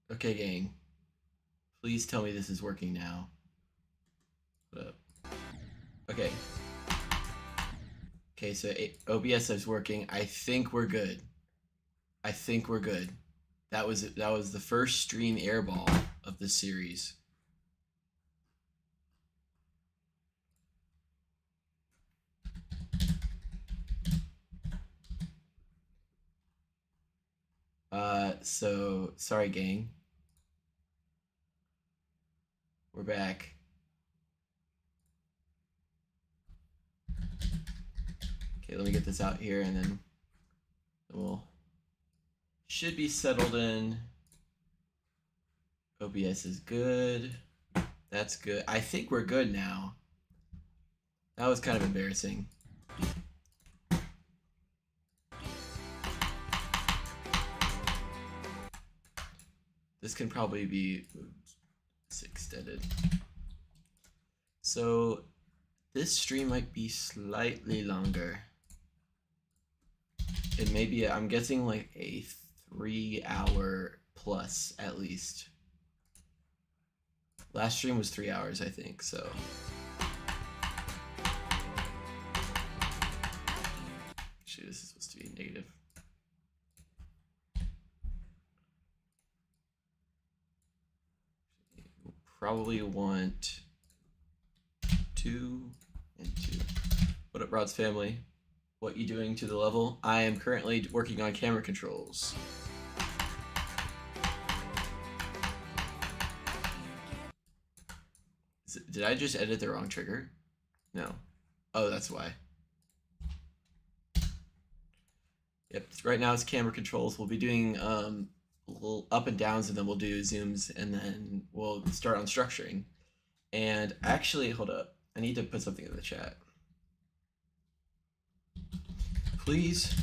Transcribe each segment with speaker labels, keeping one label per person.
Speaker 1: Okay, gang. Please tell me this is working now. What up? Okay. Okay, so OBS is working. I think we're good. I think we're good. That was the first stream airball of the series. So sorry, gang. We're back. Okay, let me get this out here, and then we'll should be settled in. OBS is good. That's good. I think we're good now. That was kind of embarrassing. This can probably be extended. So this stream might be slightly longer. It may be, I'm guessing, like a 3-hour plus at least. Last stream was 3 hours, I think, so. Actually, this is supposed to be negative. We'll probably want 2 and 2. What up, Rod's family? What you doing to the level? I am currently working on camera controls. Did I just edit the wrong trigger? No. Oh, that's why. Yep, right now it's camera controls. We'll be doing little up and downs, and then we'll do zooms, and then we'll start on structuring. And actually, hold up. I need to put something in the chat. Please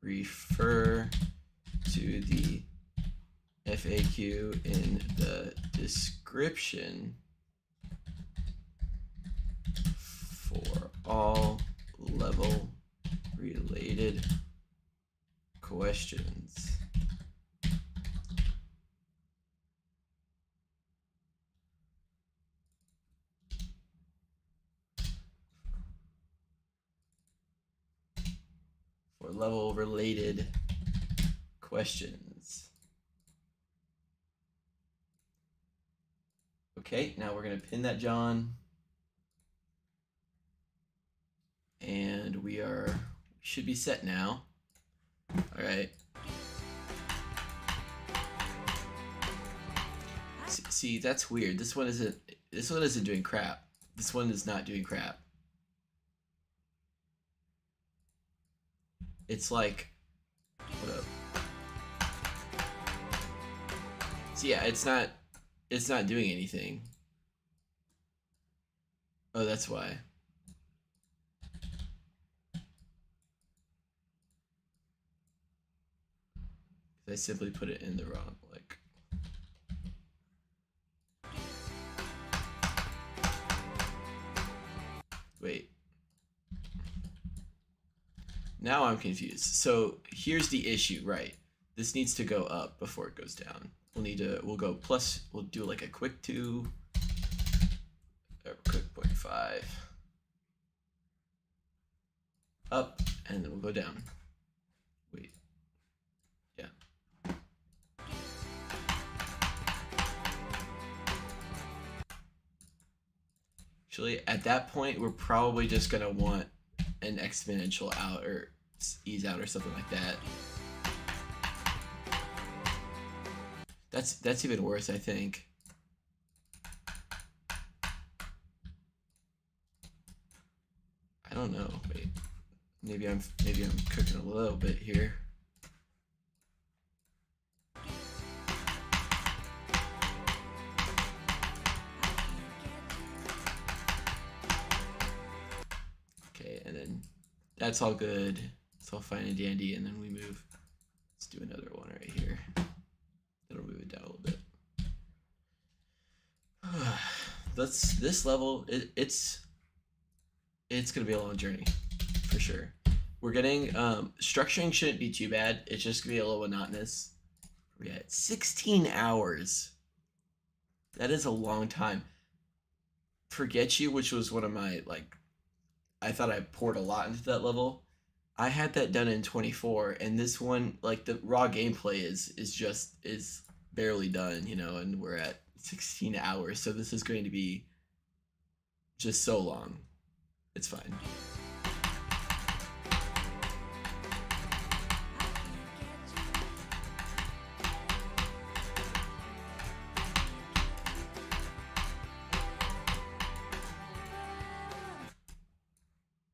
Speaker 1: refer to the FAQ in the description for all level related questions. For level related questions. Okay, now we're going to pin that John. And we should be set now. All right. See, that's weird. This one isn't doing crap. This one is not doing crap. It's like, what up? So yeah, it's not doing anything. Oh, that's why. I simply put it in the wrong, like. Wait. Now I'm confused. So here's the issue, right? This needs to go up before it goes down. We'll go plus, we'll do like a quick 2, or quick 0.5. Up, and then we'll go down. Wait. Yeah. Actually, at that point, we're probably just gonna want an exponential out or ease out or something like that. That's even worse, I think. I don't know. Wait. Maybe I'm cooking a little bit here. Okay, and then that's all good. It's all fine and dandy, and then we move. Let's do another one right here. That'll move it down a little bit. This level, it's gonna be a long journey, for sure. We're getting structuring shouldn't be too bad. It's just gonna be a little monotonous. We're at 16 hours. That is a long time. Forget You, which was one of my, like, I thought I poured a lot into that level. I had that done in 24, and this one, like, the raw gameplay is barely done, you know, and we're at 16 hours, so this is going to be just so long. It's fine.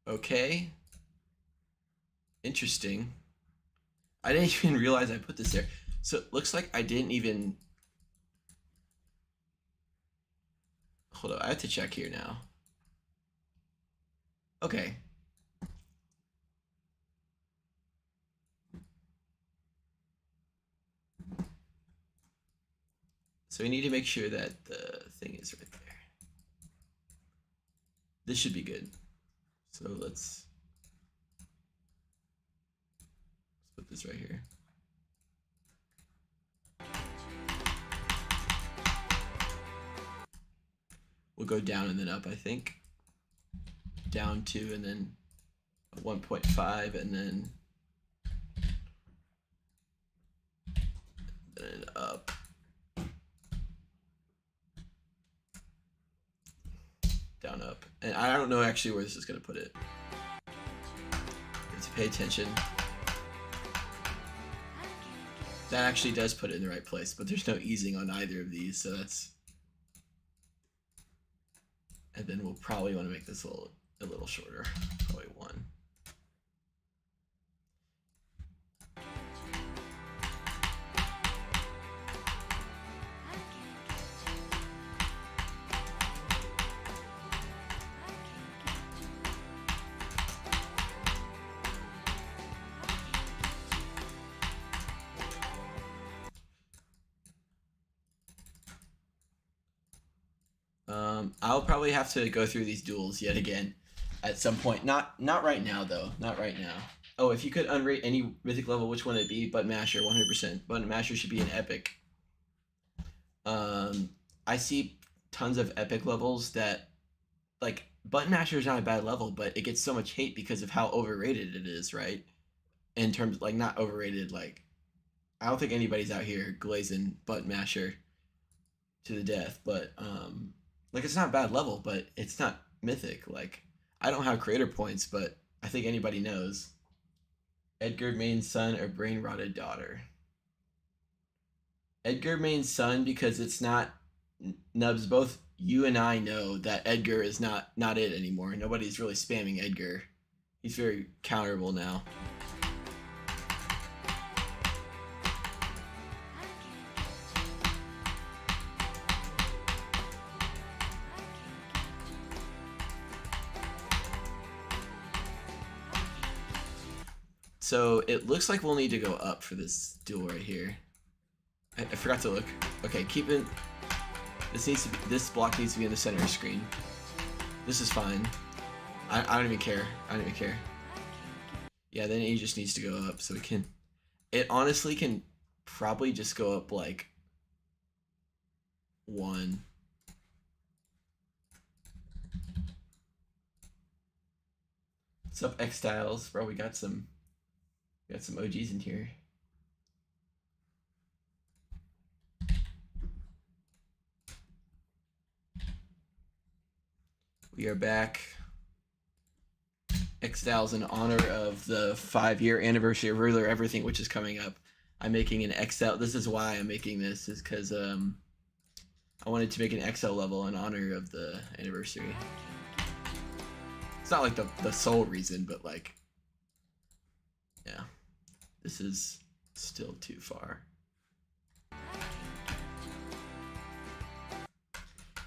Speaker 1: Okay. Interesting. I didn't even realize I put this there. So it looks like I didn't even... Hold on, I have to check here now. Okay. So we need to make sure that the thing is right there. This should be good. So let's put this right here. We'll go down and then up, I think. Down 2 and then 1.5 and then up. Down, up. And I don't know actually where this is going to put it. Let's pay attention. That actually does put it in the right place, but there's no easing on either of these, so that's... And then we'll probably want to make this a little shorter, probably 1. I'll probably have to go through these duels yet again at some point. Not right now though. Not right now. Oh, if you could unrate any mythic level, which one would it be? Button Masher, 100%. Button Masher should be an epic. I see tons of epic levels that, like, Button Masher is not a bad level, but it gets so much hate because of how overrated it is, right? In terms, like, not overrated, like, I don't think anybody's out here glazing Button Masher to the death, but like, it's not a bad level, but it's not mythic. Like, I don't have creator points, but I think anybody knows. Edgar Main's son or brain rotted daughter. Edgar Main's son, because it's not... Nubs, both you and I know that Edgar is not it anymore. Nobody's really spamming Edgar. He's very counterable now. So it looks like we'll need to go up for this duel right here. I forgot to look. Okay, keep it. This block needs to be in the center of the screen. This is fine. I don't even care. I don't even care. Yeah, then it just needs to go up so we can... It honestly can probably just go up like 1. What's up, X Styles? Bro, we got some OGs in here. We are back. X Styles in honor of the 5-year anniversary of Ruler Everything, which is coming up. I'm making an XL. This is why I'm making this, is because I wanted to make an XL level in honor of the anniversary. It's not like the sole reason, but like, yeah, this is still too far.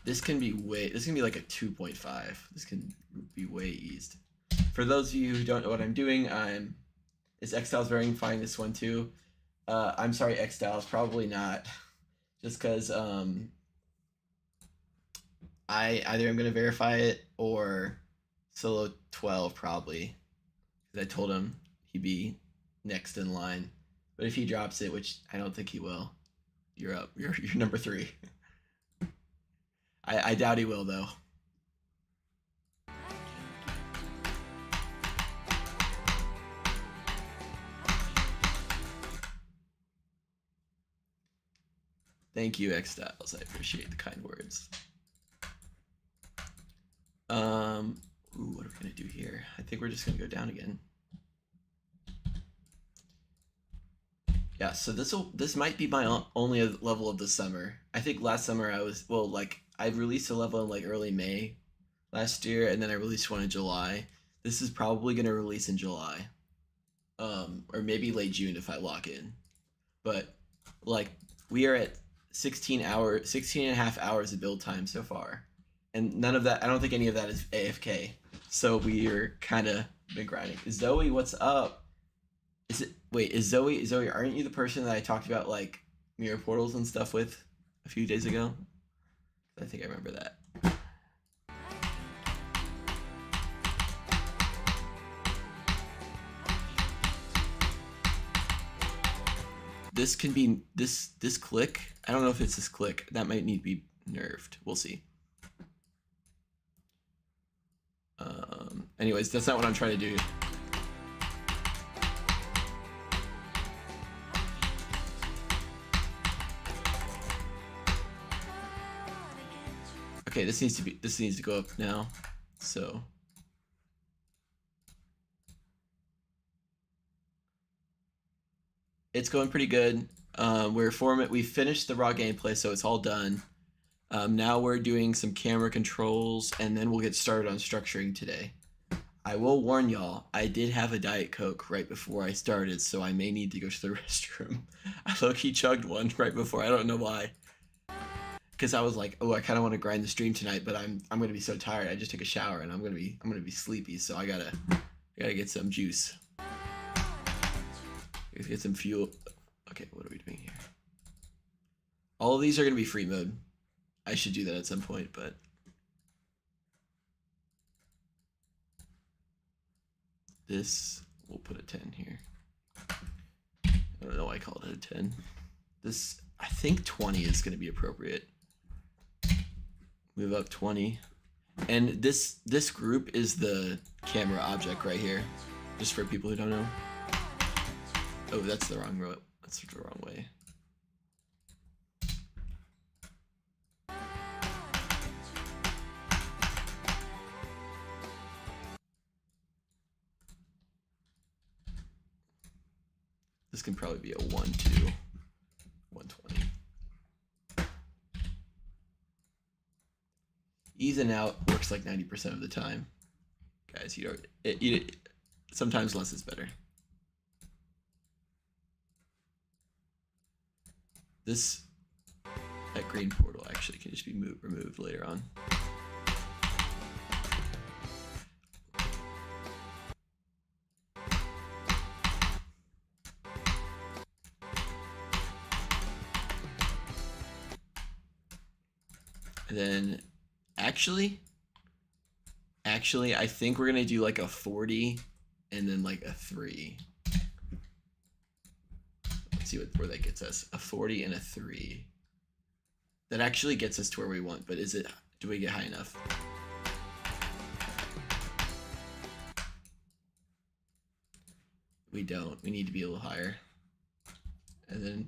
Speaker 1: This can be like a 2.5. This can be way eased. For those of you who don't know what I'm doing, is X Styles verifying this one too? I'm sorry, X Styles, probably not. Just because I either am gonna verify it or Solo 12 probably. Because I told him he'd be next in line. But if he drops it, which I don't think he will, you're up. You're number 3. I doubt he will though. Thank you, X Styles. I appreciate the kind words. Ooh, what are we gonna do here? I think we're just gonna go down again. Yeah, so this might be my only level of the summer. I think last summer I released a level in like early May last year, and then I released one in July. This is probably gonna release in July, or maybe late June if I lock in. But like we are at 16 and a half hours of build time so far, and none of that. I don't think any of that is AFK. So we're kind of been grinding. Zoe, what's up? Is Zoe, aren't you the person that I talked about like mirror portals and stuff with a few days ago? I think I remember that. This can be this click. I don't know if it's this click. That might need to be nerfed. We'll see. Anyways, that's not what I'm trying to do. Okay, this needs to go up now. So it's going pretty good. We finished the raw gameplay, so it's all done. Now we're doing some camera controls, and then we'll get started on structuring today. I will warn y'all, I did have a Diet Coke right before I started, so I may need to go to the restroom. I low-key chugged one right before. I don't know why. Because I was like, oh, I kind of want to grind the stream tonight, but I'm gonna be so tired. I just took a shower and I'm gonna be sleepy, so I gotta get some juice. Get some fuel. Okay, what are we doing here? All of these are gonna be free mode. I should do that at some point, but this, we'll put a 10 here. I don't know why I called it a 10. This, I think 20 is gonna be appropriate. Move up 20. And this group is the camera object right here, just for people who don't know. Oh, that's the wrong row. That's the wrong way. This can probably be a 1, 2, 120. Ease and out works like 90% of the time. Guys, sometimes less is better. That green portal actually can just be removed later on. And then actually, I think we're gonna do like a 40 and then like a 3. Let's see where that gets us. A 40 and a 3. That actually gets us to where we want, but do we get high enough? We don't. We need to be a little higher. And then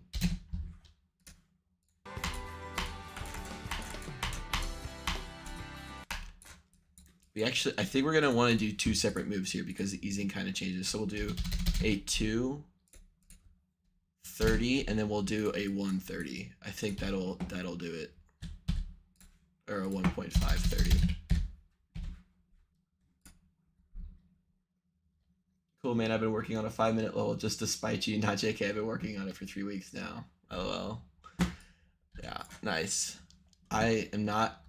Speaker 1: I think we're gonna want to do 2 separate moves here because the easing kind of changes. So we'll do a 2, 30, and then we'll do a 130. I think that'll do it. Or a 1.5, 30. Cool, man. I've been working on a 5-minute level just to spite you. Not JK. I've been working on it for 3 weeks now. LOL. Yeah, nice. I am not.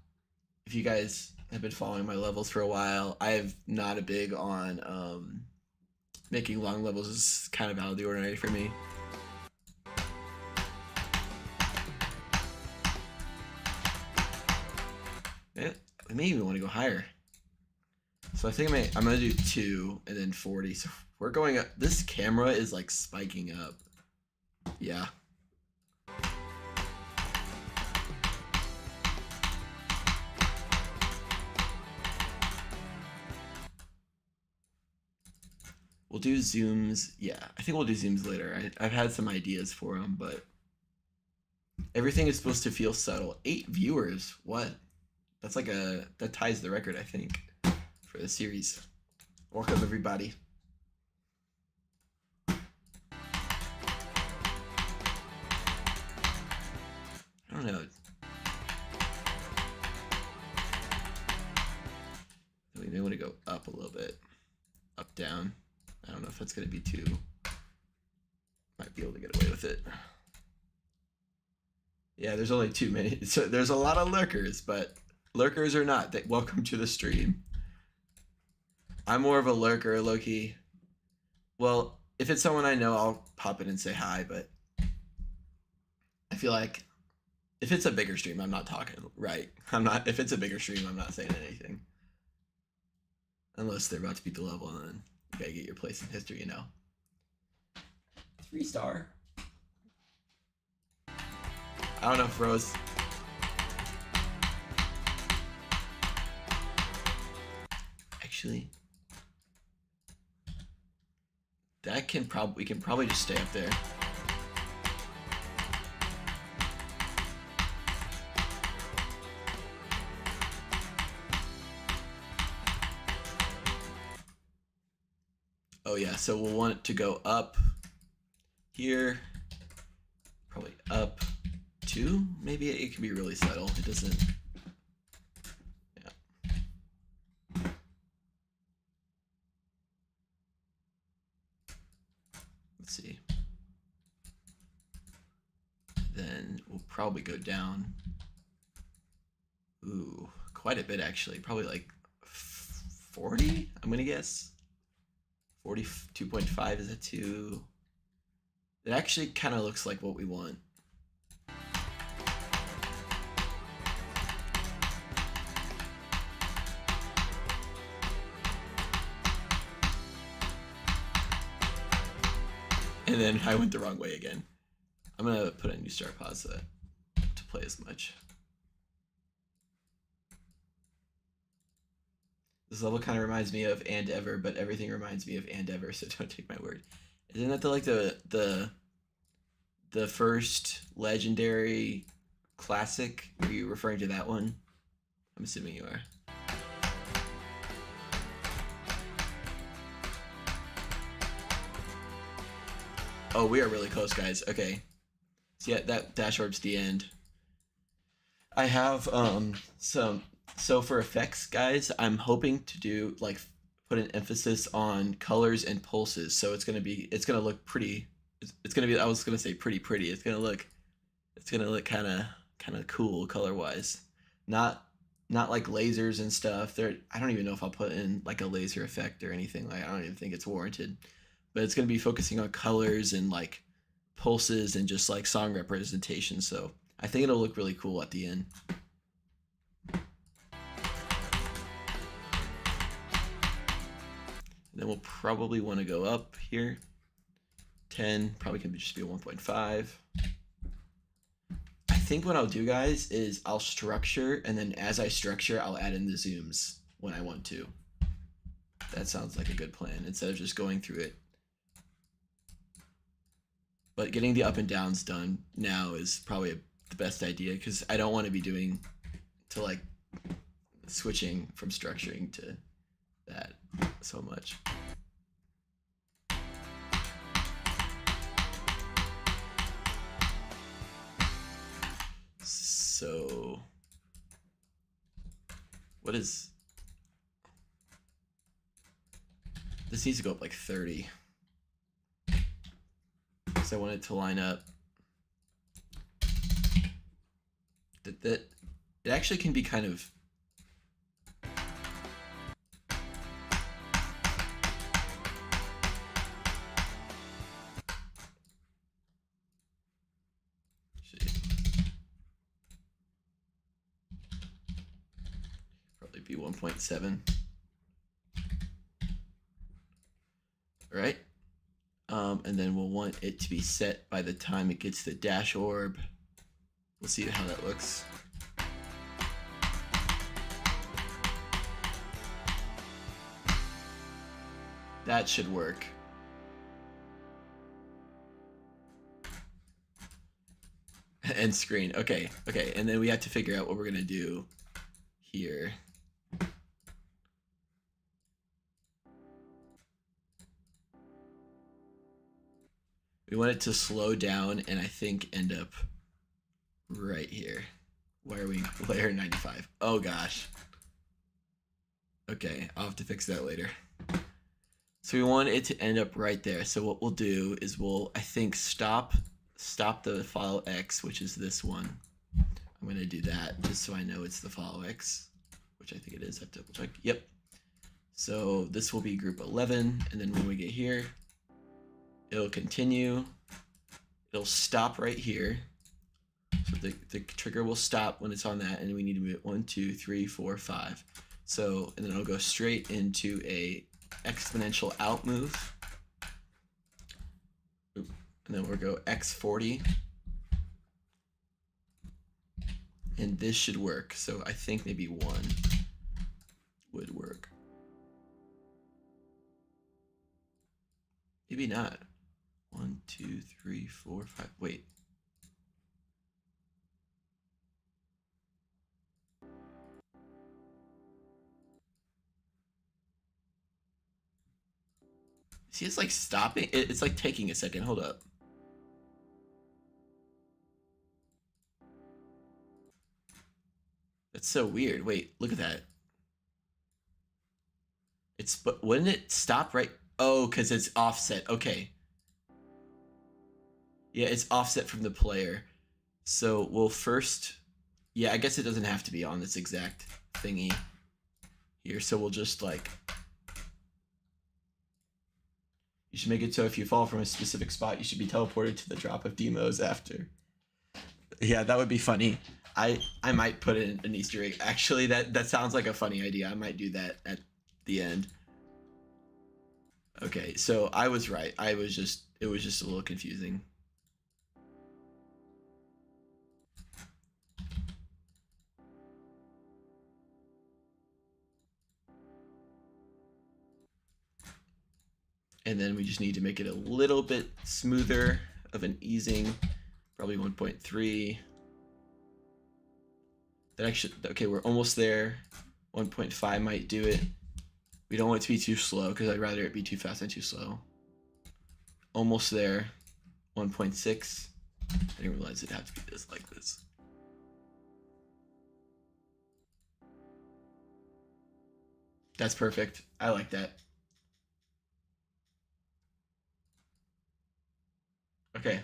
Speaker 1: If you guys have been following my levels for a while, I'm not a big on making long levels. Is kind of out of the ordinary for me. Yeah, I may even want to go higher. So I think I'm gonna do 2 and then 40. So we're going up. This camera is like spiking up. Yeah. We'll do zooms. Yeah, I think we'll do zooms later. I've had some ideas for them, but everything is supposed to feel subtle. 8 viewers. What? That's like that ties the record, I think, for the series. Welcome, everybody. I don't know. We may want to go up a little bit. Up, down. I don't know if that's going to be too... Might be able to get away with it. Yeah, there's only 2 minutes. So there's a lot of lurkers, but lurkers or not, welcome to the stream. I'm more of a lurker, low-key. Well, if it's someone I know, I'll pop in and say hi, but I feel like if it's a bigger stream, I'm not talking, right? If it's a bigger stream, I'm not saying anything. Unless they're about to beat the level, and then you gotta get your place in history, you know. 3-star. I don't know if Rose... Actually... That can we can probably just stay up there. Oh yeah, so we'll want it to go up here, probably up 2. Maybe it can be really subtle. It doesn't. Yeah. Let's see. Then we'll probably go down. Ooh, quite a bit actually. Probably like 40, I'm gonna guess. 42.5 is a 2. It actually kind of looks like what we want. And then I went the wrong way again. I'm gonna put a new start pause to play as much. This level kind of reminds me of And Ever, but everything reminds me of And Ever, so don't take my word. Isn't that the first legendary classic? Are you referring to that one? I'm assuming you are. Oh, we are really close, guys. Okay. So yeah, that dash orb's the end. I have so for effects, guys, I'm hoping to do like put an emphasis on colors and pulses. So it's gonna look pretty. It's gonna be. I was gonna say pretty. It's gonna look kind of cool color wise. Not like lasers and stuff. I don't even know if I'll put in like a laser effect or anything. Like I don't even think it's warranted. But it's gonna be focusing on colors and like pulses and just like song representation. So I think it'll look really cool at the end. Then we'll probably want to go up here. 10 probably can just be a 1.5. I think what I'll do, guys, is I'll structure, and then as I structure, I'll add in the zooms when I want to. That sounds like a good plan, instead of just going through it. But getting the up and downs done now is probably the best idea, because I don't want to be doing to like switching from structuring to that so much. So what is this? Needs to go up like 30. So I want it to line up. That it actually can be kind of probably be 1.7. All right. and then we'll want it to be set by the time it gets the dash orb. We'll see how that looks. That should work. End screen. Okay, okay, and then we have to figure out what we're gonna do here. We want it to slow down and I think end up right here. Why are we layer 95? Oh gosh. Okay, I'll have to fix that later. So we want it to end up right there. So what we'll do is we'll, I think, stop the file X, which is this one. I'm gonna do that just so I know it's the file X, which I think it is. I have to double check. Yep. So this will be group 11, and then when we get here, it'll continue. It'll stop right here. So the trigger will stop when it's on that, and we need to move it 1, 2, 3, 4, 5. So, and then it'll go straight into a exponential out move. Oop. And then we'll go X40. And this should work. So I think maybe 1 would work. Maybe not. 1, 2, 3, 4, 5. Wait. See, it's like stopping. It's like taking a second. Hold up. That's so weird. Wait, look at that. But wouldn't it stop right? Oh, because it's offset. Okay. Yeah, it's offset from the player. So we'll first, yeah, I guess it doesn't have to be on this exact thingy here. So we'll just like, you should make it so if you fall from a specific spot, you should be teleported to the drop of demos after. Yeah, that would be funny. I might put in an Easter egg. Actually, that sounds like a funny idea. I might do that at the end. Okay, so I was right. It was just a little confusing. And then we just need to make it a little bit smoother of an easing, probably 1.3. That actually, okay, we're almost there. 1.5 might do it. We don't want it to be too slow because I'd rather it be too fast than too slow. Almost there. 1.6. I didn't realize it'd have to be this like this. That's perfect. I like that. Okay.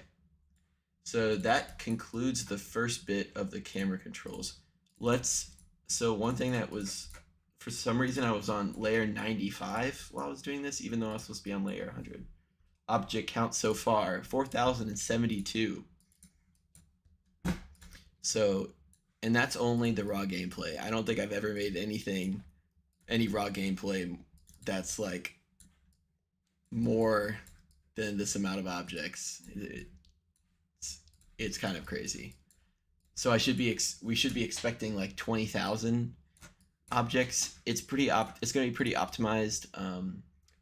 Speaker 1: So that concludes the first bit of the camera controls. So one thing that was, for some reason I was on layer 95 while I was doing this, even though I was supposed to be on layer 100. Object count so far, 4,072. So, and that's only the raw gameplay. I don't think I've ever made any raw gameplay that's like more than this amount of objects. It's kind of crazy. So we should be expecting like 20,000 objects. It's going to be pretty optimized,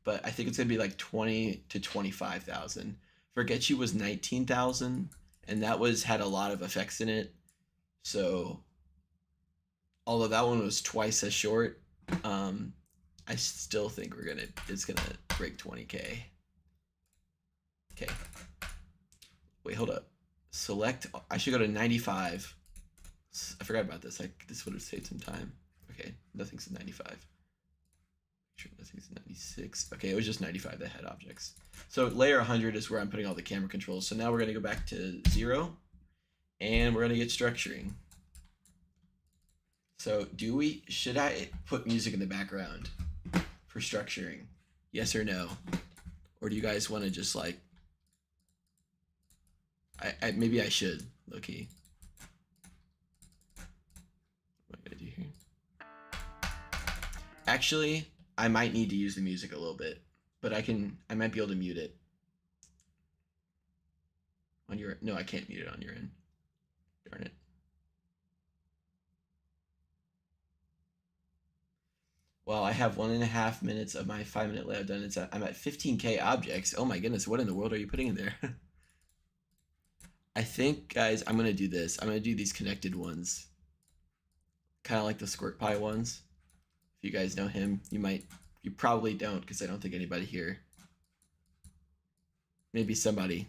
Speaker 1: but I think it's going to be like 20 to 25,000. Forget You was 19,000, and that had a lot of effects in it. So although that one was twice as short, I still think it's gonna break 20K. Okay. Wait, hold up. Select. I should go to 95. I forgot about this. This would have saved some time. Okay, nothing's in 95. Sure, nothing's in 96. Okay, it was just 95 that had objects. So layer 100 is where I'm putting all the camera controls. So now we're gonna go back to 0, and we're gonna get structuring. So should I put music in the background for structuring? Yes or no? Or do you guys want to just like, maybe I should, low-key. What am I gonna do here? Actually, I might need to use the music a little bit, but I might be able to mute it. On your, no, I can't mute it on your end. Darn it. Well, I have 1.5 minutes of my 5-minute layout done. I'm at 15K objects. Oh my goodness, what in the world are you putting in there? I think, guys, I'm gonna do this. I'm gonna do these connected ones. Kind of like the Squirt Pie ones. If you guys know him, you probably don't, because I don't think anybody here, maybe somebody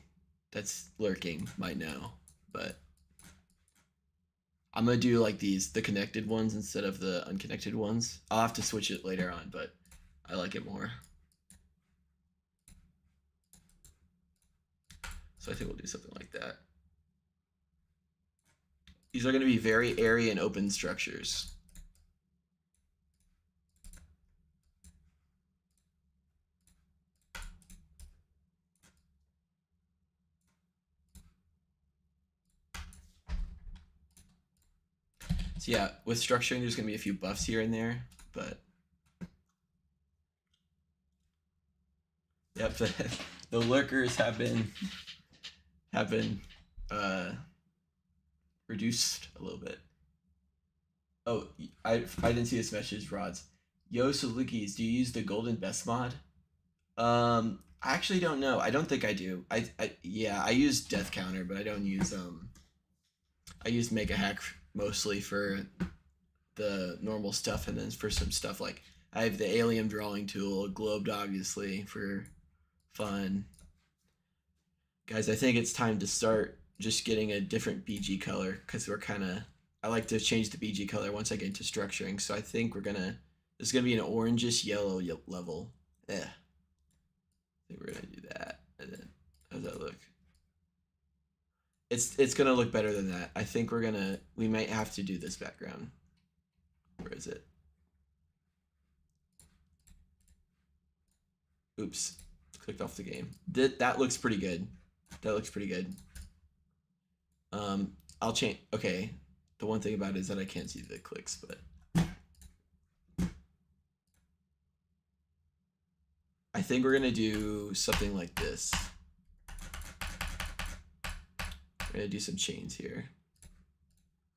Speaker 1: that's lurking might know, but I'm gonna do like the connected ones instead of the unconnected ones. I'll have to switch it later on, but I like it more. So I think we'll do something like that. These are gonna be very airy and open structures. So yeah, with structuring, there's gonna be a few buffs here and there, but yep, the lurkers have been reduced a little bit. Oh, I didn't see this message, Rods. Yo, Salukis, do you use the Golden Best mod? I actually don't know. I don't think I do. Yeah, I use Death Counter, but I don't use I use Mega Hack mostly for the normal stuff, and then for some stuff like I have the Alien Drawing Tool, Globed obviously for fun. Guys, I think it's time to start just getting a different BG color, because I like to change the BG color once I get into structuring. So I think this is gonna be an orangish yellow level. Yeah, I think we're gonna do that. And then how does that look? It's gonna look better than that. I think we might have to do this background. Where is it? Oops, clicked off the game. That looks pretty good. That looks pretty good. I'll change. Okay, the one thing about it is that I can't see the clicks, but I think we're gonna do something like this. We're gonna do some chains here.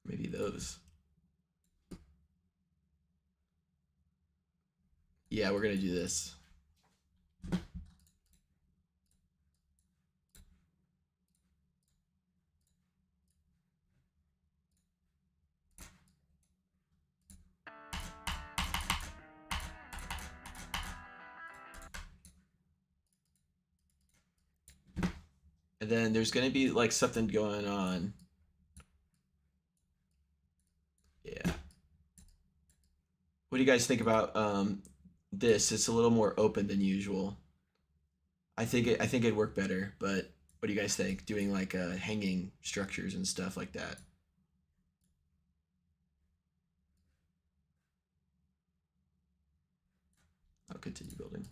Speaker 1: Maybe those. Yeah, we're gonna do this. And then there's gonna be like something going on. Yeah. What do you guys think about this? It's a little more open than usual. I think it'd work better, but what do you guys think? Doing like hanging structures and stuff like that. I'll continue building.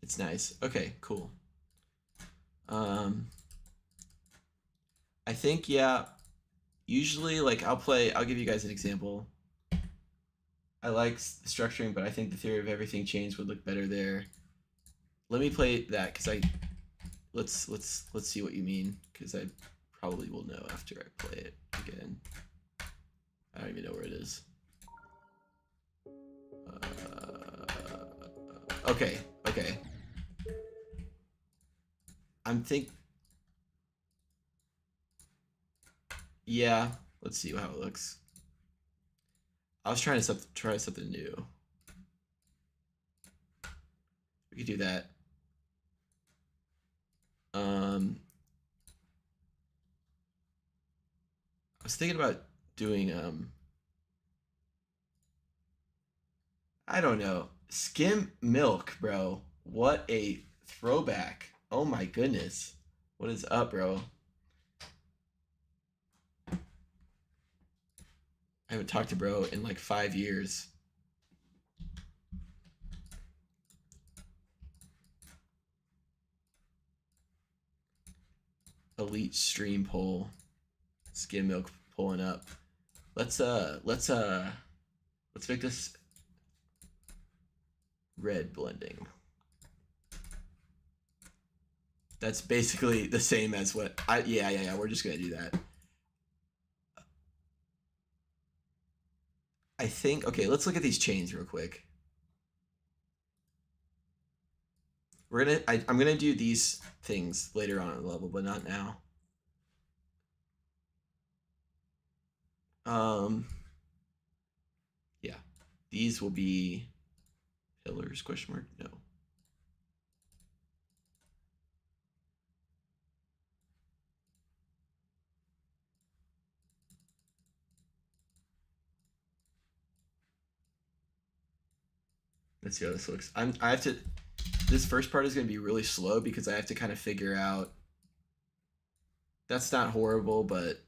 Speaker 1: It's nice. Okay, cool. I think, yeah, usually like I'll give you guys an example. I like structuring, but I think the theory of everything changed would look better there. Let me play that, because let's see what you mean, because I probably will know after I play it again. I don't even know where it is. Okay. Yeah, let's see how it looks. I was trying to try something new. We could do that. I was thinking about doing I don't know, skim milk, bro. What a throwback. Oh my goodness. What is up, bro? I haven't talked to bro in like 5 years. Elite stream poll. Skim milk pulling up. Let's make this red blending. That's basically the same as what yeah, we're just gonna do that. I think, okay, let's look at these chains real quick. I'm gonna do these things later on in the level, but not now. Yeah, these will be pillars, question mark, no. Let's see how this looks. This first part is going to be really slow because I have to kind of figure out. That's not horrible, but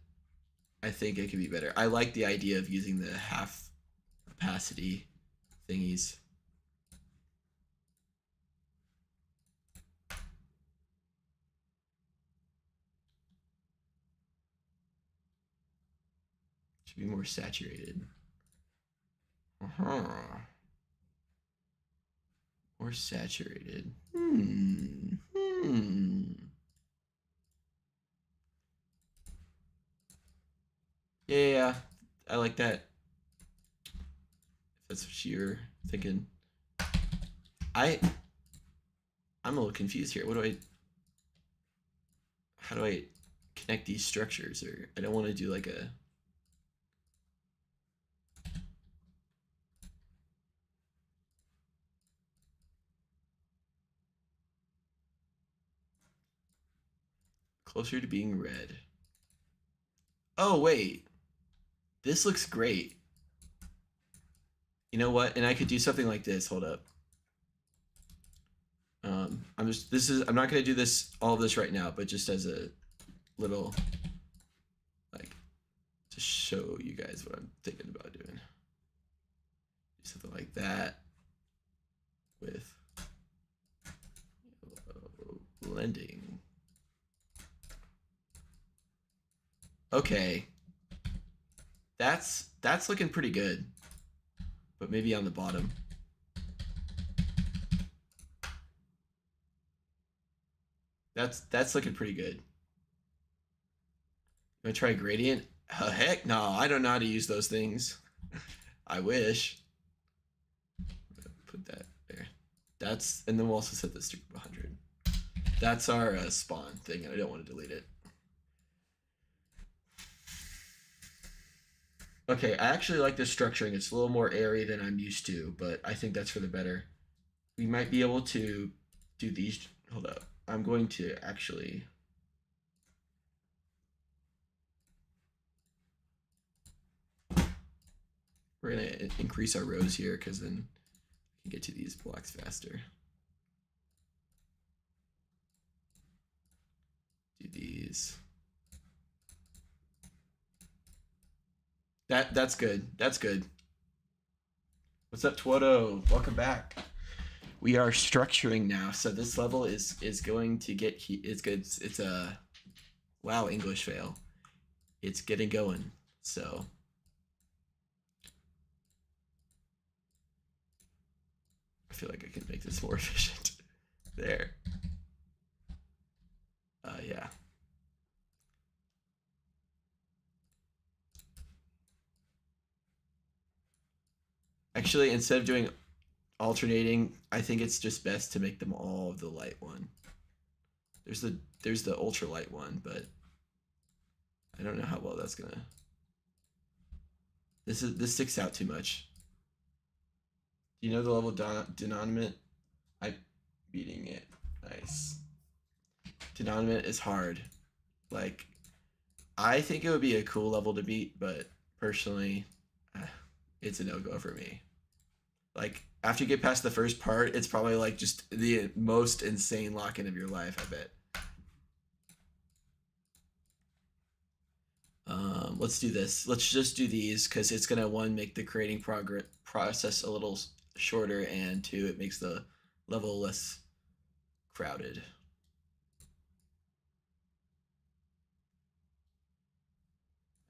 Speaker 1: I think it could be better. I like the idea of using the half opacity thingies. Should be more saturated. More saturated. Yeah, I like that. If that's what you're thinking. I'm a little confused here. How do I connect these structures? Or I don't want to do like a. Closer to being red. Oh, wait. This looks great. You know what? And I could do something like this. Hold up. I'm not going to do all of this right now, but just as a little, like, to show you guys what I'm thinking about doing. Do something like that with blending. Okay. That's looking pretty good. But maybe on the bottom. That's looking pretty good. I'm gonna try gradient. Heck no, I don't know how to use those things. I wish. Put that there. And then we'll also set this to 100. That's our spawn thing, and I don't want to delete it. Okay, I actually like this structuring. It's a little more airy than I'm used to, but I think that's for the better. We might be able to do these. Hold up. I'm going to actually. We're going to increase our rows here because then we can get to these blocks faster. Do these. That's good. That's good. What's up, Twoto? Welcome back. We are structuring now, so this level is going to get. It's good. It's a wow English fail. It's getting going. So I feel like I can make this more efficient. There. Yeah. Actually, instead of doing alternating, I think it's just best to make them all the light one. There's the ultra light one, but I don't know how well that's gonna. This sticks out too much. Do you know the level denouement? I'm beating it. Nice. Denouement is hard. Like, I think it would be a cool level to beat, but personally, it's a no-go for me. Like, after you get past the first part, it's probably like just the most insane lock-in of your life, I bet. Let's do this. Let's just do these because it's gonna, one, make the creating process a little shorter, and two, it makes the level less crowded.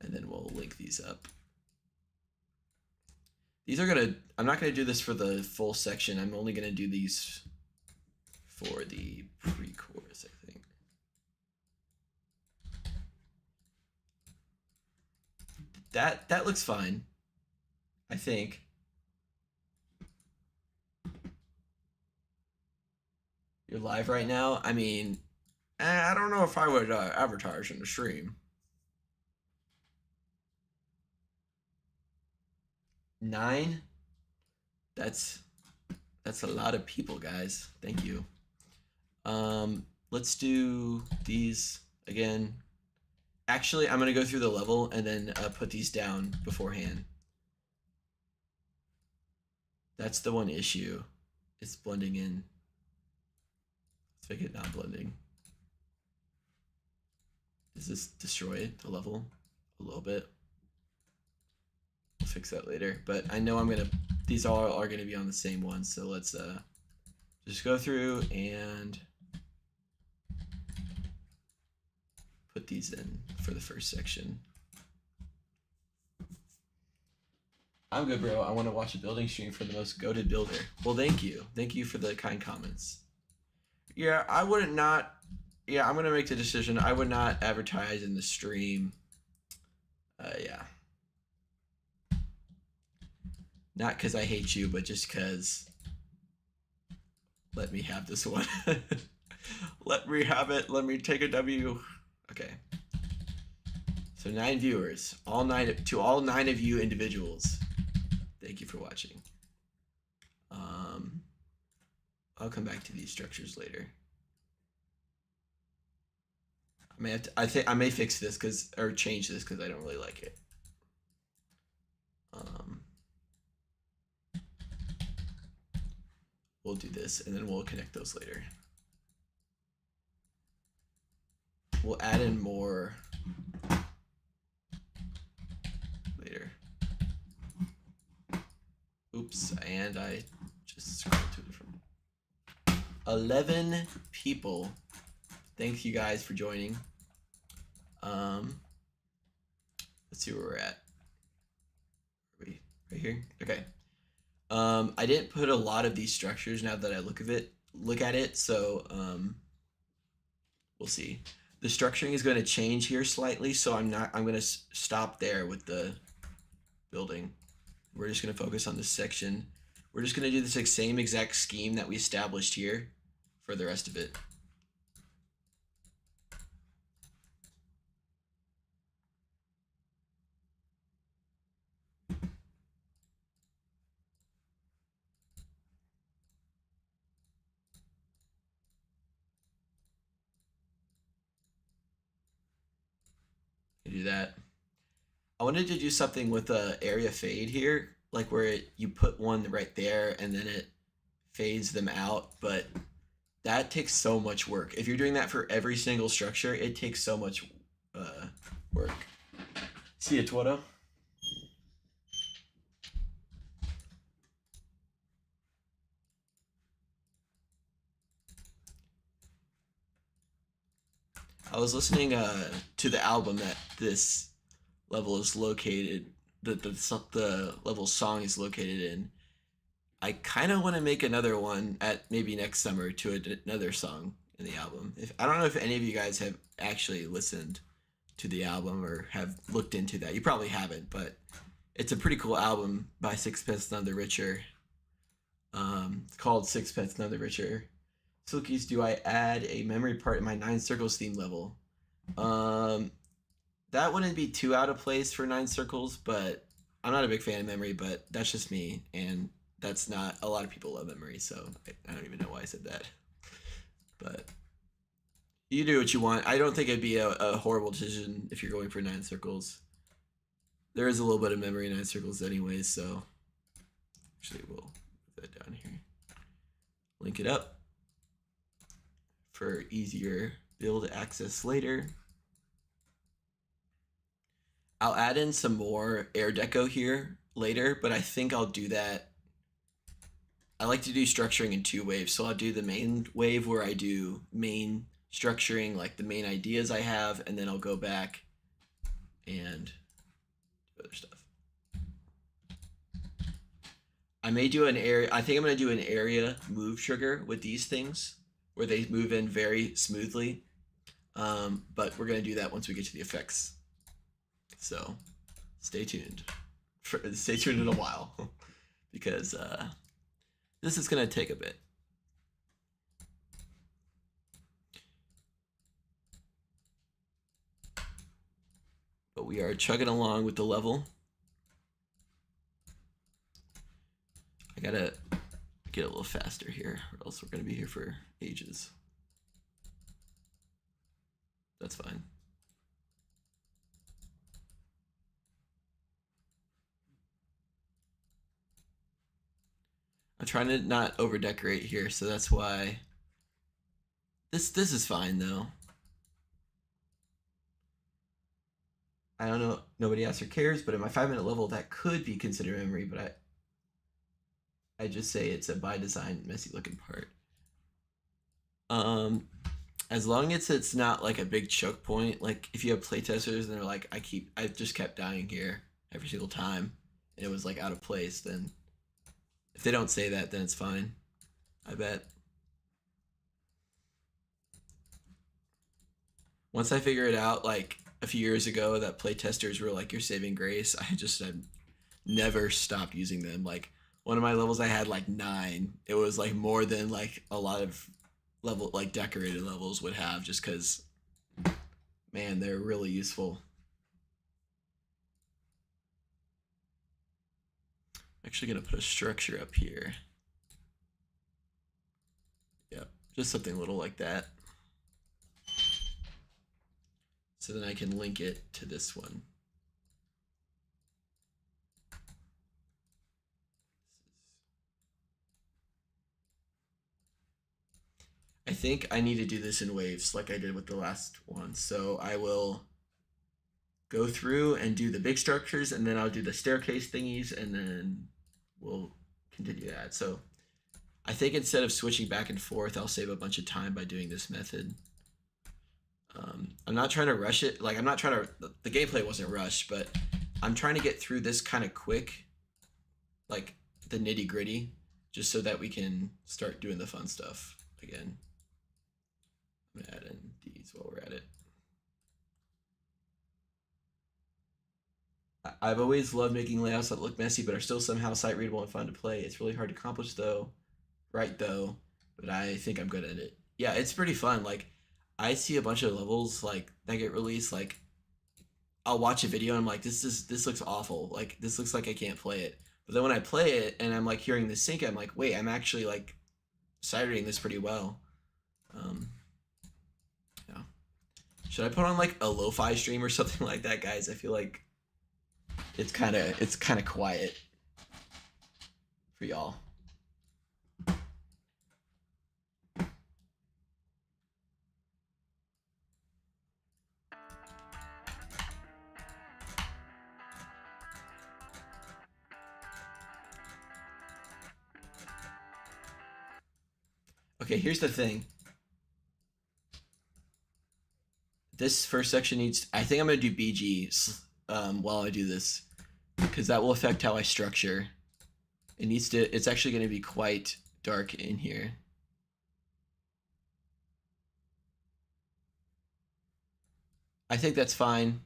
Speaker 1: and then we'll link these up. These are gonna, I'm not gonna do this for the full section. I'm only gonna do these for the pre-chorus, I think. That looks fine, I think. You're live right now? I mean, I don't know if I would advertise in the stream. 9? That's a lot of people, guys. Thank you. Let's do these again. Actually, I'm gonna go through the level and then put these down beforehand. That's the one issue. It's blending in. Let's make it not blending. Does this destroy the level a little bit? We'll fix that later. But I know I'm gonna, these all are gonna be on the same one. So let's just go through and put these in for the first section. I'm good, bro. I want to watch a building stream for the most goated builder. Well, thank you. Thank you for the kind comments. Yeah, I wouldn't not. Yeah, I'm going to make the decision. I would not advertise in the stream. Yeah. Not because I hate you, but just because. Let me have this one. Let me have it. Let me take a W. Okay. So 9 viewers. All 9 to all 9 of you individuals. Thank you for watching. I'll come back to these structures later. I may have to, I think I may fix this or change this because I don't really like it. We'll do this and then we'll connect those later. We'll add in more later. Oops, and I just scrolled to a different 11 people. Thank you guys for joining. Let's see where we're at. Are we right here? Okay. I didn't put a lot of these structures now that I look at it, so we'll see. The structuring is going to change here slightly, so I'm going to stop there with the building. We're just going to focus on this section. We're just going to do the same exact scheme that we established here for the rest of it. Do that. I wanted to do something with a area fade here, like where you put one right there and then it fades them out, but that takes so much work. If you're doing that for every single structure, it takes so much work. See ya, Twitter. I was listening to the album that this level is located, the level song is located in. I kind of want to make another one at maybe next summer to another song in the album. I don't know if any of you guys have actually listened to the album or have looked into that. You probably haven't, but it's a pretty cool album by Sixpence None the Richer. It's called Sixpence None the Richer. Salukis, do I add a memory part in my 9 circles theme level? That wouldn't be too out of place for 9 circles, but I'm not a big fan of memory, but that's just me, and that's not, a lot of people love memory, so I don't even know why I said that. But you do what you want. I don't think it'd be a horrible decision if you're going for 9 circles. There is a little bit of memory in 9 circles anyways, so actually we'll put that down here. Link it up for easier build access later. I'll add in some more air deco here later, but I think I'll do that. I like to do structuring in 2 waves. So I'll do the main wave where I do main structuring, like the main ideas I have, and then I'll go back and stuff. I may do an area. I think I'm gonna do an area move trigger with these things, where they move in very smoothly. But we're gonna do that once we get to the effects. So, stay tuned. Stay tuned in a while, because this is gonna take a bit. But we are chugging along with the level. I gotta get a little faster here, or else we're gonna be here for ages. That's fine. I'm trying to not over decorate here, so that's why this is fine though. I don't know, nobody asks or cares, but at my 5-minute level that could be considered memory, but I just say it's a by design messy looking part. As long as it's not like a big choke point, like if you have playtesters and they're like, I just kept dying here every single time and it was like out of place, then if they don't say that, then it's fine, I bet. Once I figure it out, like a few years ago, that playtesters were like your saving grace, I've never stopped using them. Like one of my levels I had like 9. It was like more than like a lot of level like decorated levels would have, just because, man, they're really useful. I'm actually gonna put a structure up here. Yep, just something little like that. So then I can link it to this one. I think I need to do this in waves like I did with the last one. So I will go through and do the big structures, and then I'll do the staircase thingies, and then we'll continue that. So I think instead of switching back and forth, I'll save a bunch of time by doing this method. I'm not trying to rush it. Like, I'm not trying to, the gameplay wasn't rushed, but I'm trying to get through this kind of quick, like the nitty gritty, just so that we can start doing the fun stuff again. I'm gonna add in these while we're at it. I've always loved making layouts that look messy but are still somehow sight readable and fun to play. It's really hard to accomplish though, but I think I'm good at it. Yeah, it's pretty fun. Like, I see a bunch of levels like that get released, like I'll watch a video and I'm like, this looks awful. Like, this looks like I can't play it. But then when I play it and I'm like hearing the sync, I'm like, wait, I'm actually like sight reading this pretty well. Yeah. Should I put on like a lo-fi stream or something like that, guys? I feel like it's kind of quiet for y'all. Okay, here's the thing. This first section needs, I think I'm gonna do BG while I do this, because that will affect how I structure. It's actually gonna be quite dark in here. I think that's fine.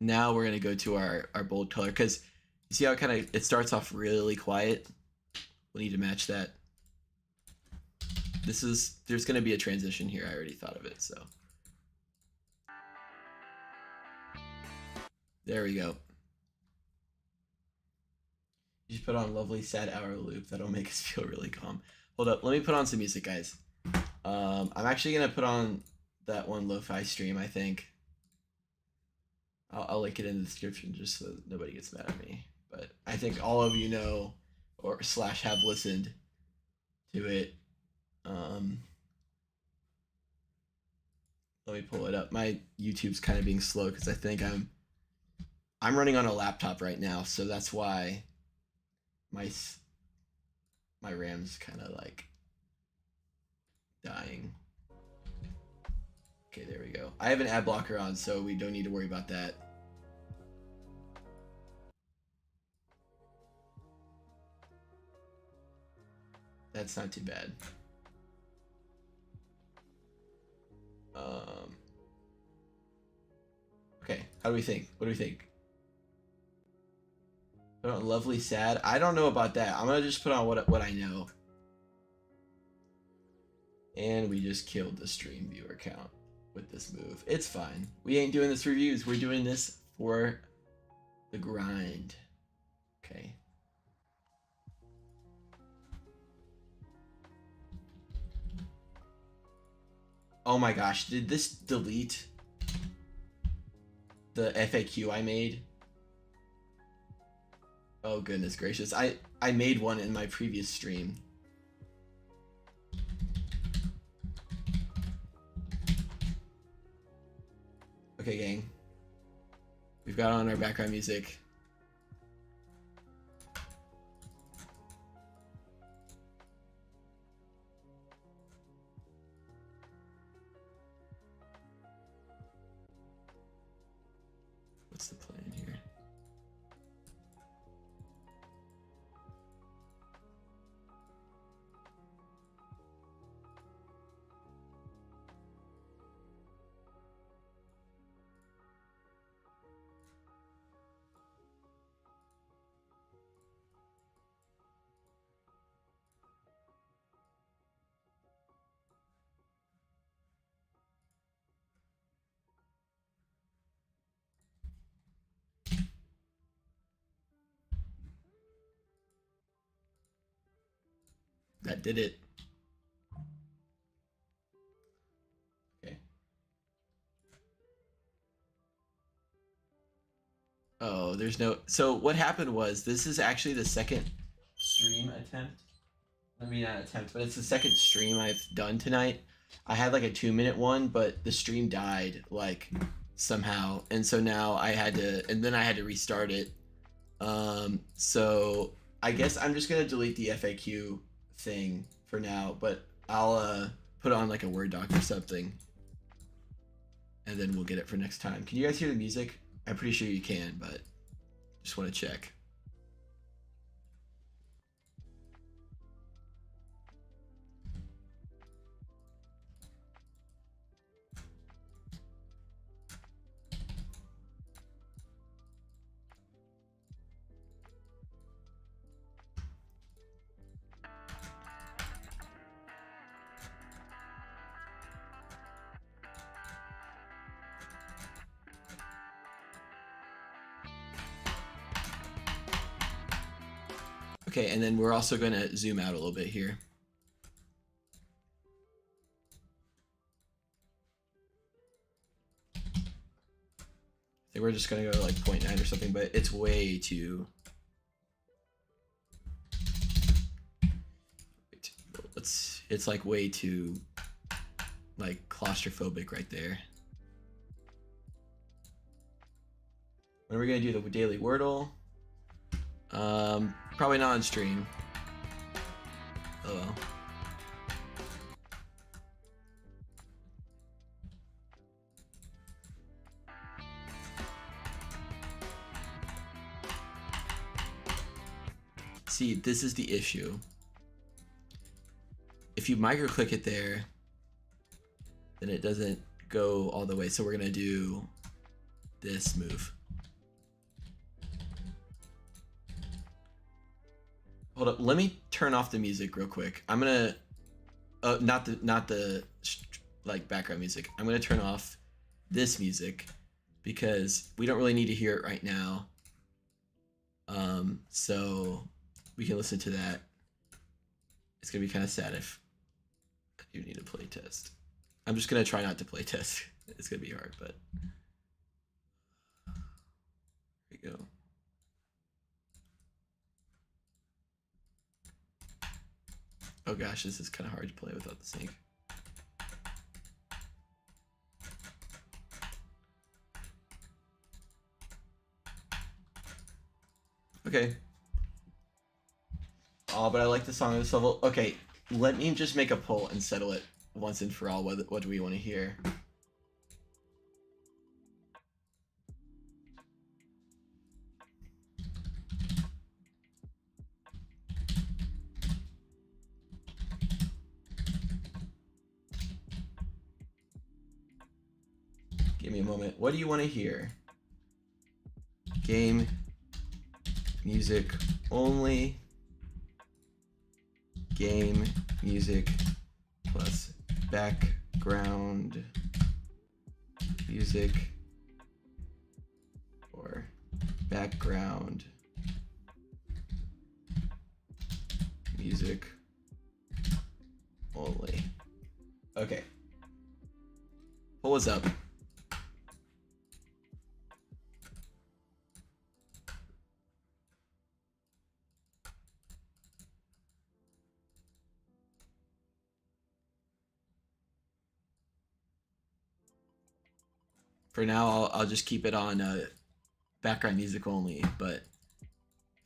Speaker 1: Now we're gonna go to our bold color, because you see how it starts off really quiet. We'll need to match that. There's gonna be a transition here. I already thought of it, so. There we go. You just put on lovely sad hour loop. That'll make us feel really calm. Hold up, let me put on some music, guys. I'm actually gonna put on that one lo-fi stream, I think. I'll link it in the description just so nobody gets mad at me. But I think all of you know or / have listened to it. Let me pull it up. My YouTube's kind of being slow because I think I'm I'm running on a laptop right now, so that's why my RAM's kind of like dying. Okay, there we go. I have an ad blocker on, so we don't need to worry about that. That's not too bad. Okay, how do we think? What do we think? Put on lovely sad. I don't know about that. I'm gonna just put on what I know. And we just killed the stream viewer count with this move. It's fine. We ain't doing this reviews. We're doing this for the grind. Okay. Oh my gosh, did this delete the FAQ I made? Oh goodness gracious. I made one in my previous stream. Okay, gang. We've got on our background music. What's the plan here? That did it. Okay. Oh, there's no. So what happened was this is actually the second stream attempt. I mean, not attempt, but it's the second stream I've done tonight. I had like a 2-minute one, but the stream died like somehow, and so now I had to, and then I had to restart it. So I guess I'm just gonna delete the FAQ thing for now, but I'll put on like a Word doc or something, and then we'll get it for next time. Can you guys hear the music? I'm pretty sure you can, but just want to check. Okay, and then we're also going to zoom out a little bit here. I think we're just going to go to like 0.9 or something, but it's way too... It's like way too like claustrophobic right there. When are we going to do the daily Wordle? Probably not on stream. Oh well. See, this is the issue. If you micro-click it there, then it doesn't go all the way. So we're gonna do this move. Hold up, let me turn off the music real quick. I'm gonna, not the like background music. I'm gonna turn off this music because we don't really need to hear it right now. So we can listen to that. It's gonna be kind of sad if you need to play test. I'm just gonna try not to play test. It's gonna be hard, but there we go. Oh gosh, this is kind of hard to play without the sync. Okay. Oh, but I like the song of this level. Okay, let me just make a poll and settle it once and for all. What do we want to hear? Give me a moment. What do you want to hear? Game music only. Game music plus background music or background music only. Okay. Pull us up. For now, I'll just keep it on background music only, but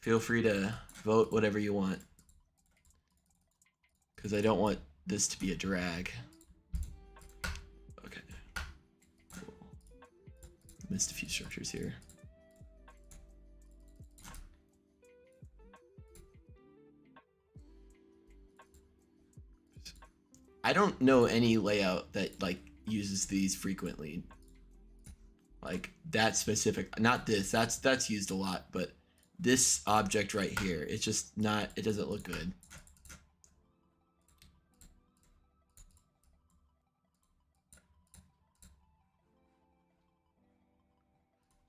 Speaker 1: feel free to vote whatever you want, because I don't want this to be a drag. Okay. Cool. Missed a few structures here. I don't know any layout that like uses these frequently. Like that specific, not this, that's used a lot, but this object right here, it's just not, it doesn't look good.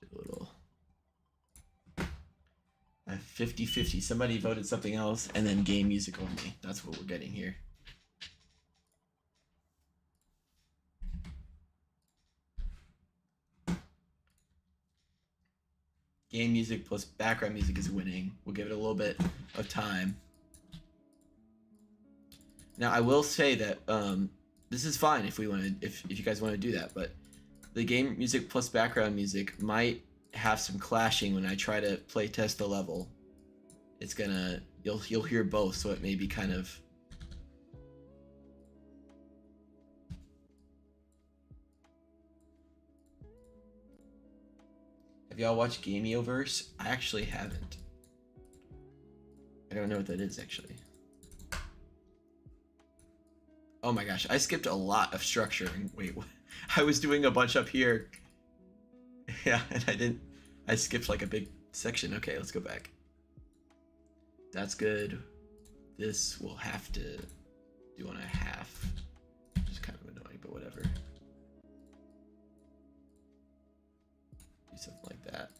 Speaker 1: A little 50-50. Somebody voted something else, and then game music only. That's what we're getting here. Game music plus background music is winning. We'll give it a little bit of time. Now I will say that this is fine if we want to, if you guys want to do that, but the game music plus background music might have some clashing when I try to play test the level. It's gonna, you'll hear both, so it may be kind of. Have y'all watched Gameoverse? I actually haven't. I don't know what that is actually. Oh my gosh, I skipped a lot of structure. Wait, what? I was doing a bunch up here. Yeah, and I skipped like a big section. Okay, let's go back. That's good. This will have to do on a half. Just kind of annoying, but whatever. Do something like that.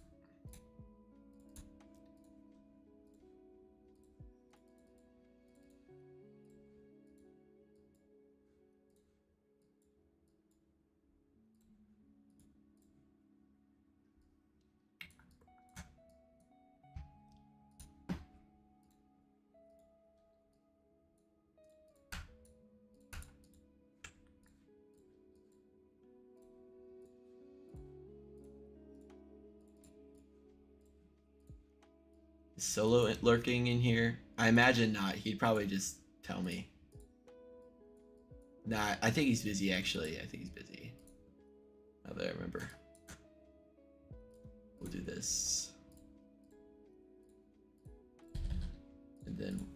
Speaker 1: Is Solo lurking in here? I imagine not. He'd probably just tell me. Nah, I think he's busy actually. I think he's busy. Now that I remember. We'll do this. And then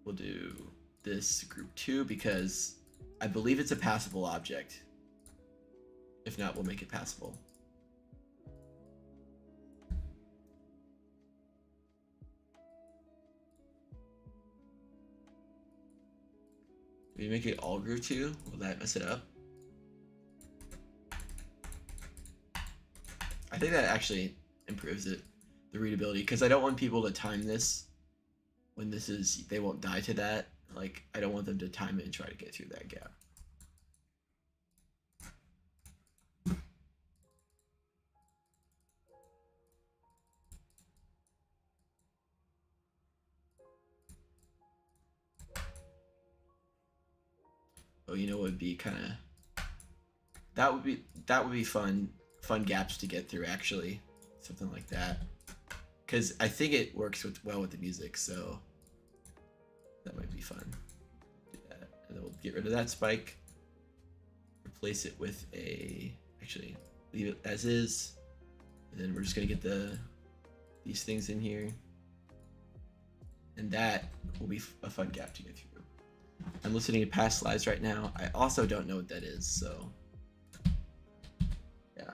Speaker 1: we'll do this group 2 because I believe it's a passable object. If not, we'll make it passable. If we make it all group 2, will that mess it up? I think that actually improves it, the readability, because I don't want people to time this when this is, they won't die to that. Like, I don't want them to time it and try to get through that gap. Oh, you know what would be kind of, that would be fun gaps to get through actually. something like that, because I think it works well with the music, so that might be fun. Do that, and then we'll get rid of that spike, replace it with actually leave it as is, and then we're just gonna get these things in here, and that will be a fun gap to get through. I'm listening to past lives right now. I also don't know what that is, so yeah.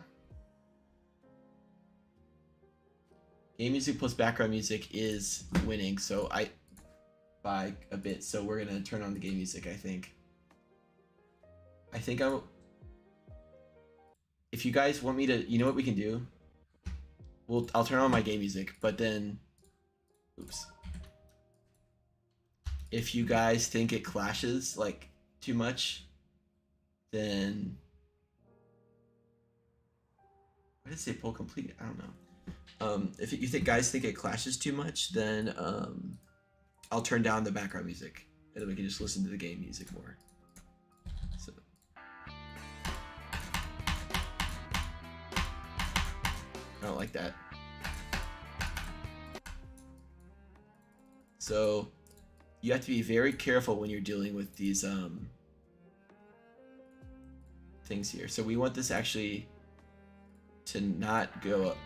Speaker 1: Game music plus background music is winning, so by a bit, so we're gonna turn on the game music. I think if you guys want me to, you know what we can do? I'll turn on my game music, but then, oops. If you guys think it clashes like too much, then why did it say pull complete? I don't know. If you guys think it clashes too much, then I'll turn down the background music, and then we can just listen to the game music more. So I don't like that. So you have to be very careful when you're dealing with these things here. So we want this actually to not go up.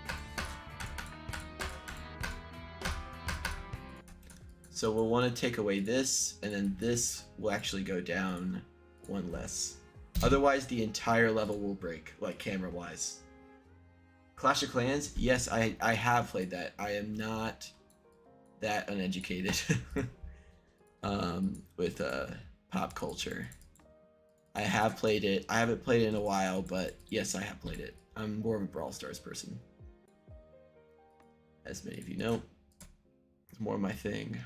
Speaker 1: So we'll want to take away this, and then this will actually go down one less. Otherwise, the entire level will break, like camera-wise. Clash of Clans, yes, I have played that. I am not that uneducated with pop culture. I have played it. I haven't played it in a while, but yes, I have played it. I'm more of a Brawl Stars person. As many of you know, it's more my thing.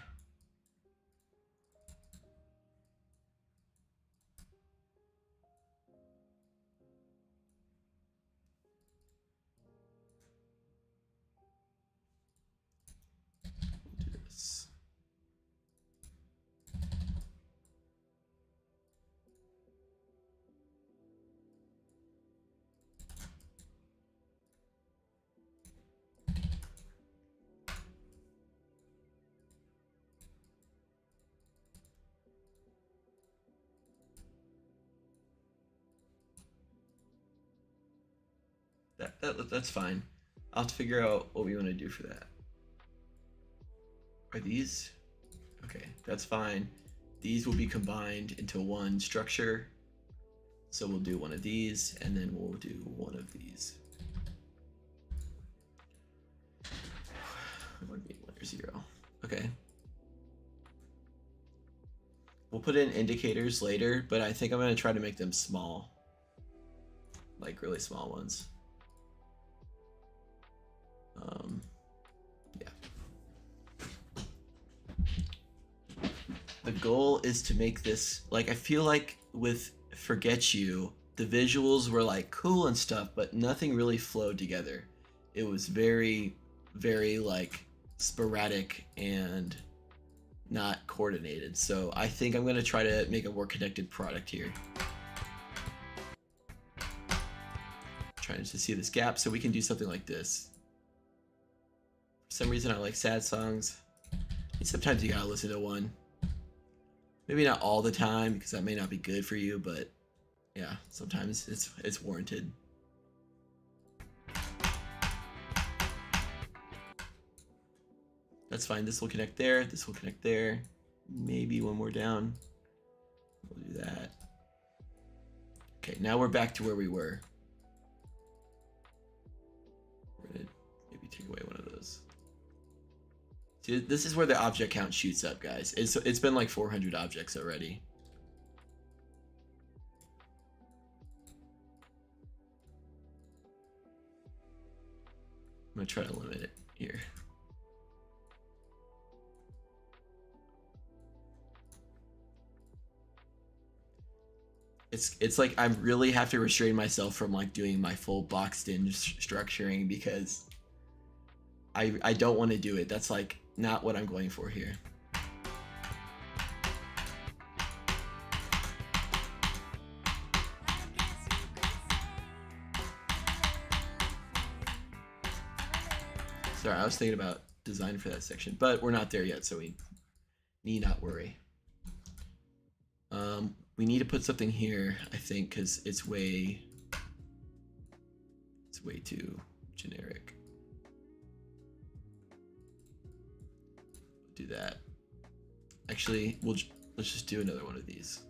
Speaker 1: We'll do this. That's fine. I'll have to figure out what we want to do for that. Are these? Okay, that's fine. These will be combined into one structure. So we'll do one of these, and then we'll do one of these. 1, 0. Okay. We'll put in indicators later, but I think I'm going to try to make them small. Like really small ones. Yeah. The goal is to make this, like, I feel like with Forget You, the visuals were like cool and stuff, but nothing really flowed together. It was very, very like sporadic and not coordinated. So I think I'm going to try to make a more connected product here. Trying to see this gap so we can do something like this. For some reason I like sad songs. And sometimes you gotta listen to one. Maybe not all the time because that may not be good for you, but yeah, sometimes it's warranted. That's fine. This will connect there. This will connect there. Maybe one more down. We'll do that. Okay, now we're back to where we were. We're gonna maybe take away one of those. See, this is where the object count shoots up, guys. It's been like 400 objects already. I'm gonna try to limit it here. It's like I really have to restrain myself from like doing my full boxed in structuring because I don't want to do it. That's like not what I'm going for here. Sorry, I was thinking about design for that section, but we're not there yet, so we need not worry. We need to put something here, I think, because it's way too generic. Do that. Actually, let's just do another one of these,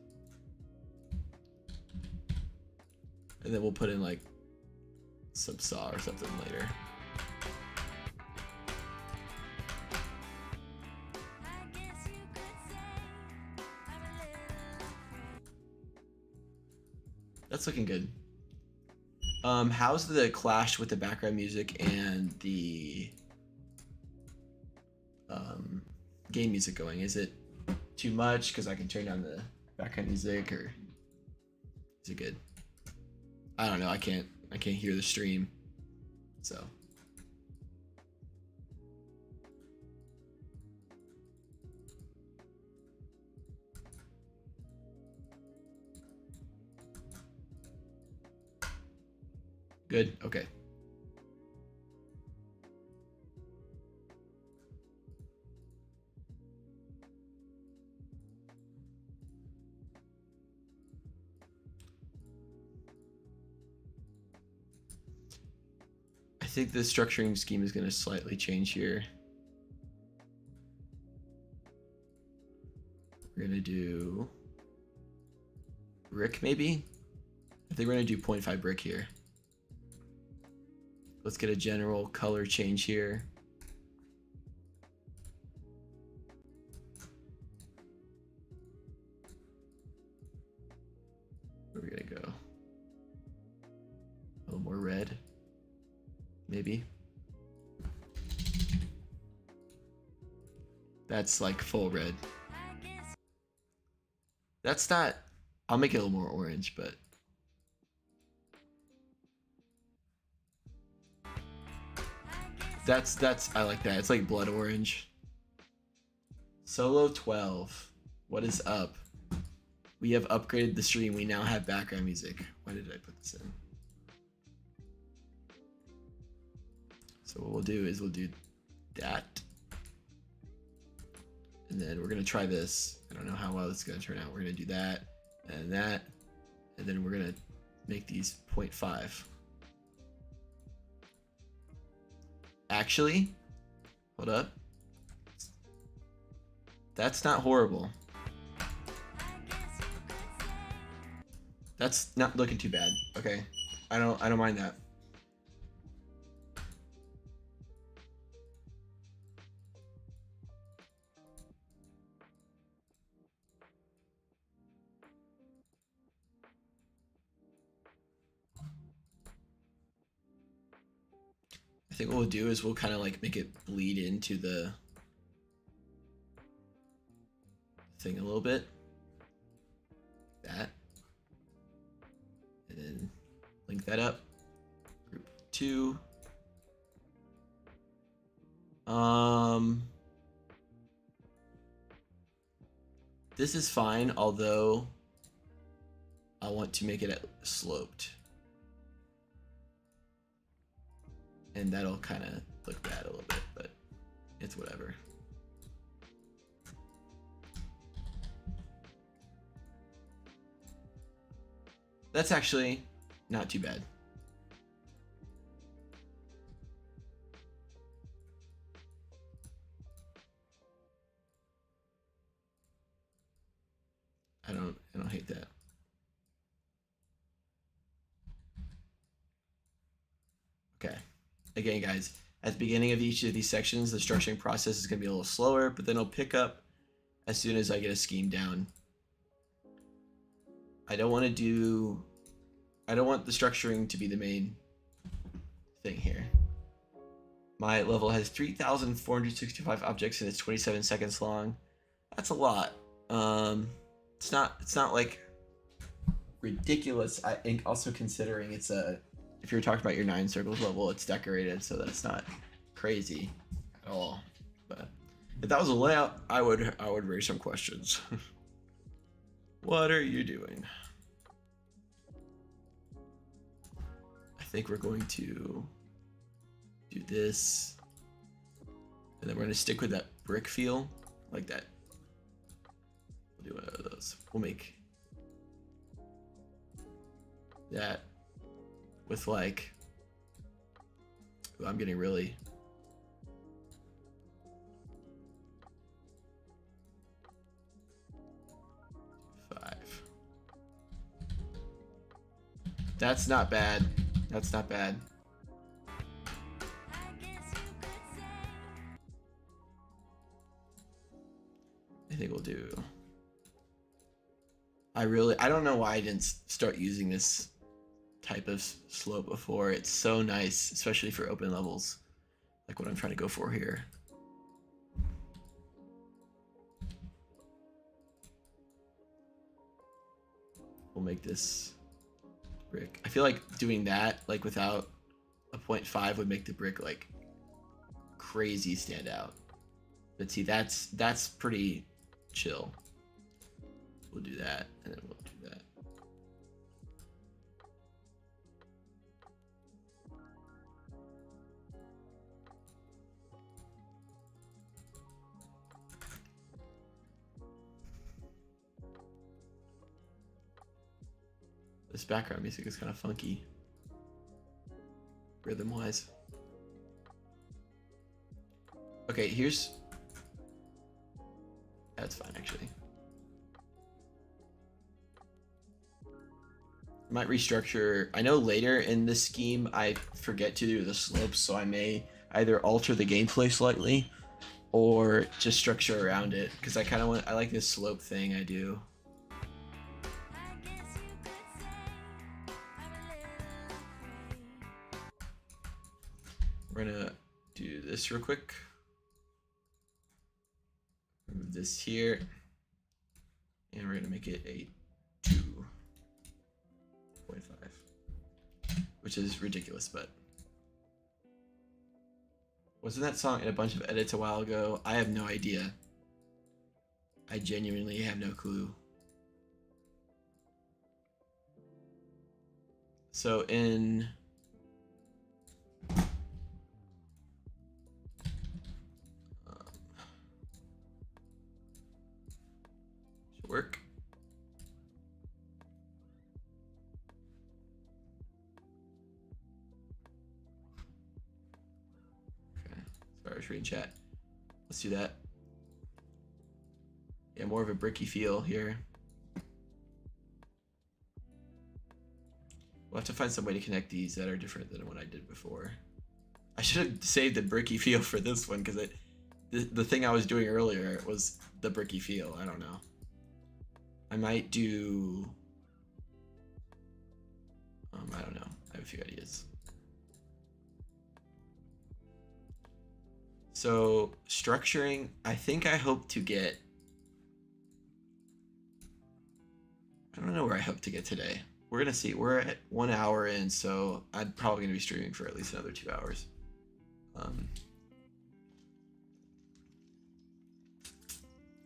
Speaker 1: and then we'll put in like some saw or something later. That's looking good. How's the clash with the background music and the game music going? Is it too much because I can turn down the background music, or is it good? I don't know. I can't hear the stream, so. Good. Okay. I think the structuring scheme is going to slightly change here. We're going to do brick, maybe? I think we're going to do 0.5 brick here. Let's get a general color change here. Where are we gonna go? A little more red, maybe. That's like full red. That's not, I'll make it a little more orange, but that's I like that. It's like blood orange. Solo 12. What is up? We have upgraded the stream. We now have background music. Why did I put this in? So what we'll do is we'll do that. And then we're gonna try this. I don't know how well it's gonna turn out. We're gonna do that and that. And then we're gonna make these 0.5. Actually, hold up. That's not horrible. That's not looking too bad. Okay. I don't mind that. I think what we'll do is we'll kind of like make it bleed into the thing a little bit. That. And then link that up. Group 2. This is fine, although I want to make it sloped. And that'll kind of look bad a little bit, but it's whatever. That's actually not too bad. I don't hate that. Okay. Again, guys, at the beginning of each of these sections, the structuring process is going to be a little slower, but then it'll pick up as soon as I get a scheme down. I don't want the structuring to be the main thing here. My level has 3,465 objects and it's 27 seconds long. That's a lot. It's not like ridiculous. I think also considering it's if you're talking about your 9 circles level, it's decorated, so that's not crazy at all. But if that was a layout, I would raise some questions. What are you doing? I think we're going to do this And then we're gonna stick with that brick feel, like that. We'll do one of those. We'll make that with like, ooh, I'm getting really, five. That's not bad. That's not bad. I think we'll do, I don't know why I didn't start using this type of slope before. It's so nice, especially for open levels, like what I'm trying to go for here. We'll make this brick. I feel like doing that like without a 0.5 would make the brick like crazy stand out. But see, that's pretty chill. We'll do that, and then we'll do that. This background music is kind of funky, rhythm-wise. Okay, here's... That's fine, actually. I might restructure. I know later in this scheme I forget to do the slopes, so I may either alter the gameplay slightly or just structure around it, because I kind of want... I like this slope thing I do. We're gonna do this real quick. Move this here, and we're gonna make it a 2.5, which is ridiculous, but wasn't that song in a bunch of edits a while ago? I have no idea. I genuinely have no clue. So in work. Okay, sorry, I was reading chat. Let's do that. Yeah, more of a bricky feel here. We'll have to find some way to connect these that are different than what I did before. I should have saved the bricky feel for this one, because the thing I was doing earlier was the bricky feel. I don't know. I might do... I don't know. I have a few ideas. So, structuring, I think I hope to get... I don't know where I hope to get today. We're gonna see. We're at 1 hour in, so I'm probably gonna be streaming for at least another 2 hours.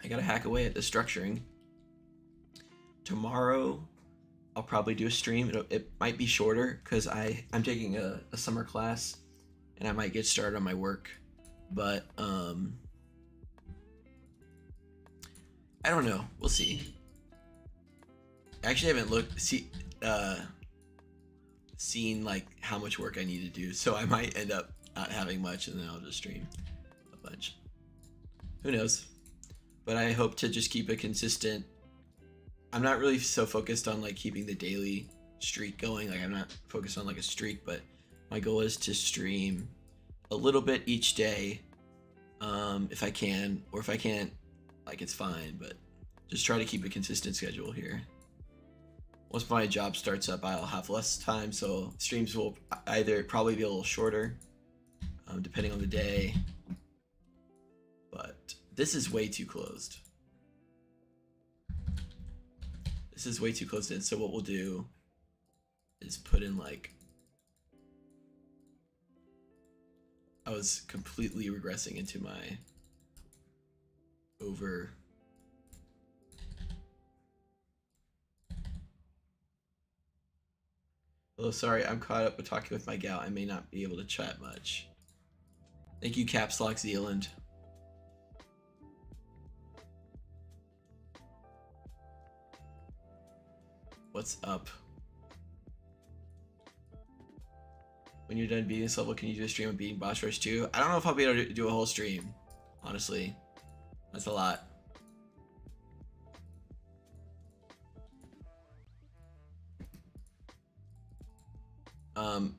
Speaker 1: I gotta hack away at the structuring. Tomorrow, I'll probably do a stream. It might be shorter because I'm taking a summer class, and I might get started on my work. But I don't know. We'll see. I actually haven't seen like how much work I need to do, so I might end up not having much, and then I'll just stream a bunch. Who knows? But I hope to just keep a consistent. I'm not really so focused on like keeping the daily streak going. Like, I'm not focused on like a streak, but my goal is to stream a little bit each day, if I can, or if I can't, like, it's fine, but just try to keep a consistent schedule here. Once my job starts up, I'll have less time, so streams will either probably be a little shorter, depending on the day, but this is way too closed. This is way too close in, so what we'll do is put in like... I was completely regressing into my over... Hello, sorry, I'm caught up with talking with my gal. I may not be able to chat much. Thank you, Caps Lock Zealand. What's up? When you're done beating this level, can you do a stream of beating boss rush too? I don't know if I'll be able to do a whole stream. Honestly, that's a lot.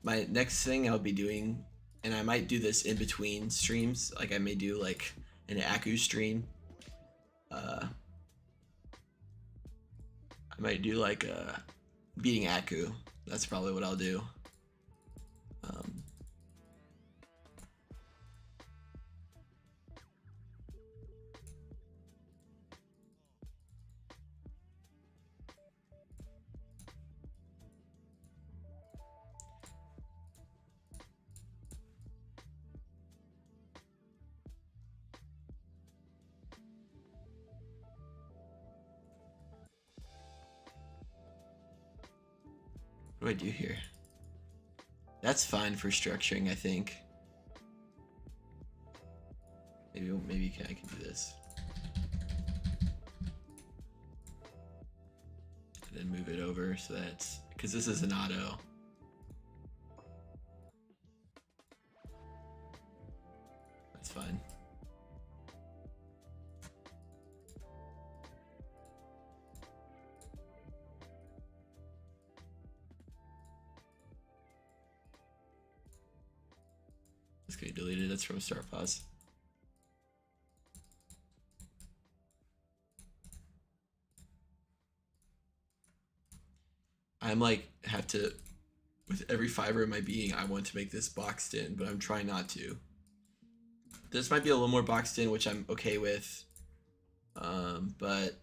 Speaker 1: My next thing I'll be doing, and I might do this in between streams, like I may do like an Aku stream. I might do like beating Aku. That's probably what I'll do. What do I do here? That's fine for structuring, I think. Maybe I can do this. And then move it over so that's, because this is an auto. That's fine. This could be deleted. That's from start pause. I'm like, have to, with every fiber of my being, I want to make this boxed in, but I'm trying not to. This might be a little more boxed in, which I'm okay with, but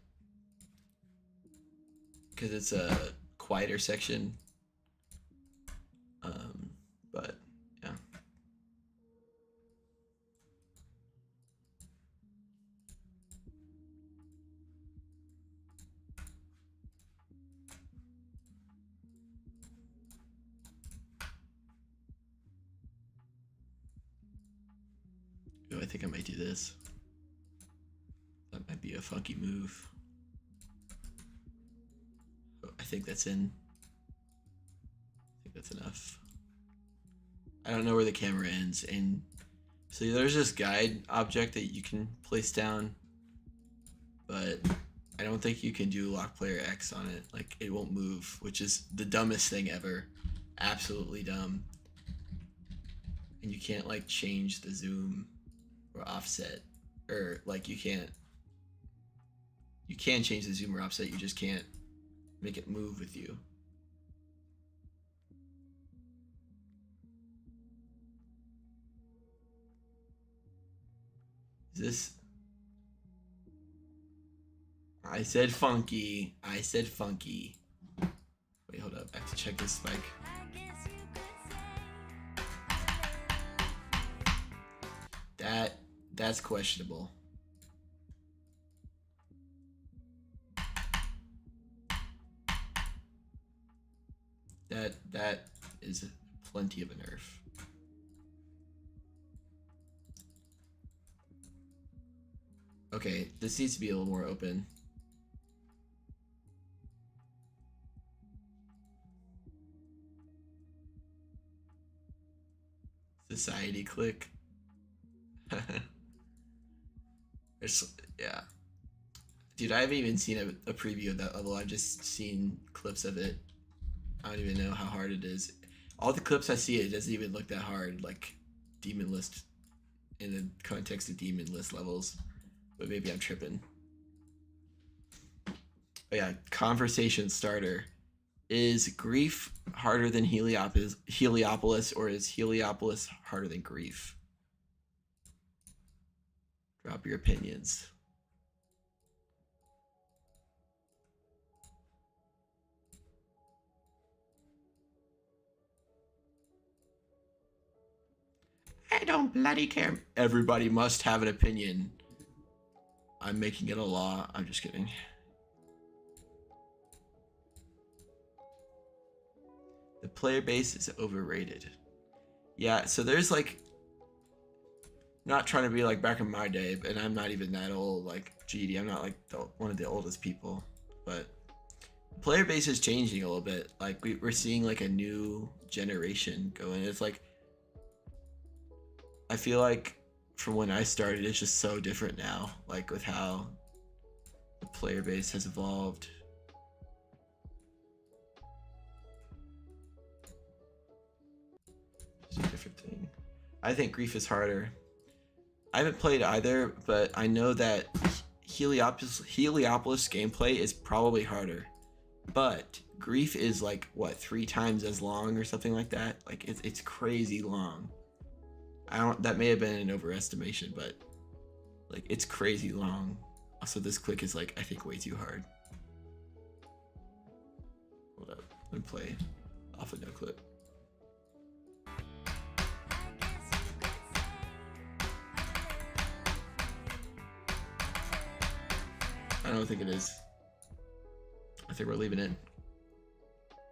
Speaker 1: because it's a quieter section, but yeah. I think I might do this. That might be a funky move. Oh, I think that's in. I think that's enough. I don't know where the camera ends, and so there's this guide object that you can place down, but I don't think you can do lock player X on it. Like, it won't move, which is the dumbest thing ever. Absolutely dumb. And you can't like change the zoom or offset, or like you can change the zoom or offset, you just can't make it move with you. Is this, I said funky. I said funky. Wait, hold up, I have to check this spike. That's questionable. That is plenty of a nerf. Okay, this needs to be a little more open. Society click. Yeah. Dude, I haven't even seen a preview of that level. I've just seen clips of it. I don't even know how hard it is. All the clips I see, it doesn't even look that hard, like demon list, in the context of demon list levels. But maybe I'm tripping. Oh yeah, conversation starter. Is grief harder than Heliopolis, or is Heliopolis harder than grief? Drop your opinions. I don't bloody care. Everybody must have an opinion. I'm making it a law. I'm just kidding. The player base is overrated. Yeah, so there's like, not trying to be like back in my day, and I'm not even that old, like GD. I'm not like one of the oldest people, but player base is changing a little bit. Like we're seeing like a new generation going. It's like I feel like from when I started, it's just so different now. Like with how the player base has evolved. It's a different thing. I think Grief is harder. I haven't played either, but I know that Heliopolis gameplay is probably harder. But Grief is like what, 3 times as long or something like that. Like it's crazy long. That may have been an overestimation, but like it's crazy long. Also, this click is like I think way too hard. Hold up, let me play off a no clip. I don't think it is. I think we're leaving it.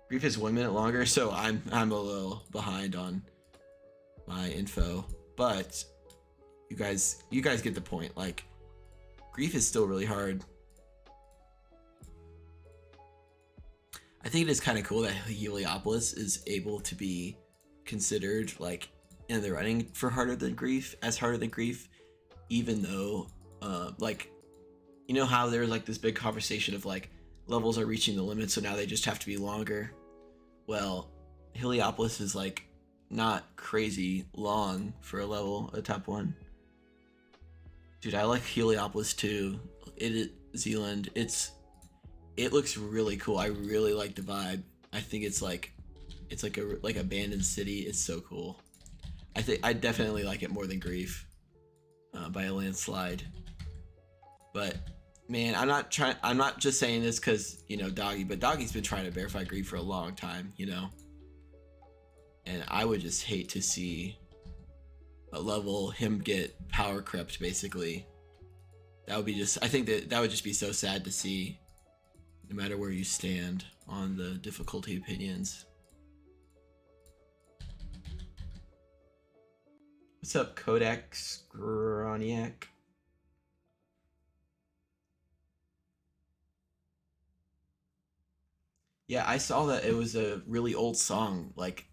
Speaker 1: Grief is 1 minute longer, so I'm a little behind on my info, but you guys get the point. Like, Grief is still really hard. I think it is kind of cool that Heliopolis is able to be considered like in the running for harder than Grief, even though like, you know how there's like this big conversation of like levels are reaching the limit, so now they just have to be longer. Well, Heliopolis is like not crazy long for a level, a top 1. Dude, I like Heliopolis too. Zealand. It looks really cool. I really like the vibe. I think it's like a abandoned city. It's so cool. I think I definitely like it more than Grief by a landslide. But man, I'm not just saying this because, you know, Doggy, but Doggy's been trying to verify Grief for a long time, you know. And I would just hate to see a level him get power crept, basically. That would be just, I think that would just be so sad to see, no matter where you stand on the difficulty opinions. What's up, Kodak Skroniak? Yeah, I saw that it was a really old song. Like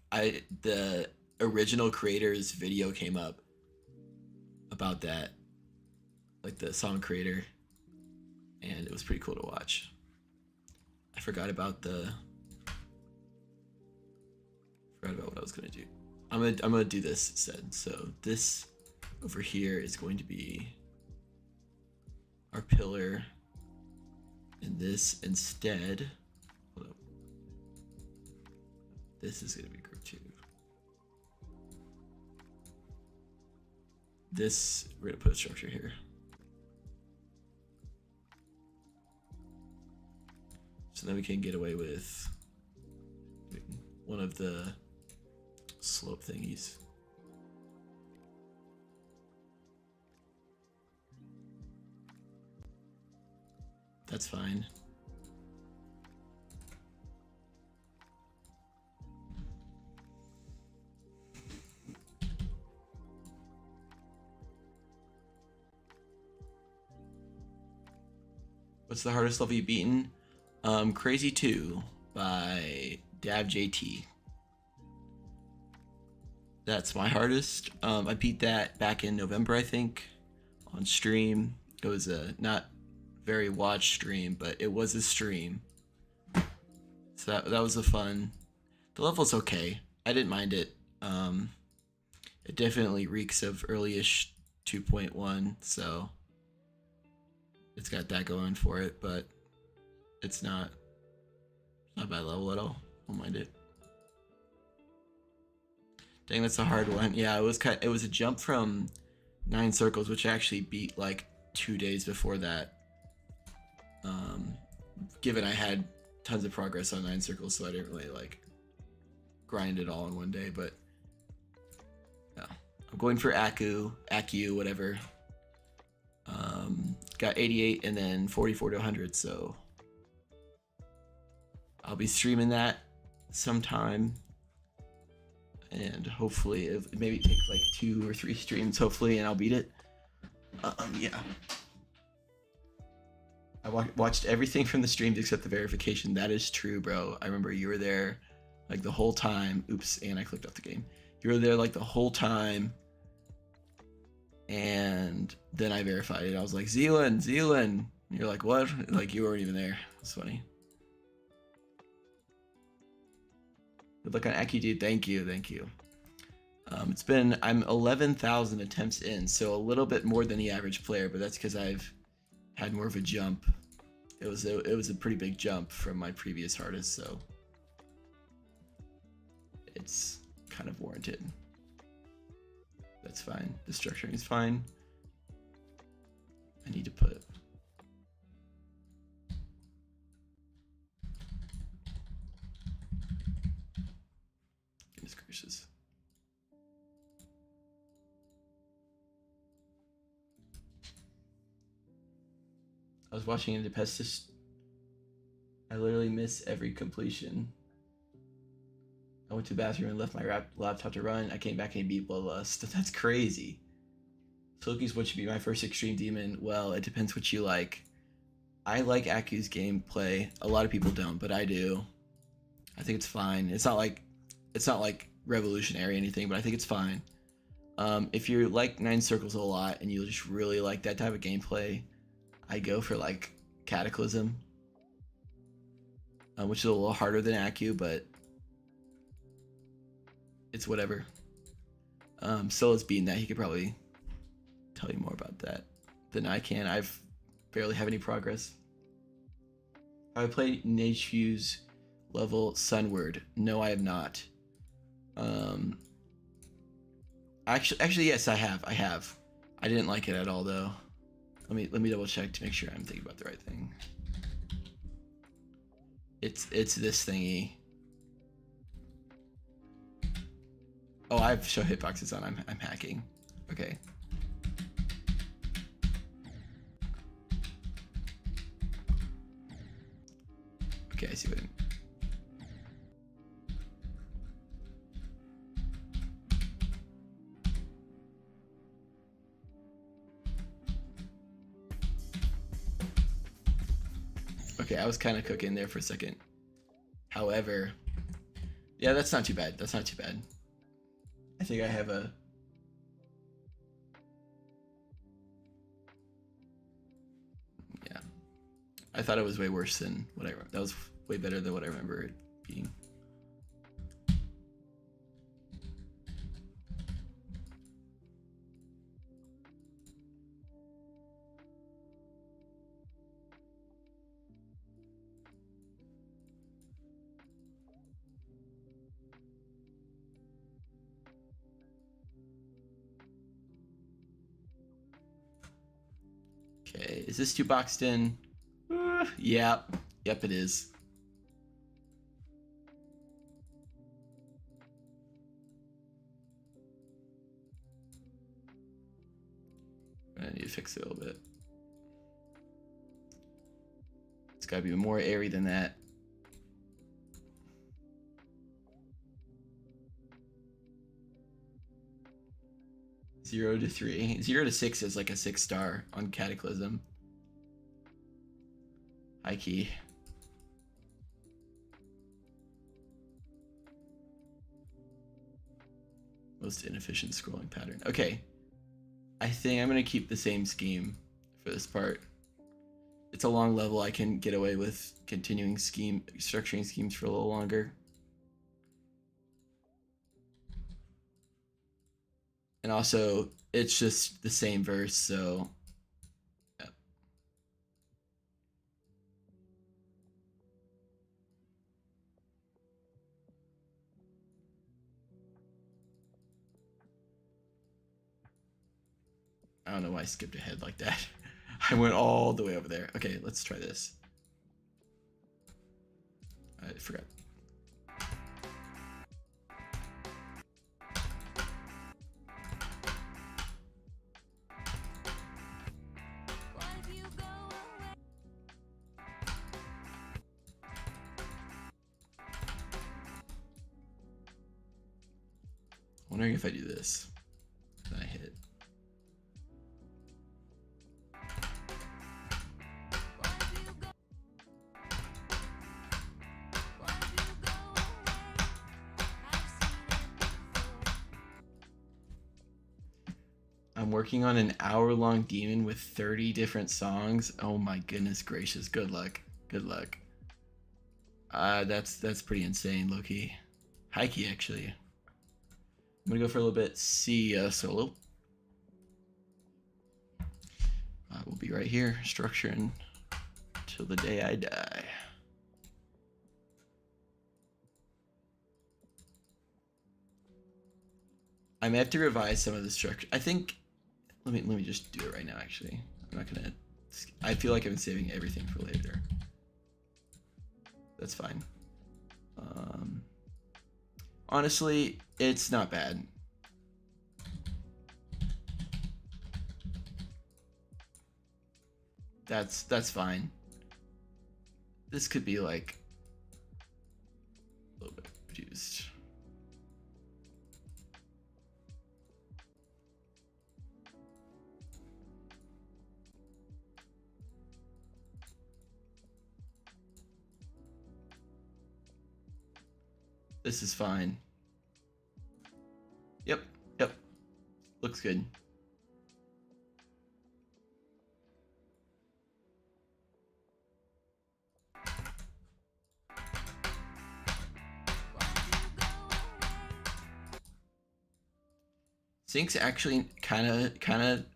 Speaker 1: the original creator's video came up about that, like the song creator, and it was pretty cool to watch. I forgot about what I was gonna do. I'm gonna do this instead. So this over here is going to be our pillar, and this instead. Hold up. This is gonna be group 2. This, we're gonna put a structure here. So then we can get away with one of the slope thingies. That's fine. What's the hardest level you've beaten? Crazy 2 by DavJT. That's my hardest. I beat that back in November, I think, on stream. It was a not very watched stream, but it was a stream. So that was a fun. The level's okay. I didn't mind it. It definitely reeks of early-ish 2.1, so it's got that going for it, but it's not a bad level at all. I don't mind it. Dang, that's a hard one. Yeah, it was a jump from 9 circles, which I actually beat like 2 days before that. Given I had tons of progress on 9 circles, so I didn't really like grind it all in one day, but yeah. I'm going for Aku, whatever. Got 88 and then 44 to 100, so I'll be streaming that sometime, and hopefully it maybe takes like 2 or 3 streams, hopefully, and I'll beat it. Yeah. I watched everything from the streams except the verification. That is true, bro. I remember you were there like the whole time. Oops, and I clicked off the game. You were there like the whole time. And then I verified it. I was like, Zealand. And you're like, what? Like, you weren't even there. It's funny. Good luck on Aki, dude. Thank you. I'm 11,000 attempts in, so a little bit more than the average player, but that's because I've had more of a jump. It was a pretty big jump from my previous hardest, so it's kind of warranted. That's fine. The structuring is fine. I need to put goodness gracious. I was watching Indepestis. I literally miss every completion. I went to the bathroom and left my laptop to run. I came back and beat Bloodlust. That's crazy. Salukis, what should be my first extreme demon? Well, it depends what you like. I like Aku's gameplay. A lot of people don't, but I do. I think it's fine. It's not like revolutionary or anything, but I think it's fine. If you like 9 Circles a lot and you just really like that type of gameplay, I go for like Cataclysm, which is a little harder than Aku, but it's whatever. Silla's beaten that. He could probably tell you more about that than I can. I've barely have any progress. I played Nagefuse level Sunward. No, I have not. Actually, yes, I have. I didn't like it at all, though. Let me double check to make sure I'm thinking about the right thing. It's this thingy. Oh, I have show hitboxes on. I'm hacking. Okay. Okay, I see what. Okay, I was kind of cooking there for a second. However, yeah, that's not too bad. I think I have a... Yeah. I thought it was way worse than what that was way better than what I remember it being. Okay, is this too boxed in? Yeah. Yep, it is. I need to fix it a little bit. It's gotta be more airy than that. Zero to 3. 0 to 6 is like a 6-star on Cataclysm. High key. Most inefficient scrolling pattern. Okay. I think I'm gonna keep the same scheme for this part. It's a long level. I can get away with continuing structuring schemes for a little longer. And also, it's just the same verse, so yeah. I don't know why I skipped ahead like that. I went all the way over there. Okay, let's try this. I forgot. Wondering if I do this, then I hit. I'm working on an hour-long demon with 30 different songs. Oh my goodness gracious. Good luck. Good luck. That's pretty insane, low-key. High-key, actually. I'm gonna go for a little bit C solo. We'll be right here, structuring till the day I die. I may have to revise some of the structure. I think, let me just do it right now, actually. I'm not gonna, I feel like I've been saving everything for later. That's fine. Honestly, it's not bad. That's fine. This could be like a little bit reduced. This is fine. Yep, yep. Looks good. Sync's actually kind of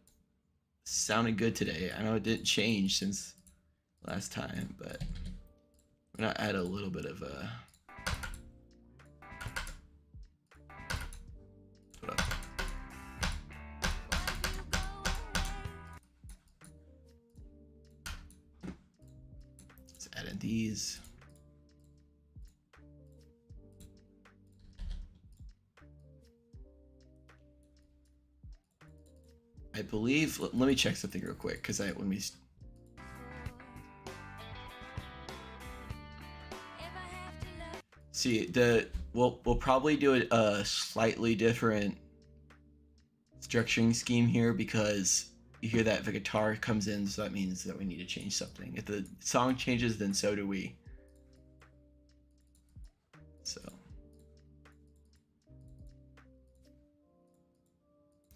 Speaker 1: sounded good today. I know it didn't change since last time, but I'm gonna add a little bit of a. Let's add in these. I believe. Let me check something real quick, because when we. See, we'll probably do a slightly different structuring scheme here, because you hear that the guitar comes in, so that means that we need to change something. If the song changes, then so do we. So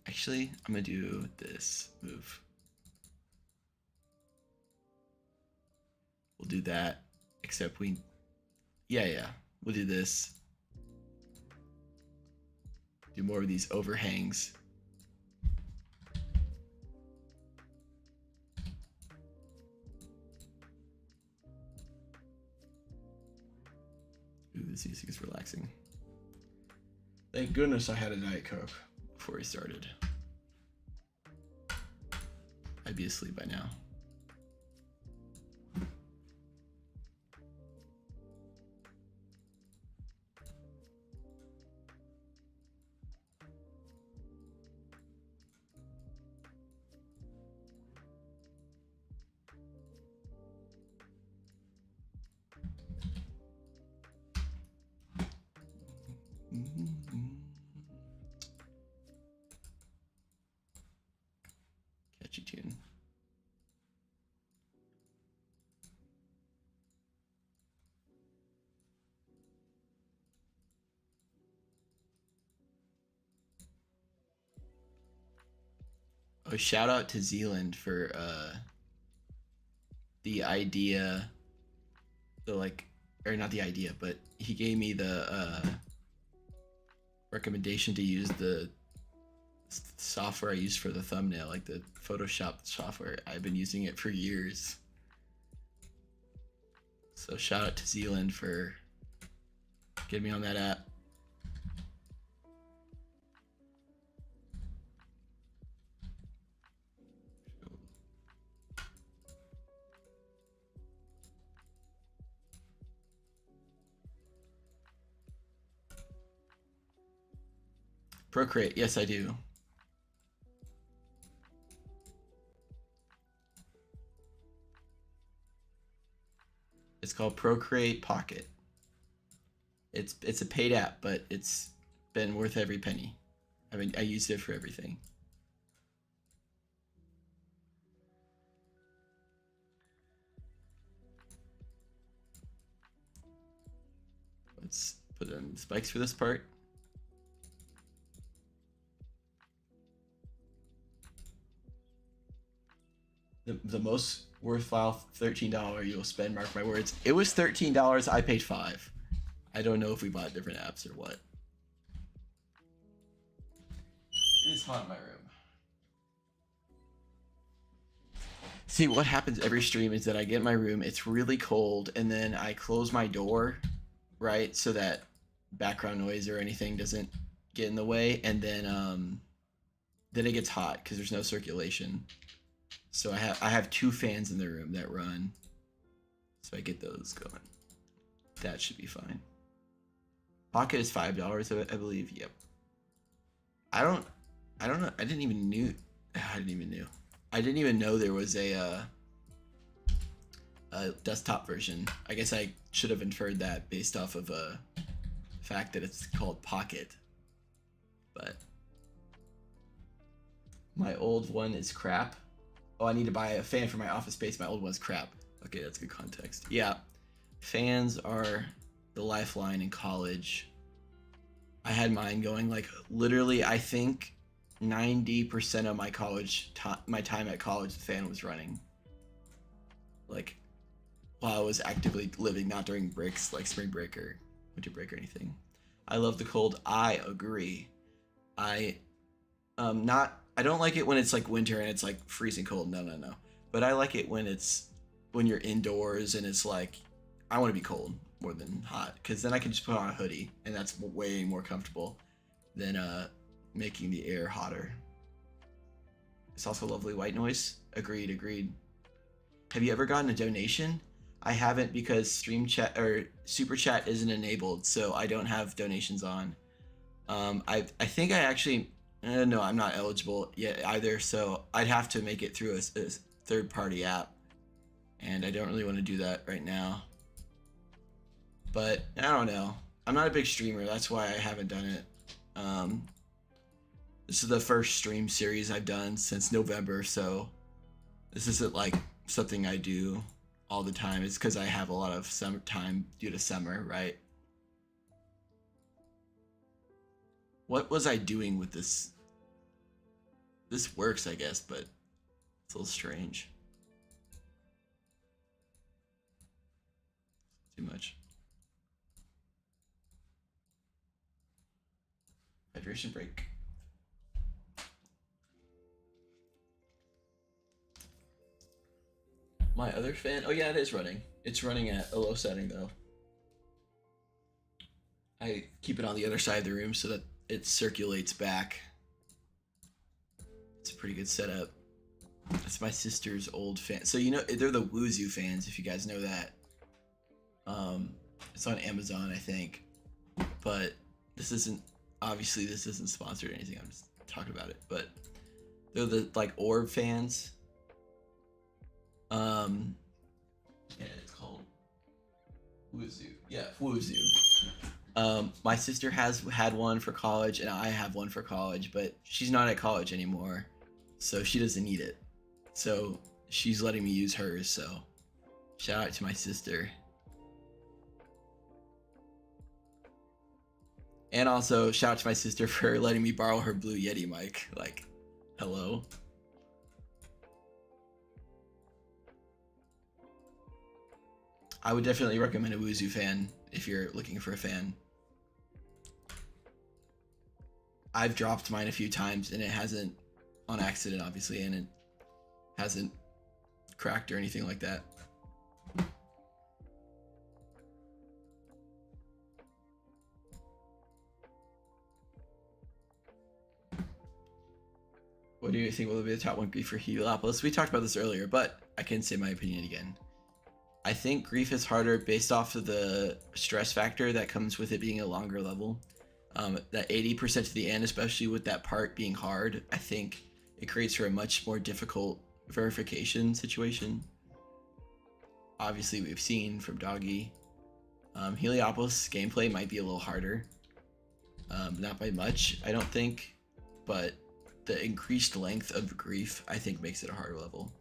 Speaker 1: actually, I'm gonna do this move. We'll do that, except yeah, we'll do this. Do more of these overhangs. Ooh, this music is relaxing. Thank goodness I had a Diet Coke before we started. I'd be asleep by now. Catchy tune. Oh, shout out to Zealand for the idea, or not the idea, but he gave me the recommendation to use the software I use for the thumbnail, like the Photoshop software. I've been using it for years. So shout out to Zealand for getting me on that app. Procreate, yes I do. It's called Procreate Pocket. It's a paid app, but it's been worth every penny. I mean, I used it for everything. Let's put in spikes for this part. The most worthwhile $13 you'll spend, mark my words. It was $13, I paid $5. I don't know if we bought different apps or what. It is hot in my room. See, what happens every stream is that I get in my room, it's really cold, and then I close my door, right, so that background noise or anything doesn't get in the way, and then it gets hot because there's no circulation. So I have 2 fans in the room that run, so I get those going. That should be fine. Pocket is $5, I believe. Yep. I don't know. I didn't even know there was a desktop version. I guess I should have inferred that based off of the fact that it's called Pocket. But my old one is crap. Oh, I need to buy a fan for my office space. My old one's crap. Okay, that's good context. Yeah, fans are the lifeline in college. I had mine going like literally, I think 90% of my time at college, the fan was running. Like while I was actively living, not during breaks like spring break or winter break or anything. I love the cold. I agree. I don't like it when it's like winter and it's like freezing cold. No. But I like it when you're indoors and it's like I want to be cold more than hot, because then I can just put on a hoodie and that's way more comfortable than making the air hotter. It's also lovely white noise. Agreed. Have you ever gotten a donation? I haven't, because stream chat or super chat isn't enabled, so I don't have donations on. I think I actually no, I'm not eligible yet either, so I'd have to make it through a third-party app, and I don't really want to do that right now. But I don't know. I'm not a big streamer, that's why I haven't done it. This is the first stream series I've done since November, so this isn't like something I do all the time. It's because I have a lot of summer time due to summer, right? What was I doing with this? This works, I guess, but it's a little strange. Too much. Hydration break. My other fan, oh yeah, it is running. It's running at a low setting though. I keep it on the other side of the room so that it circulates back. It's a pretty good setup. That's my sister's old fan. So you know, they're the Wuzu fans, if you guys know that. It's on Amazon, I think. But this isn't sponsored or anything. I'm just talking about it. But they're the like Orb fans. Yeah, it's called Wuzu. Yeah, Wuzu. My sister has had one for college, and I have one for college, but she's not at college anymore, so she doesn't need it. So she's letting me use hers, so shout out to my sister. And also shout out to my sister for letting me borrow her Blue Yeti mic. Like, hello. I would definitely recommend a Wuzu fan if you're looking for a fan. I've dropped mine a few times and it hasn't, on accident obviously, and it hasn't cracked or anything like that. What do you think will be the top one grief for Heliopolis? We talked about this earlier, but I can say my opinion again. I think grief is harder based off of the stress factor that comes with it being a longer level. That 80% to the end, especially with that part being hard, I think it creates for a much more difficult verification situation. Obviously, we've seen from Doggy. Heliopolis gameplay might be a little harder. Not by much, I don't think, but the increased length of grief, I think, makes it a harder level.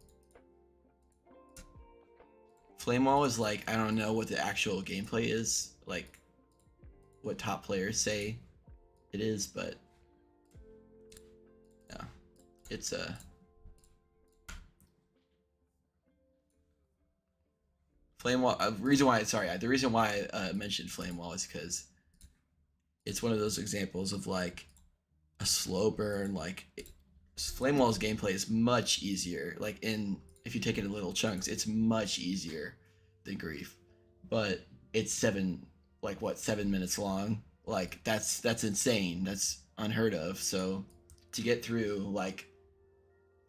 Speaker 1: Flame Wall is like, I don't know what the actual gameplay is, like what top players say it is, but yeah, it's Flame wall. The reason why I mentioned flame wall is because it's one of those examples of like a slow burn. Like flame wall's gameplay is much easier. Like if you take it in little chunks, it's much easier than grief. But it's 7 minutes long. Like that's insane. That's unheard of. So to get through, like,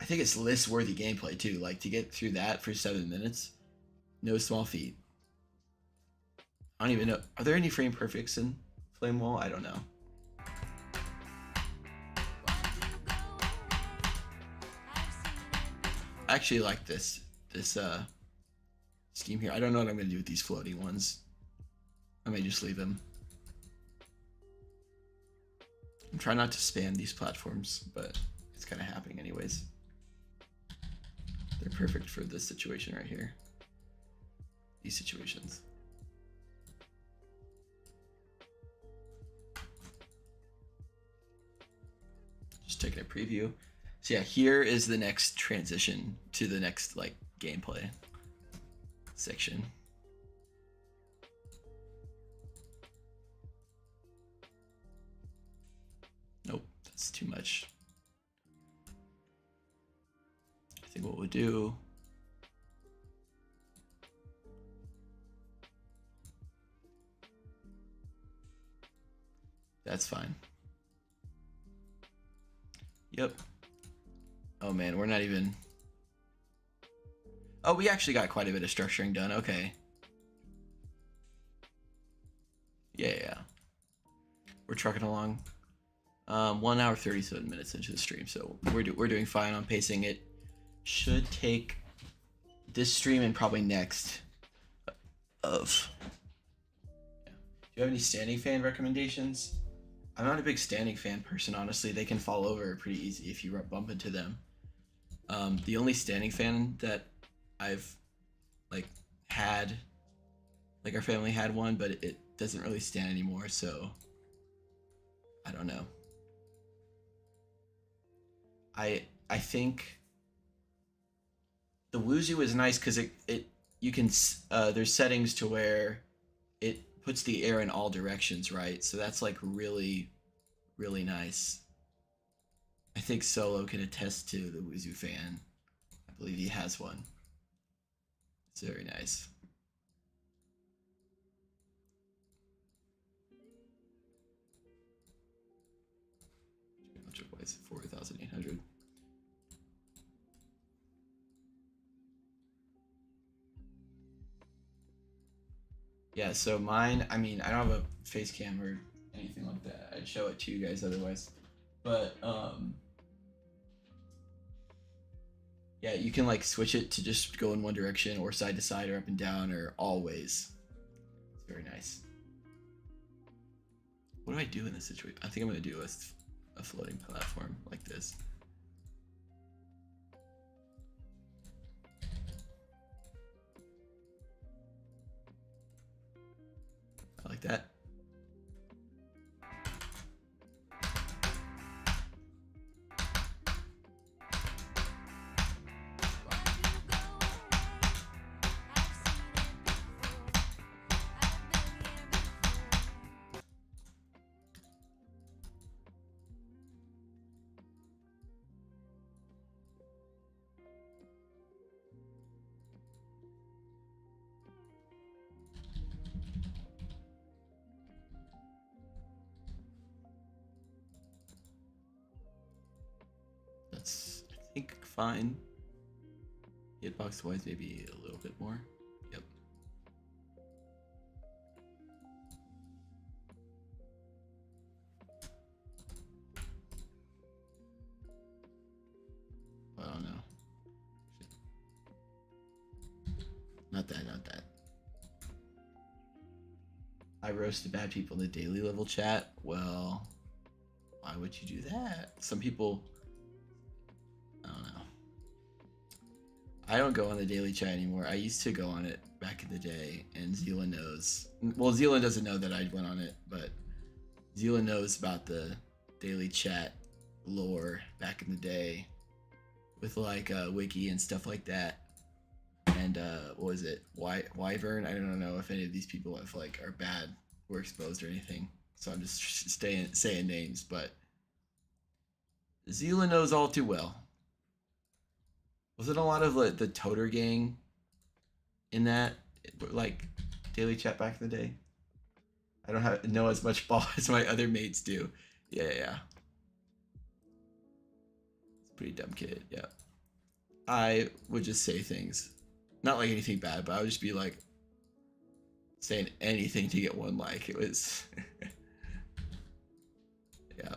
Speaker 1: I think it's list worthy gameplay too. Like to get through that for 7 minutes, no small feat. I don't even know. Are there any frame perfects in Flame Wall? I don't know. I actually like this scheme here. I don't know what I'm gonna do with these floating ones. I may just leave them. I'm trying not to spam these platforms, but it's kind of happening anyways. They're perfect for this situation right here. These situations. Just taking a preview. So yeah, here is the next transition to the next like gameplay section. Nope, that's too much. I think what we'll do, that's fine. Yep. Oh man, we're not even. Oh, we actually got quite a bit of structuring done. Okay. Yeah. We're trucking along. 1 hour 37 minutes into the stream, so we're doing fine on pacing. It should take this stream and probably next of. Yeah. Do you have any standing fan recommendations? I'm not a big standing fan person, honestly. They can fall over pretty easy if you bump into them. The only standing fan that I've had, our family had one, but it doesn't really stand anymore, so I don't know. I think the Wuzu is nice because you can there's settings to where it puts the air in all directions, right? So that's like really, really nice. I think Solo can attest to the Wuzu fan. I believe he has one. It's very nice. It's 4,800. Yeah, so mine, I mean, I don't have a face cam or anything like that. I'd show it to you guys otherwise. But, yeah, you can like switch it to just go in one direction or side to side or up and down or always. It's very nice. What do I do in this situation? I think I'm going to do a floating platform like this. I like that. That's, I think, fine. Hitbox wise, maybe a little bit more. Yep. I don't know. Not that. I roasted bad people in the daily level chat. Well, why would you do that? Some people, I don't know. I don't go on the daily chat anymore. I used to go on it back in the day, and Zealand knows. Well, Zealand doesn't know that I went on it, but Zealand knows about the daily chat lore back in the day with like wiki and stuff like that. and what was it? Wyvern. I don't know if any of these people have like are bad or exposed or anything. So I'm just saying names, but Zealand knows all too well. Wasn't a lot of like the Toter gang in that like daily chat back in the day? I don't know as much ball as my other mates do. Yeah. It's a pretty dumb kid. Yeah. I would just say things, not like anything bad, but I would just be like saying anything to get one like. It was, yeah.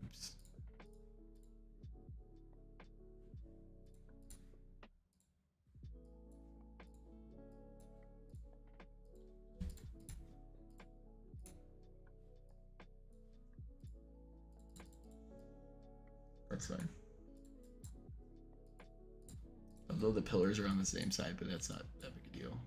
Speaker 1: Oops. That's fine. Although the pillars are on the same side, but that's not that big a deal.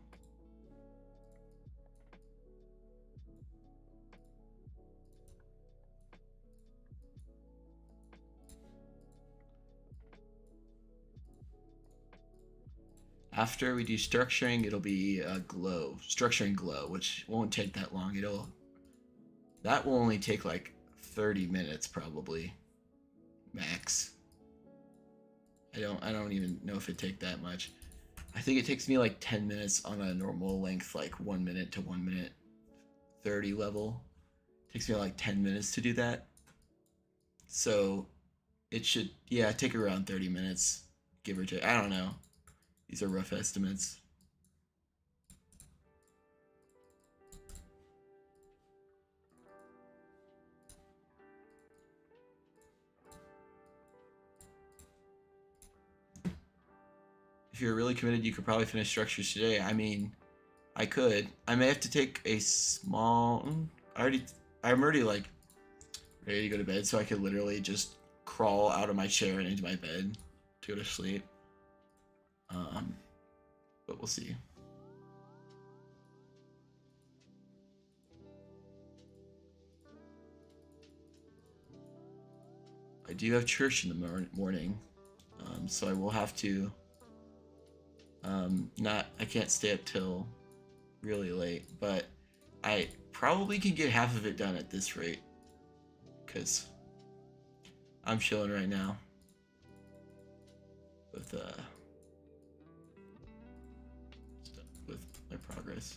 Speaker 1: After we do structuring, it'll be structuring glow, which won't take that long. That will only take like 30 minutes probably, max. I don't even know if it take that much. I think it takes me like 10 minutes on a normal length, like 1 minute to 1 minute 30 level. It takes me like 10 minutes to do that. So it should, yeah, take around 30 minutes, give or take. I don't know. These are rough estimates. If you're really committed, you could probably finish structures today. I mean, I could. I may have to take a small. I'm already like ready to go to bed, so I could literally just crawl out of my chair and into my bed to go to sleep. But we'll see. I do have church in the morning, so I will have to. I can't stay up till really late, but I probably can get half of it done at this rate, because I'm chilling right now with my progress.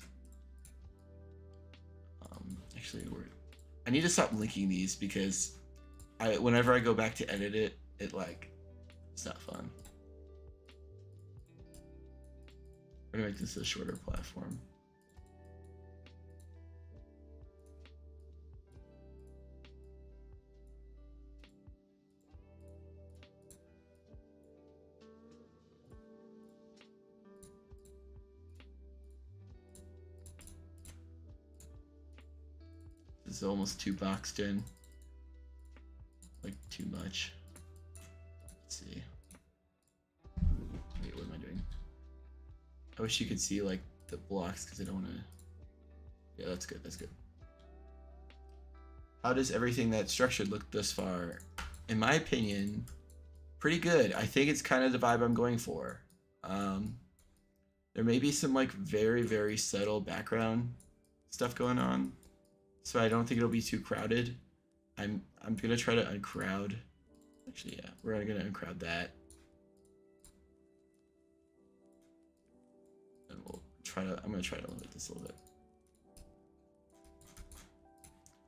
Speaker 1: Actually, I need to stop linking these because whenever I go back to edit it, it's not fun. We're gonna make this a shorter platform. This is almost too boxed in. Like too much. Let's see. Wait, what am I doing? I wish you could see like the blocks because I don't want to. Yeah, that's good. That's good. How does everything that's structured look thus far? In my opinion, pretty good. I think it's kind of the vibe I'm going for. There may be some like very, very subtle background stuff going on, so I don't think it'll be too crowded. I'm gonna try to uncrowd. Actually, yeah, we're gonna uncrowd that, and I'm gonna try to limit this a little bit.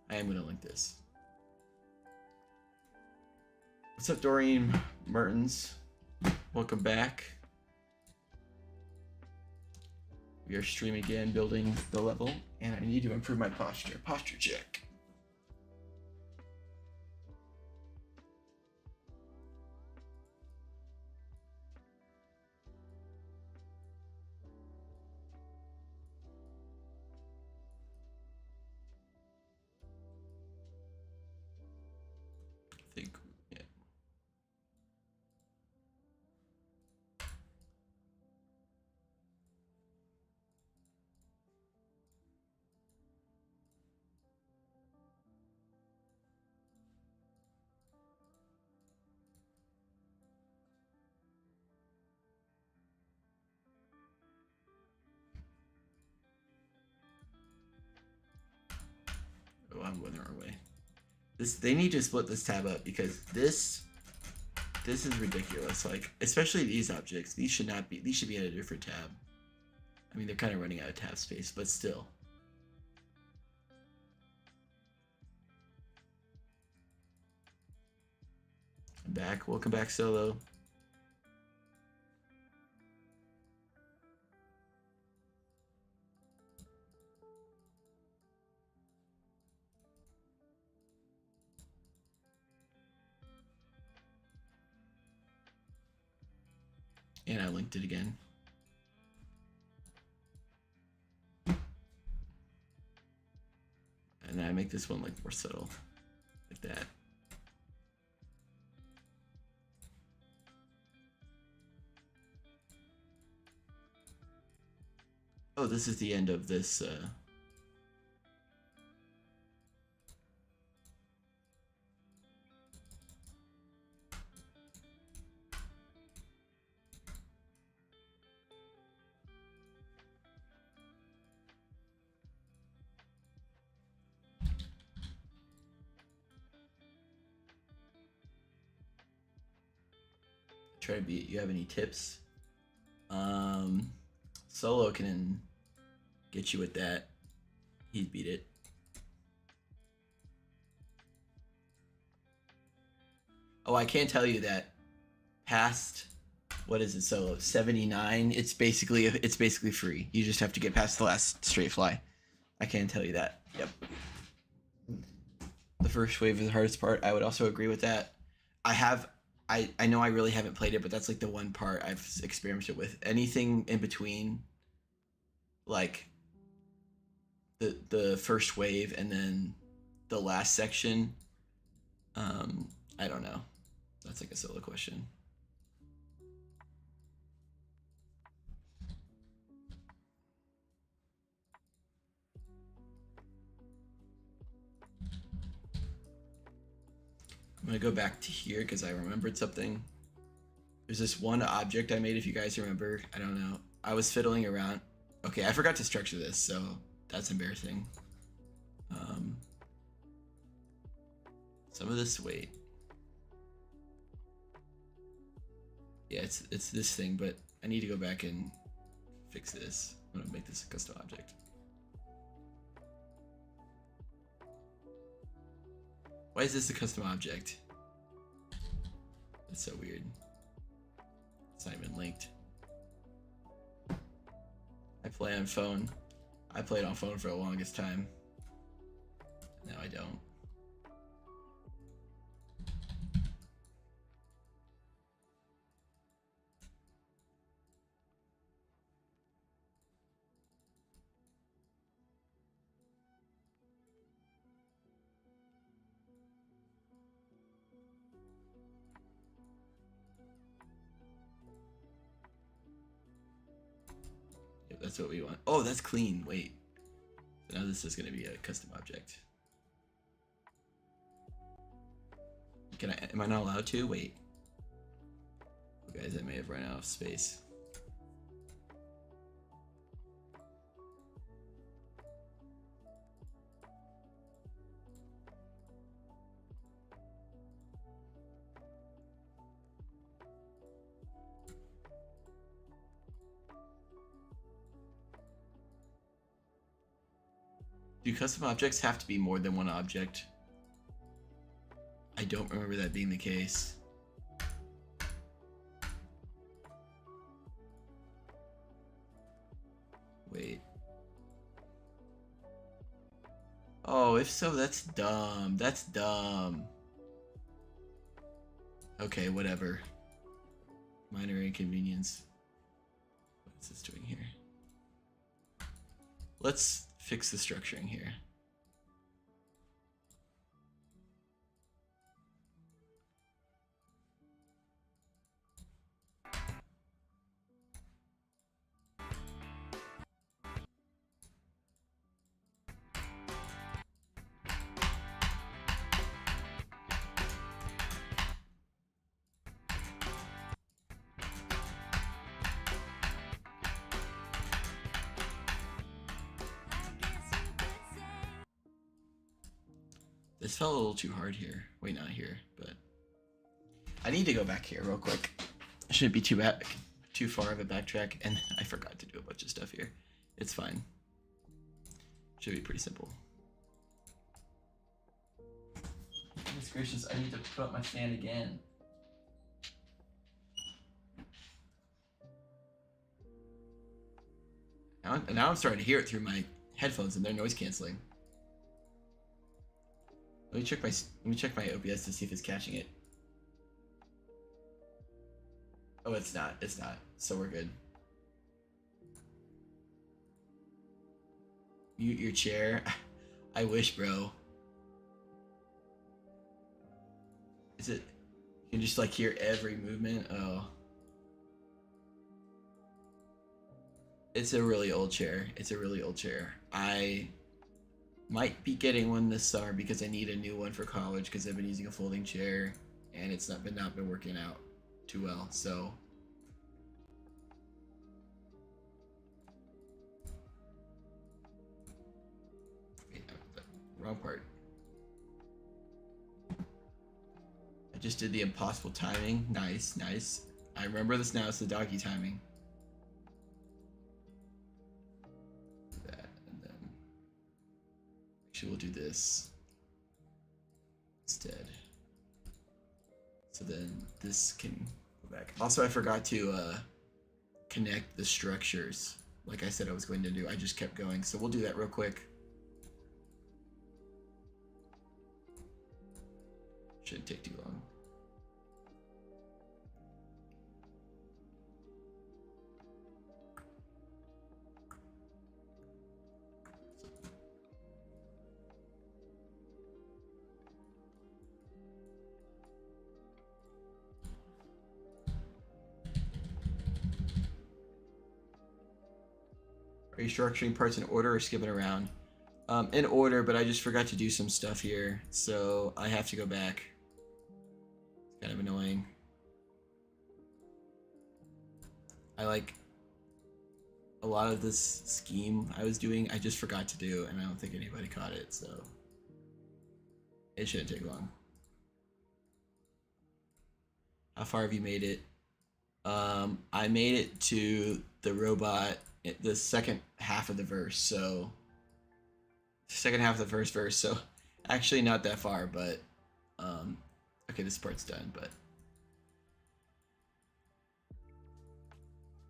Speaker 1: I am gonna link this. What's up, Doreen Mertens? Welcome back. We are streaming again, building the level, and I need to improve my posture. Posture check. going the wrong way. They need to split this tab up because this is ridiculous. Like, especially these objects. These should be in a different tab. I mean, they're kind of running out of tab space, but still. I'm back. Welcome back, Solo. And I linked it again. And then I make this one like more subtle, like that. Oh, this is the end of this. Try to beat. You have any tips? Solo can get you with that. He'd beat it. Oh, I can tell you that past, what is it, Solo? 79. It's basically free. You just have to get past the last straight fly. I can tell you that. Yep. The first wave is the hardest part. I would also agree with that. I know I really haven't played it, but that's like the one part I've experimented with. Anything in between, like the first wave and then the last section, I don't know. That's like a Solo question. I'm gonna go back to here because I remembered something. There's this one object I made, if you guys remember. I don't know. I was fiddling around. Okay, I forgot to structure this, so that's embarrassing. Some of this, wait. Yeah, it's this thing, but I need to go back and fix this. I'm gonna make this a custom object. Why is this a custom object? That's so weird. It's not even linked. I play on phone. I played on phone for the longest time. Now I don't. Yep, that's what we want. Oh, that's clean. Wait. So now this is going to be a custom object. Am I not allowed to? Wait. Oh, guys, I may have run out of space. Do custom objects have to be more than one object? I don't remember that being the case. Wait. Oh, if so, that's dumb. That's dumb. Okay, whatever. Minor inconvenience. What is this doing here? Let's fix the structuring here. This felt a little too hard here. Wait, not here, but I need to go back here real quick. Shouldn't be too far of a backtrack, and I forgot to do a bunch of stuff here. It's fine. Should be pretty simple. Goodness gracious, I need to put up my fan again. Now I'm starting to hear it through my headphones, and they're noise canceling. Let me check my OBS to see if it's catching it. Oh, it's not. It's not. So we're good. Mute your chair. I wish, bro. Is it? You can just like hear every movement. Oh. It's a really old chair. It's a really old chair. I might be getting one this summer because I need a new one for college because I've been using a folding chair and it's not been working out too well. So wrong part. I just did the impossible timing. Nice, nice. I remember this now. It's the doggy timing. That and then actually we'll do this instead. So then this can go back. Also, I forgot to connect the structures like I said I was going to do. I just kept going. So we'll do that real quick. Shouldn't take too long. Are you structuring parts in order or skipping around? In order, but I just forgot to do some stuff here, so I have to go back. It's kind of annoying. I like a lot of this scheme I was doing, I just forgot to do, and I don't think anybody caught it, so it shouldn't take long. How far have you made it? I made it to the robot, the second half of the verse, so second half of the first verse, so actually not that far, but okay, this part's done, but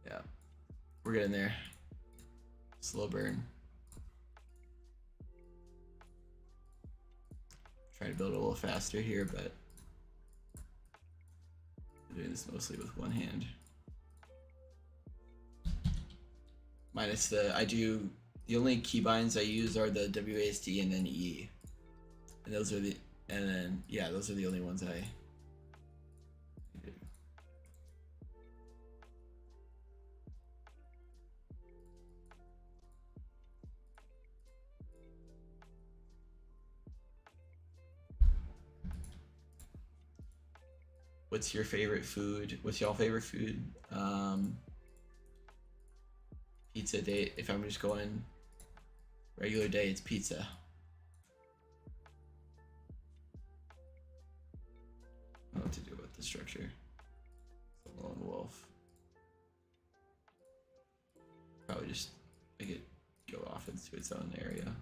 Speaker 1: yeah, we're getting there. Slow burn. Try to build a little faster here, but I'm doing this mostly with one hand. Minus the only keybinds I use are the WASD and then E. And those are the, and then, yeah, those are the only ones I do. What's your favorite food? What's y'all favorite food? Pizza day. If I'm just going regular day, it's pizza. I don't know what to do with the structure. It's a lone wolf. Probably just make it go off into its own area.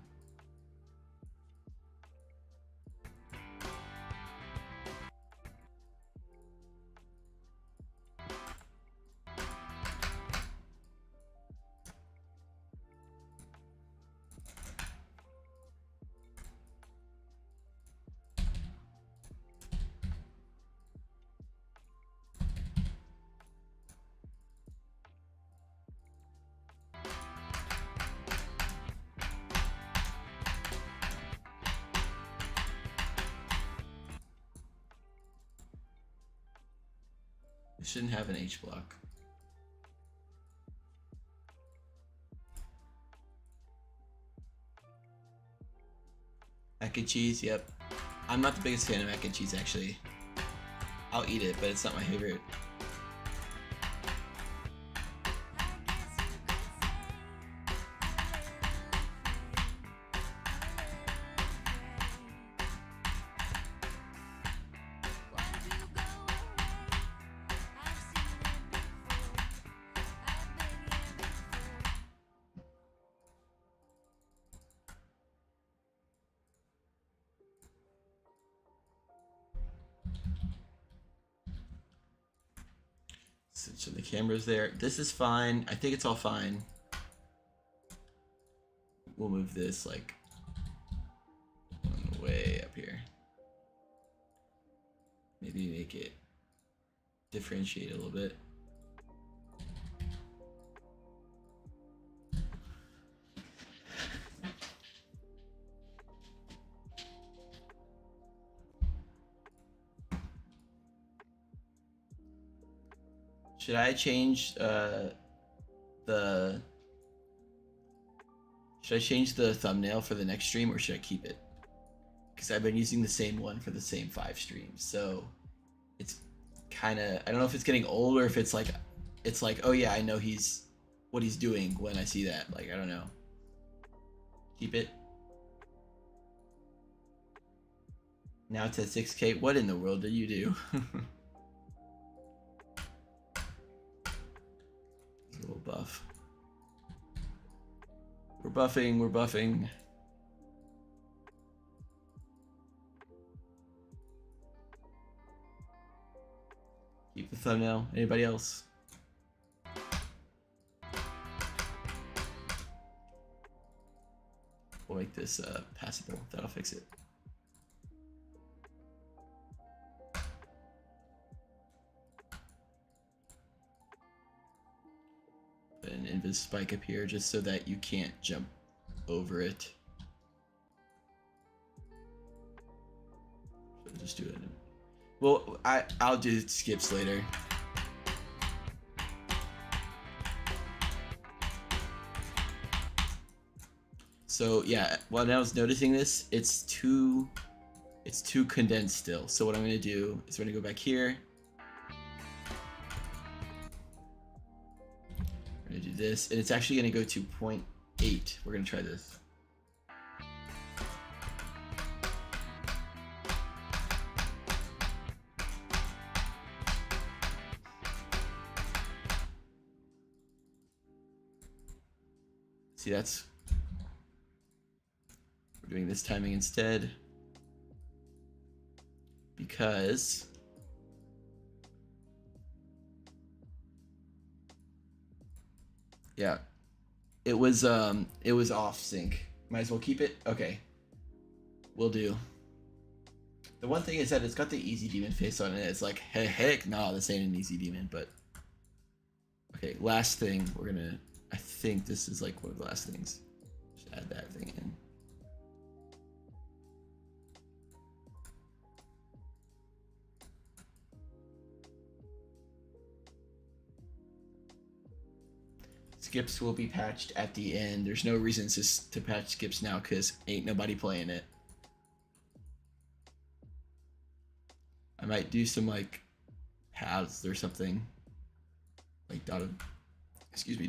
Speaker 1: It shouldn't have an H block. Mac and cheese, yep. I'm not the biggest fan of mac and cheese, actually. I'll eat it, but it's not my favorite. So the camera's there. This is fine. I think it's all fine. We'll move this like way up here. Maybe make it differentiate a little bit. Should I change should I change the thumbnail for the next stream, or should I keep it? Because I've been using the same one for the same 5 streams, so it's kind of, I don't know if it's getting old or if it's like oh yeah, I know what he's doing when I see that. Like, I don't know. Keep it. Now it's at 6K. What in the world did you do? A little buff. We're buffing, we're buffing. Keep the thumbnail. Anybody else? We'll make this passable. That'll fix it. Put an invis spike up here just so that you can't jump over it. So just do it. Well, I'll do skips later. So yeah, when I was noticing this, it's too condensed still. So what I'm gonna do is we're gonna go back here. We're gonna do this, and it's actually gonna go to 0.8. We're gonna try this. See, that's, we're doing this timing instead because yeah, it was off sync. Might as well keep it. Okay, will do. The one thing is that it's got the easy demon face on it. It's like, hey, heck no, this ain't an easy demon. But okay, last thing we're gonna, I think this is like one of the last things. Just add that thing in. Skips will be patched at the end. There's no reason to patch skips now because ain't nobody playing it. I might do some like paths or something. Like dotted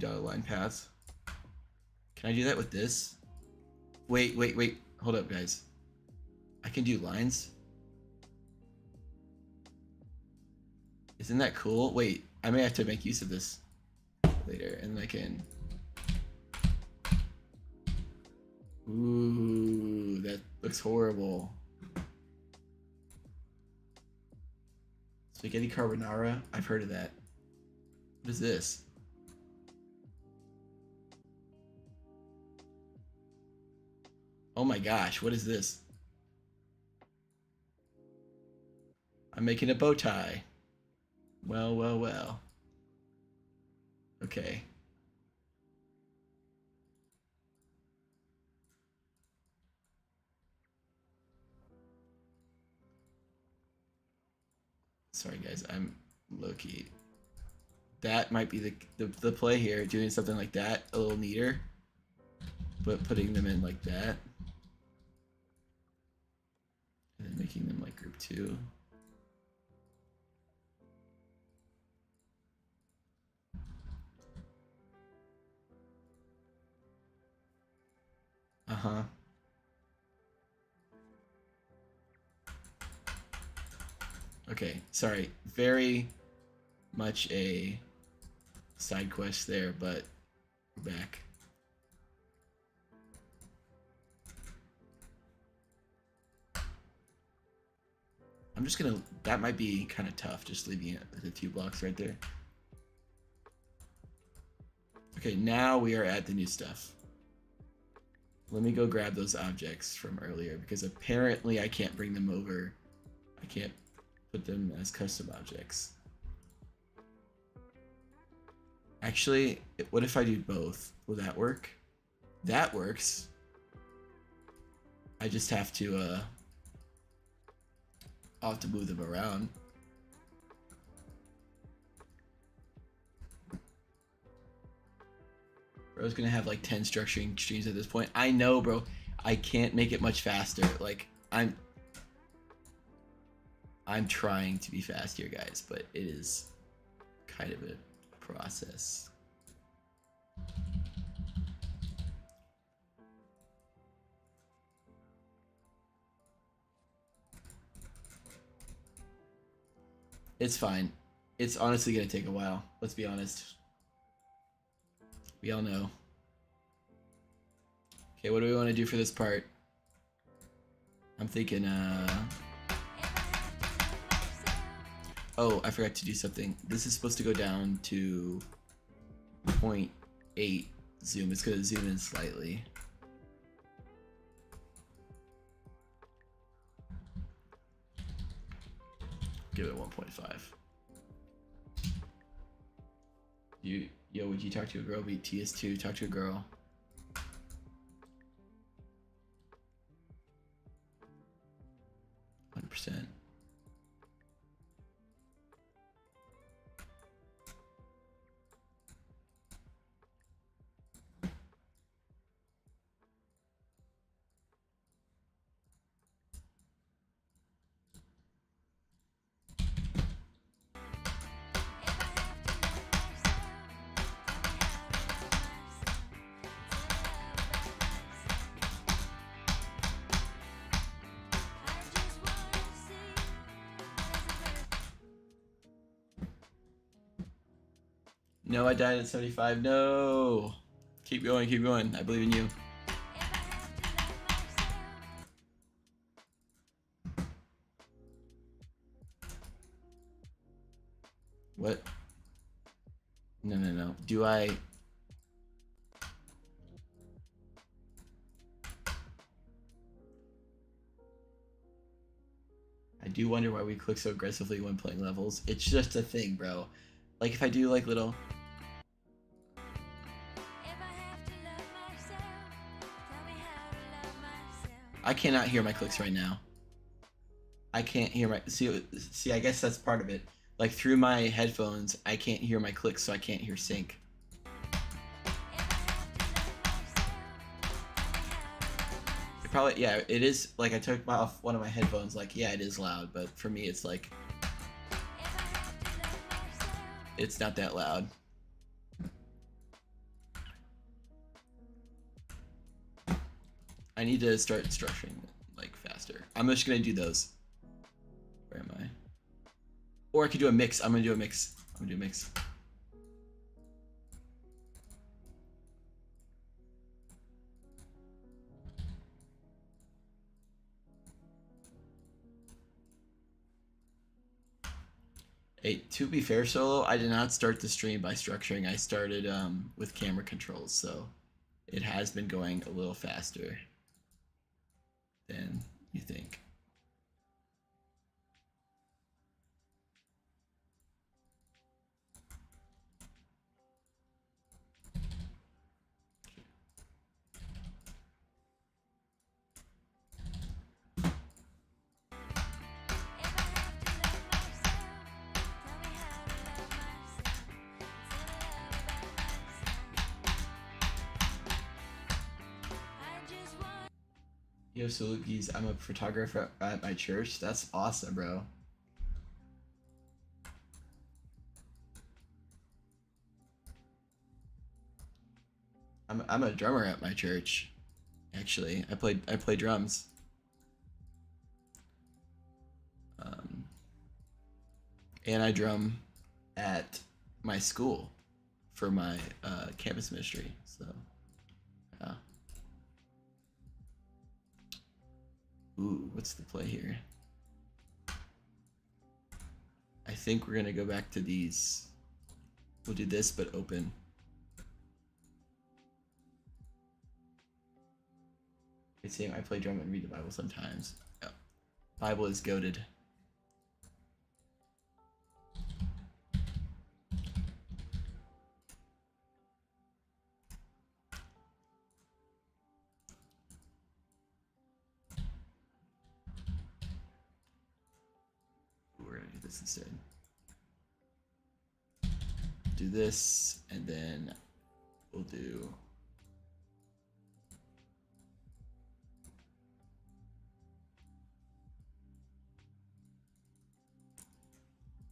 Speaker 1: line paths. Can I do that with this? Wait. Hold up, guys. I can do lines? Isn't that cool? Wait, I may have to make use of this later, and I can. Ooh, that looks horrible. Spaghetti carbonara? I've heard of that. What is this? Oh my gosh, what is this? I'm making a bow tie. Well. Okay. Sorry guys, I'm low-key. That might be the play here, doing something like that, a little neater. But putting them in like that. And then making them like group 2. Uh-huh. Okay, sorry. Very much a side quest there, but we're back. I'm just gonna, that might be kind of tough, just leaving it the 2 blocks right there. Okay, now we are at the new stuff. Let me go grab those objects from earlier because apparently I can't bring them over. I can't put them as custom objects. Actually, what if I do both? Will that work? That works. I just have to I'll have to move them around. Bro's gonna have like 10 structuring streams at this point. I know, bro. I can't make it much faster. Like I'm trying to be fast here, guys, but it is kind of a process. It's fine. It's honestly gonna take a while. Let's be honest. We all know. Okay, what do we want to do for this part? I'm thinking, oh, I forgot to do something. This is supposed to go down to 0.8 zoom. It's gonna zoom in slightly. Give it 1.5. Yo, would you talk to a girl? Be TS2, talk to a girl. %. No, I died at 75. No. Keep going, keep going. I believe in you. What? No, no, no. Do I... I do wonder why we click so aggressively when playing levels. It's just a thing, bro. Like if I do like little... I cannot hear my clicks right now. I can't hear my... See, I guess that's part of it. Like through my headphones, I can't hear my clicks, so I can't hear sync. It probably, yeah, it is, like I took off one of my headphones, like, yeah, it is loud, but for me, it's like... It's not that loud. I need to start structuring like faster. I'm just gonna do those. Where am I? Or I could do a mix. I'm gonna do a mix. I'm gonna do a mix. Hey, to be fair, Solo, I did not start the stream by structuring. I started with camera controls, so it has been going a little faster than you think. Yo, Salukis, I'm a photographer at my church. That's awesome, bro. I'm a drummer at my church. Actually, I play drums. And I drum at my school for my campus ministry. So, yeah. Ooh, what's the play here? I think we're gonna go back to these. We'll do this, but open. It's saying I play drum and read the Bible sometimes. Yeah. Bible is goated. We're gonna do this instead. Do this, and then we'll do.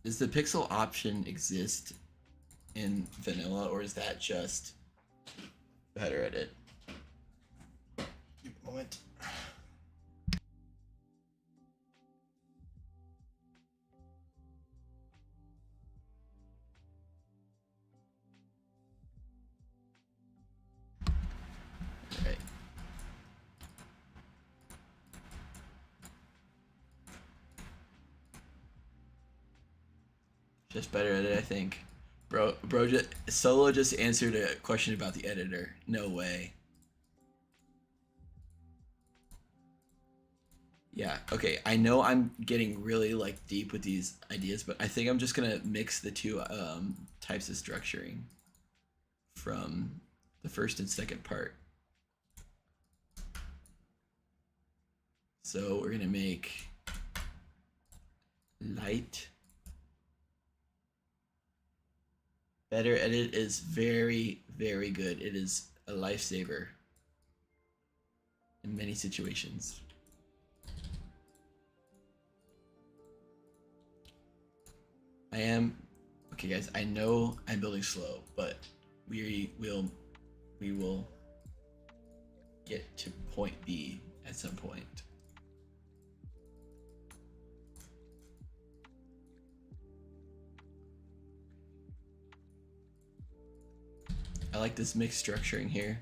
Speaker 1: Does the pixel option exist in vanilla, or is that just better edit? Give me a moment. Alright. Just better edit, I think. Bro, Solo just answered a question about the editor. No way. Yeah, okay, I know I'm getting really like deep with these ideas, but I think I'm just gonna mix the two types of structuring from the first and second part. So we're gonna make light. Better edit is very, very good. It is a lifesaver in many situations. Okay guys, I know I'm building slow, but we will get to point B at some point. I like this mixed structuring here.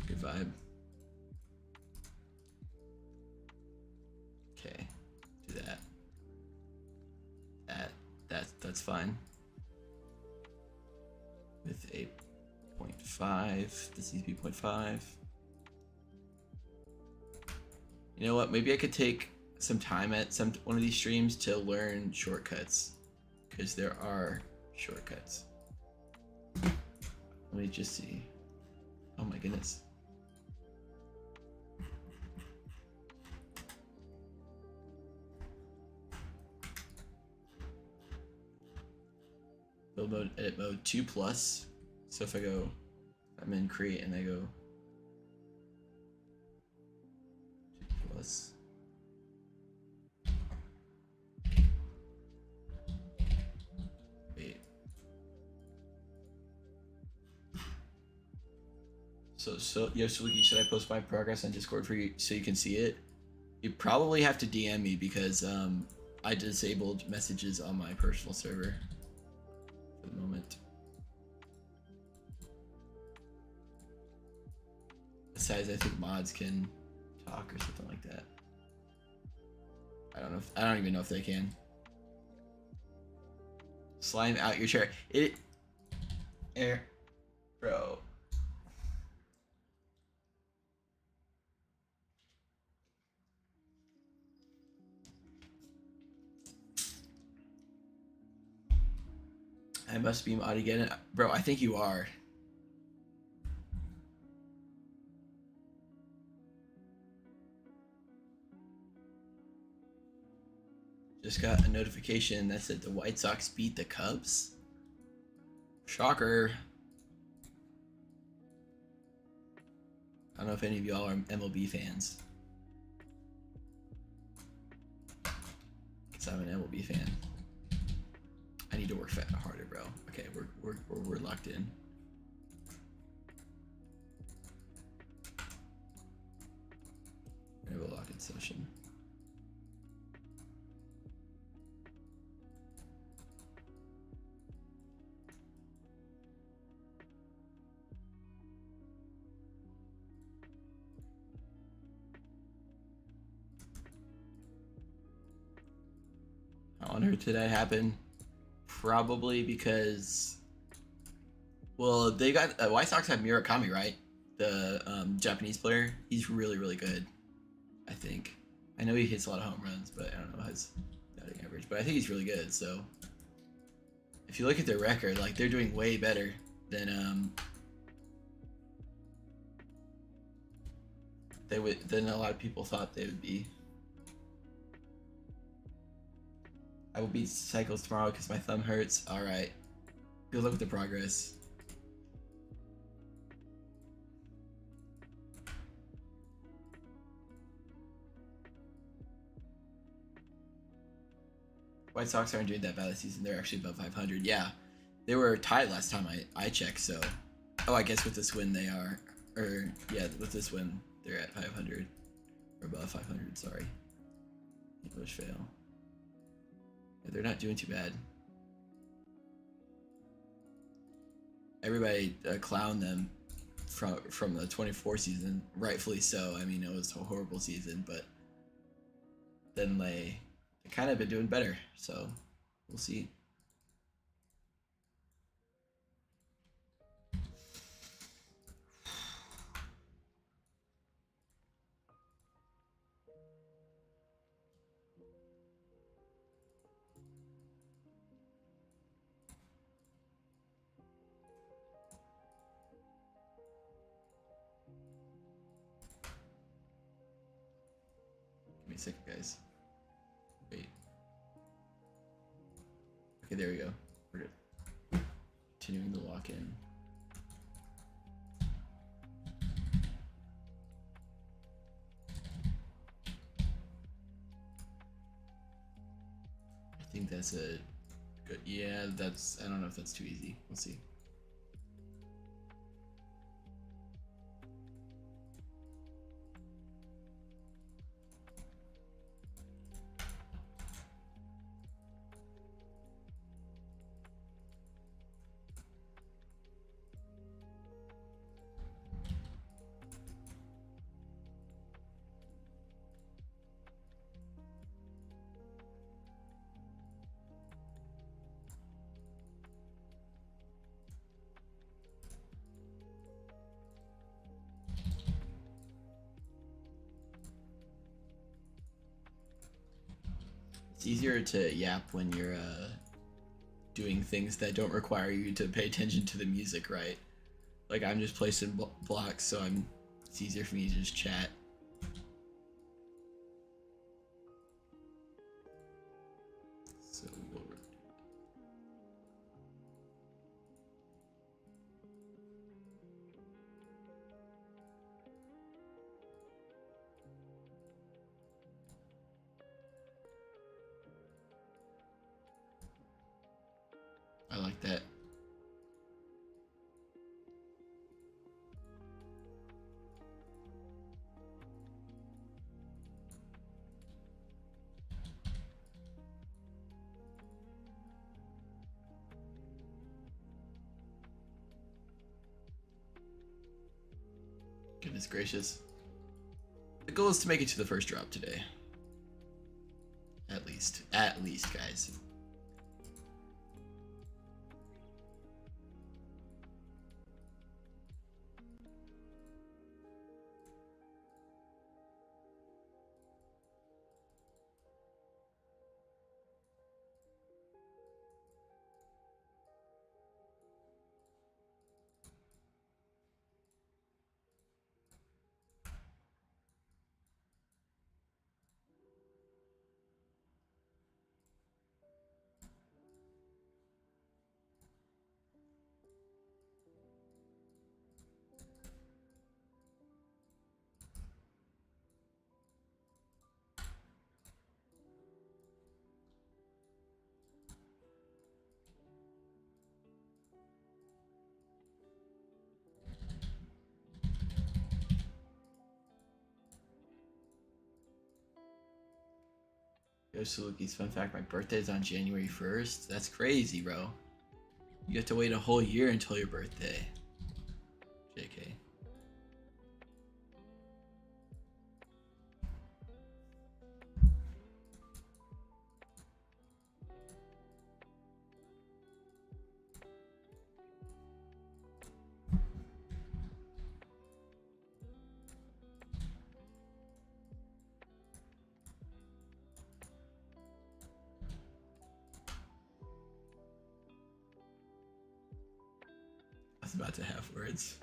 Speaker 1: Good vibe. Okay, do that. That's fine. With a 0.5, this needs to be 0.5. You know what? Maybe I could take some time at one of these streams to learn shortcuts, because there are shortcuts. Let me just see. Oh my goodness. Build mode, edit mode 2+. So if I go, I'm in create and I go 2+. Wait. So yo, Salukis, should I post my progress on Discord for you so you can see it? You probably have to DM me because I disabled messages on my personal server for the moment. Besides, I think mods can talk or something like that. I don't even know if they can. Slime out your chair. Air, bro. I must be mod again. Bro, I think you are. Just got a notification that said the White Sox beat the Cubs. Shocker. I don't know if any of y'all are MLB fans. Because I'm an MLB fan. I need to work harder, bro. Okay, we're locked in. We're gonna have a lock-in session. How on earth did that happen? Probably because, well, they got White Sox have Murakami, right? the Japanese player. He's really, really good, I think. I know he hits a lot of home runs, but I don't know his batting average. But I think he's really good. So if you look at their record, like they're doing way better than than a lot of people thought they would be. I will beat cycles tomorrow because my thumb hurts. All right. Good luck with the progress. White Sox aren't doing that bad this season. They're actually above 500. Yeah, they were tied last time I checked. So, oh, I guess with this win they are, or yeah, with this win they're at 500 or above 500. Sorry, English fail. Yeah, they're not doing too bad. Everybody clowned them from the 24 season, rightfully so. I mean, it was a horrible season, but then they kind of been doing better. So we'll see. Give me a second, guys. Wait. Okay, there we go. We're good. Continuing the lock-in. I think that's a good. Yeah, that's. I don't know if that's too easy. We'll see. It's easier to yap when you're doing things that don't require you to pay attention to the music, right? Like I'm just placing blocks, so it's easier for me to just chat. So we'll I like that. Goodness gracious. The goal is to make it to the first drop today. At least. At least, guys. Yo, Salukis, fun fact, my birthday's on January 1st. That's crazy, bro. You have to wait a whole year until your birthday. JK. not to have words.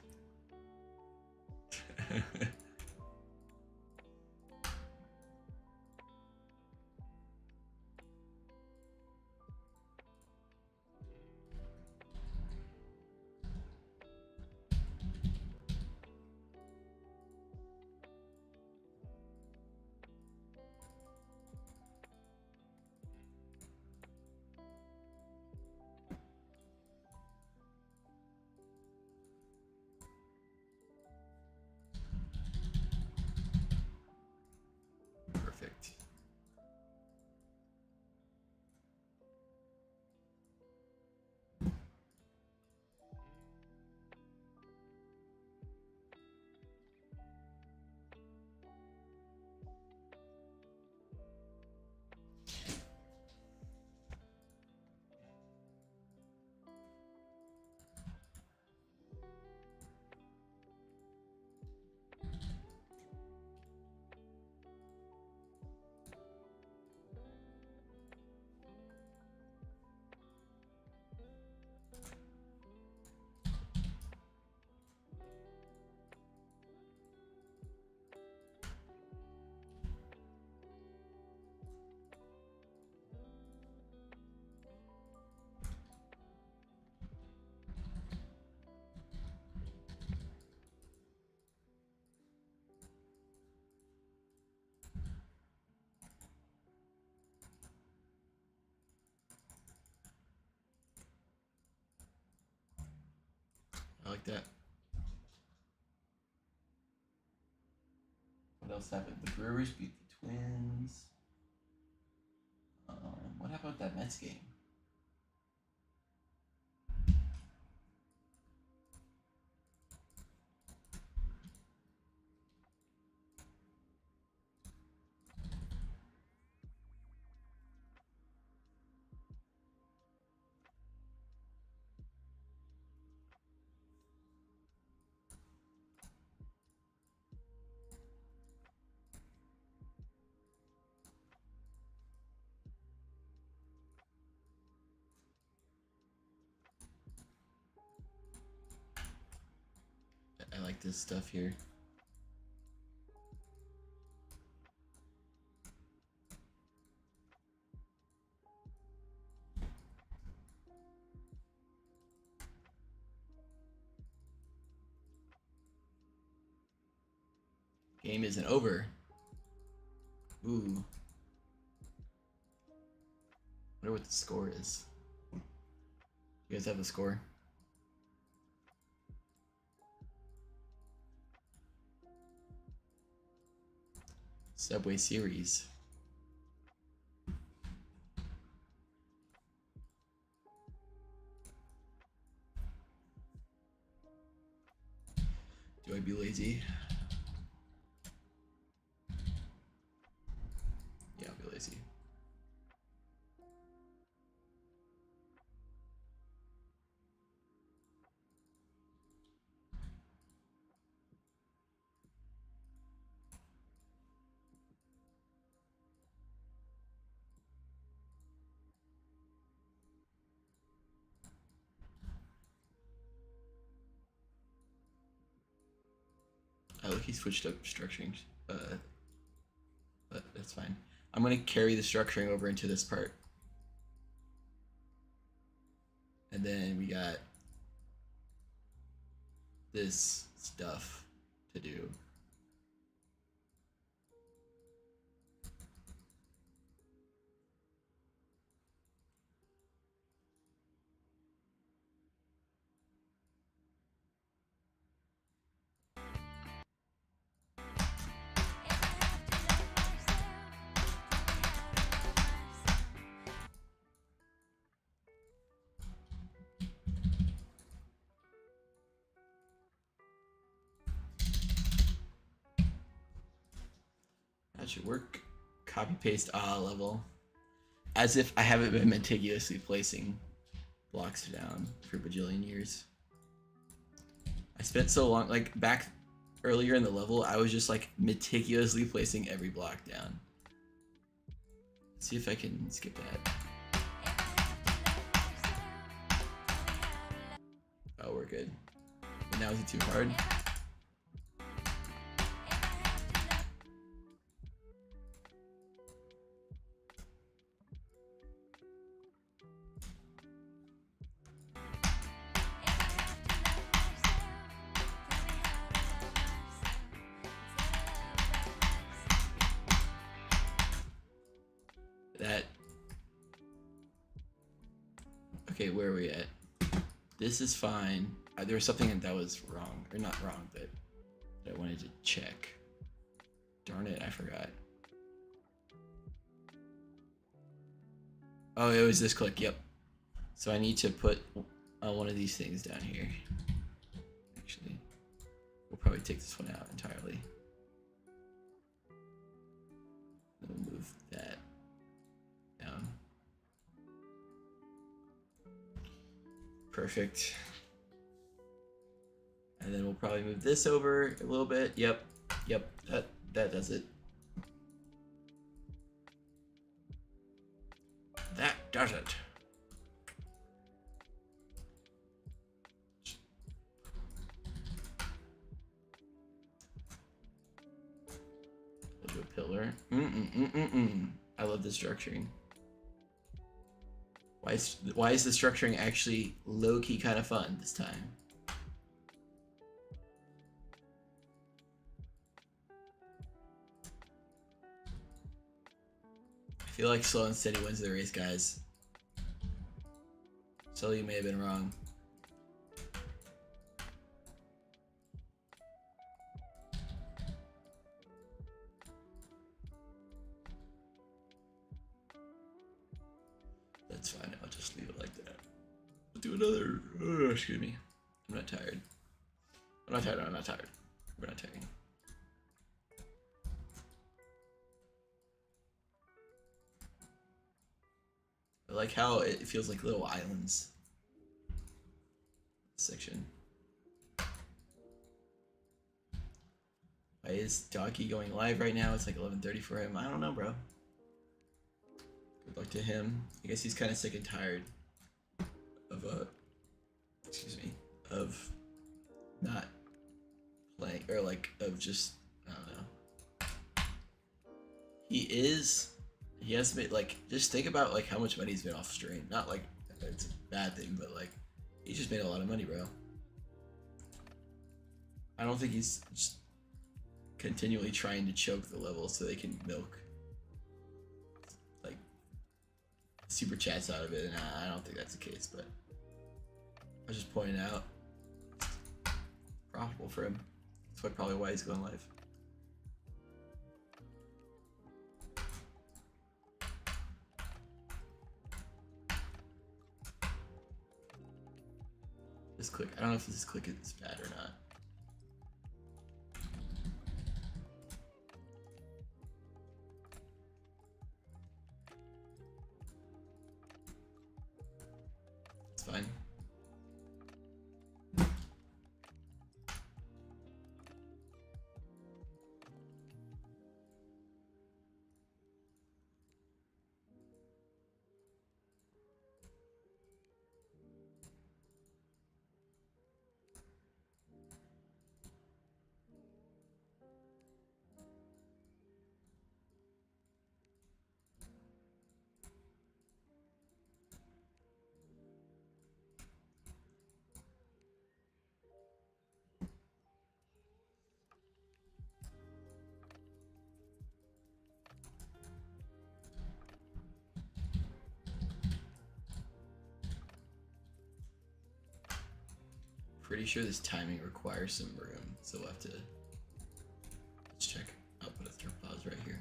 Speaker 1: Perfect. I like that. What else happened? The Brewers beat the Twins. What about that Mets game? I like this stuff here. Game isn't over. Ooh. I wonder what the score is. You guys have the score? Subway Series. Do I be lazy? Yeah, I'll be lazy. I like he switched up structuring, but that's fine. I'm gonna carry the structuring over into this part. And then we got this stuff to do. That should work. Copy paste level. As if I haven't been meticulously placing blocks down for a bajillion years. I spent so long, like back earlier in the level, I was just like meticulously placing every block down. Let's see if I can skip that. Oh, we're good. Now is it too hard? Okay, where are we at? This is fine. There was something that was wrong, or not wrong, but that I wanted to check. Darn it, I forgot. Oh, it was this click, yep. So I need to put one of these things down here. Actually, we'll probably take this one out entirely. Then we'll move that down. Perfect. And then we'll probably move this over a little bit. Yep, that does it. That does it. We'll do a pillar. I love the structuring. Why is the structuring actually low-key kind of fun this time? I feel like slow and steady wins the race, guys. So you may have been wrong. That's fine, I'll just leave it like that. I'll do another. Oh, excuse me. I'm not tired. I'm not tired. We're not tired. I like how it feels like little islands. Section. Why is Doggy going live right now? It's like 11:30 for him. I don't know, bro. Good luck to him. I guess he's kind of sick and tired of of not playing, or like of just, I don't know. He has made, like, just think about like how much money he's made off stream. Not like it's a bad thing, but like he just made a lot of money, bro. I don't think he's just continually trying to choke the level so they can milk like super chats out of it, and I don't think that's the case, but I was just pointing out profitable for him. That's probably why he's going live. This click, I don't know if this click is bad or not. It's fine. Pretty sure this timing requires some room, so we'll have to, let's check. I'll put a throw pause right here.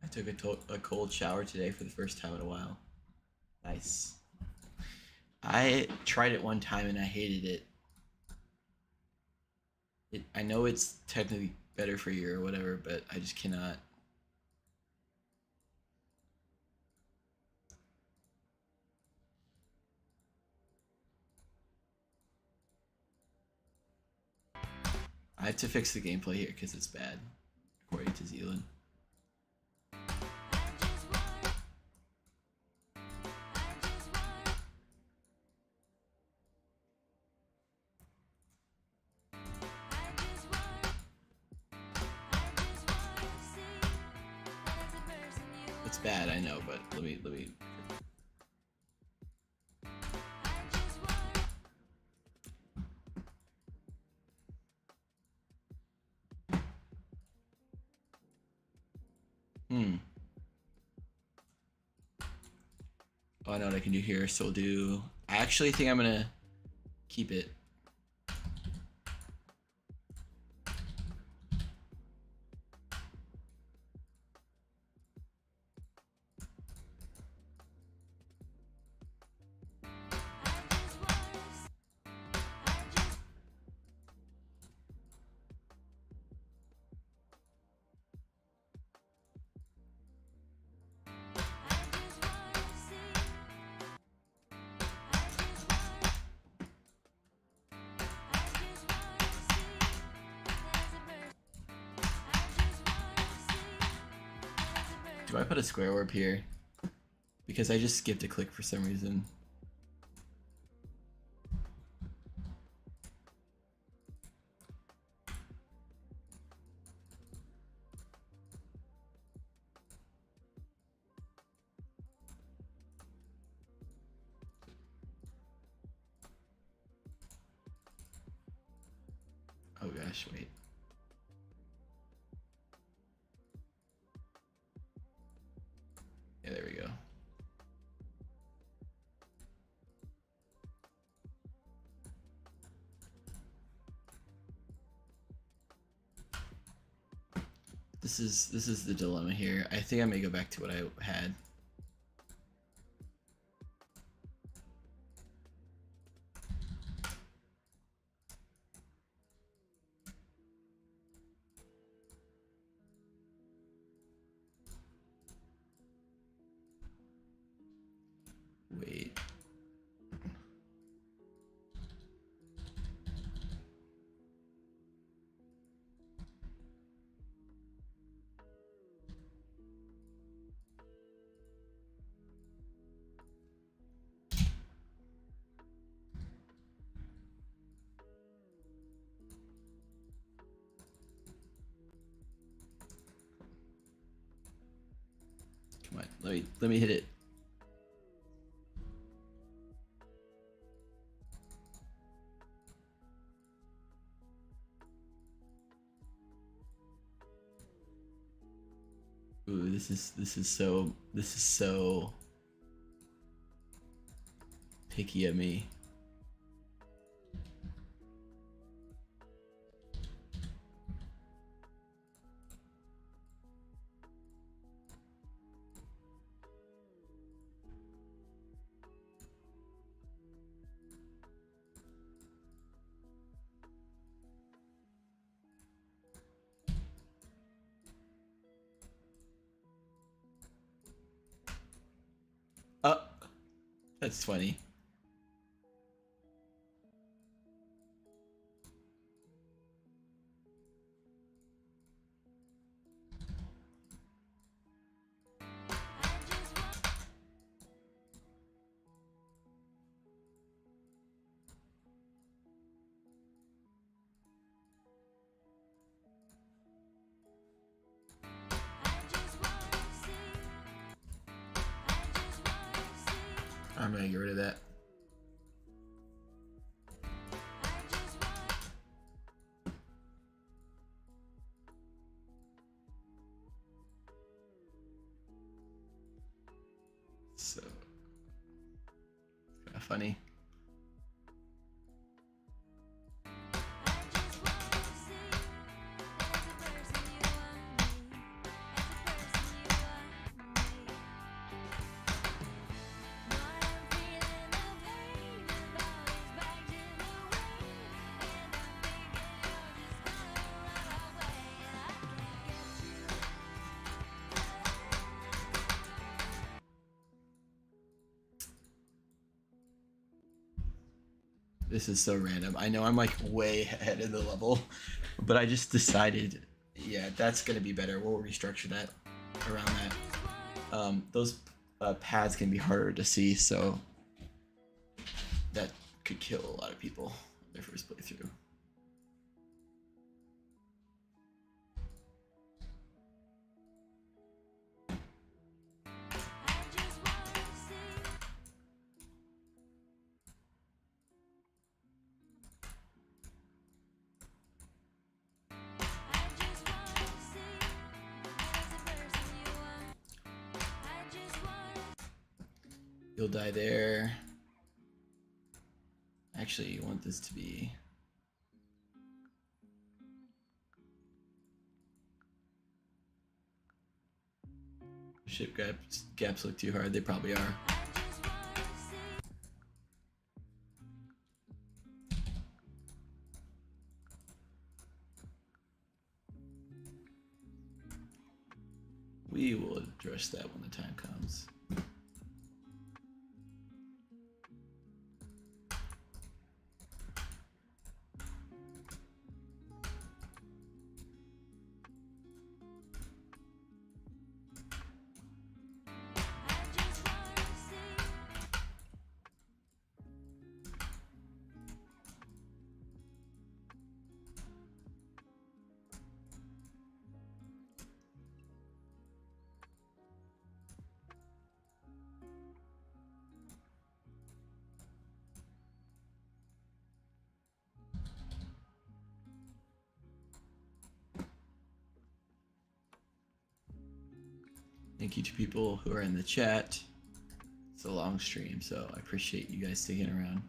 Speaker 1: I took a cold shower today for the first time in a while. Nice. I tried it one time and I hated it. I know it's technically better for you or whatever, but I just cannot. I have to fix the gameplay here because it's bad, according to Zealand. It's bad, I know, but let me. Oh, I know what I can do here. So we'll do. I actually think I'm gonna keep it. Do I put a square orb here? Because I just skipped a click for some reason. Oh gosh, wait. Yeah, there we go. This is the dilemma here. I think I may go back to what I had. Wait. Come on, let me hit it. Ooh, this is so picky of me. Oh, that's funny. I'm gonna get rid of that. So kind of funny. This is so random. I know I'm like way ahead of the level, but I just decided, yeah, that's gonna be better. We'll restructure that around that. Those pads can be harder to see, so that could kill a lot of people their first playthrough. You'll die there. Actually, you want this to be... Ship gaps look too hard. They probably are. We will address that when the time comes. Thank you to people who are in the chat. It's a long stream, so I appreciate you guys sticking around.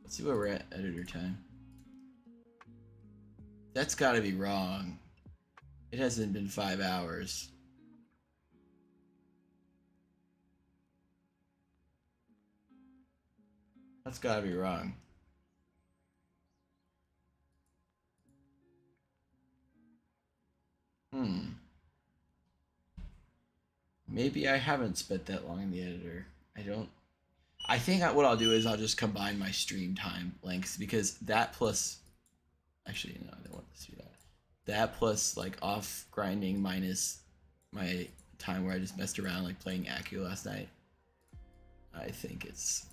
Speaker 1: Let's see where we're at editor time. That's gotta be wrong. It hasn't been 5 hours. That's gotta be wrong. Maybe I haven't spent that long in the editor. I think what I'll do is I'll just combine my stream time lengths, because that plus... Actually, no, I don't want to do that. That plus like off grinding minus my time where I just messed around like playing Accu last night. I think it's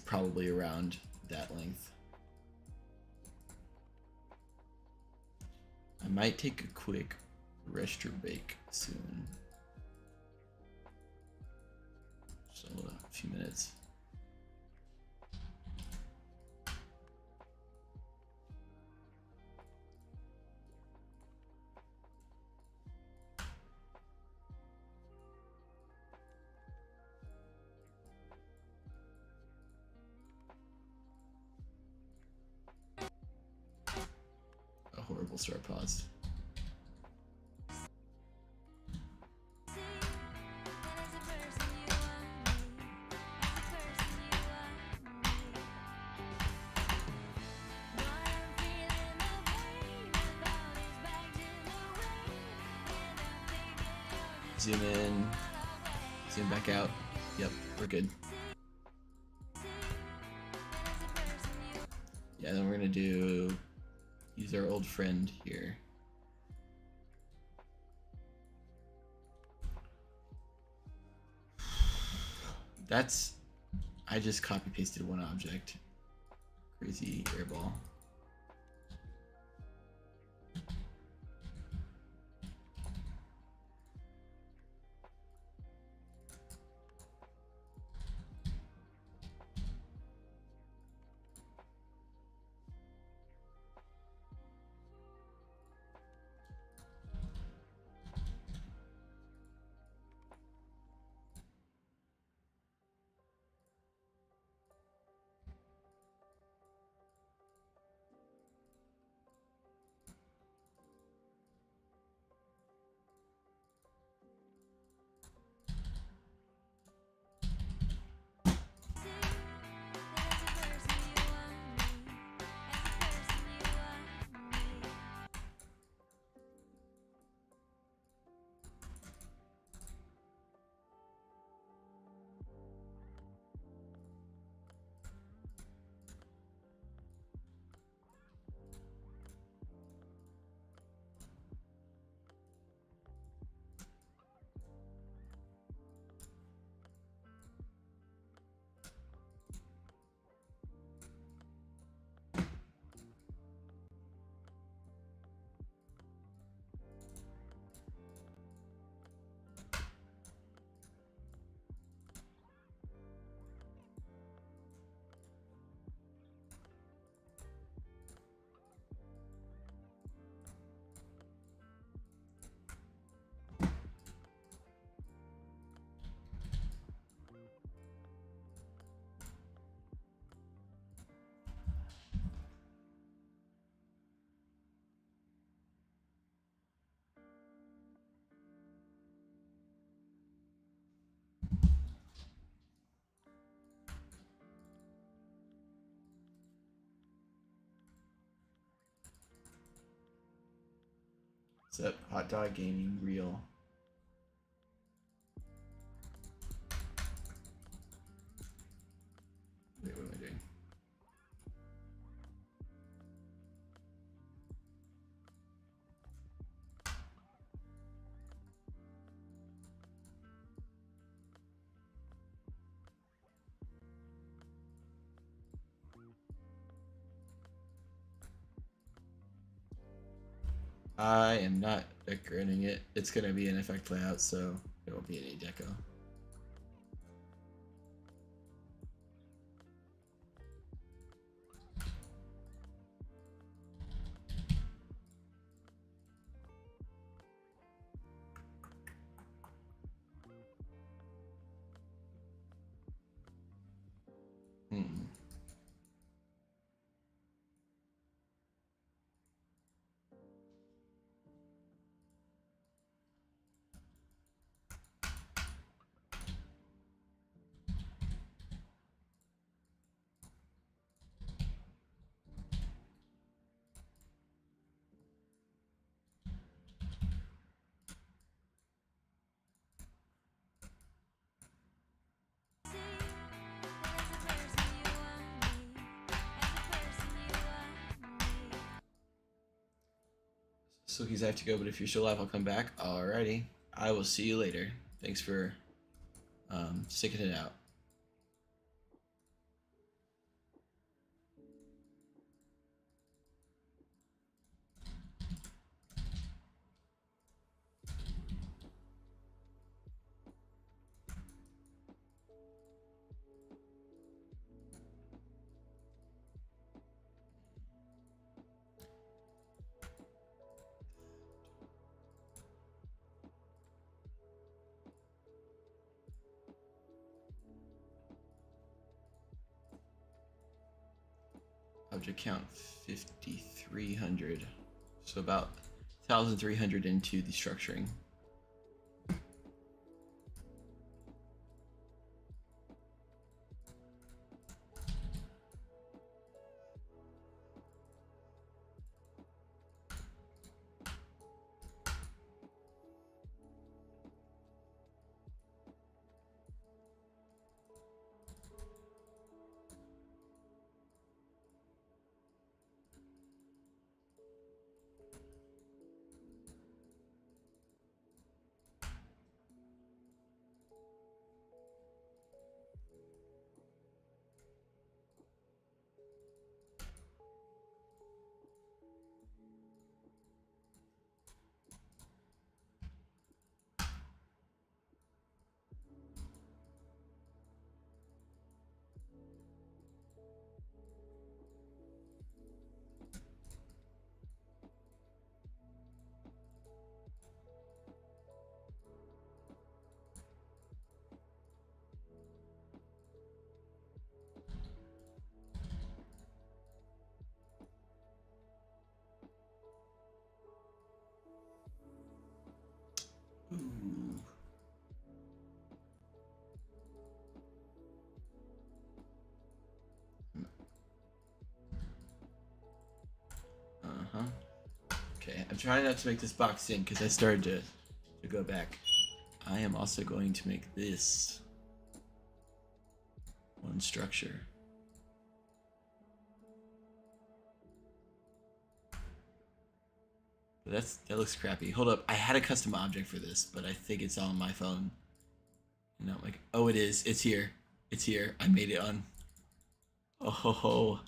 Speaker 1: probably around that length. I might take a quick rest or bake soon. So a few minutes. A horrible start pause. Zoom in, zoom back out. Yep, we're good. Yeah, then we're gonna use our old friend here. I just copy pasted one object. Crazy airball. What's up, Hot Dog Gaming Real? Wait, what am I doing? I am not decorating it. It's going to be an effect layout, so there won't be any deco. Hmm. So I have to go, but if you're still alive, I'll come back. Alrighty. I will see you later. Thanks for sticking it out. Object count 5,300. So about 1,300 into the structuring. Ooh. Uh-huh. Okay, I'm trying not to make this box in because I started to go back. I am also going to make this one structure. But that looks crappy. Hold up, I had a custom object for this, but I think it's on my phone. And I'm like, oh, it is. It's here. It's here. I made it on. Oh, ho, ho.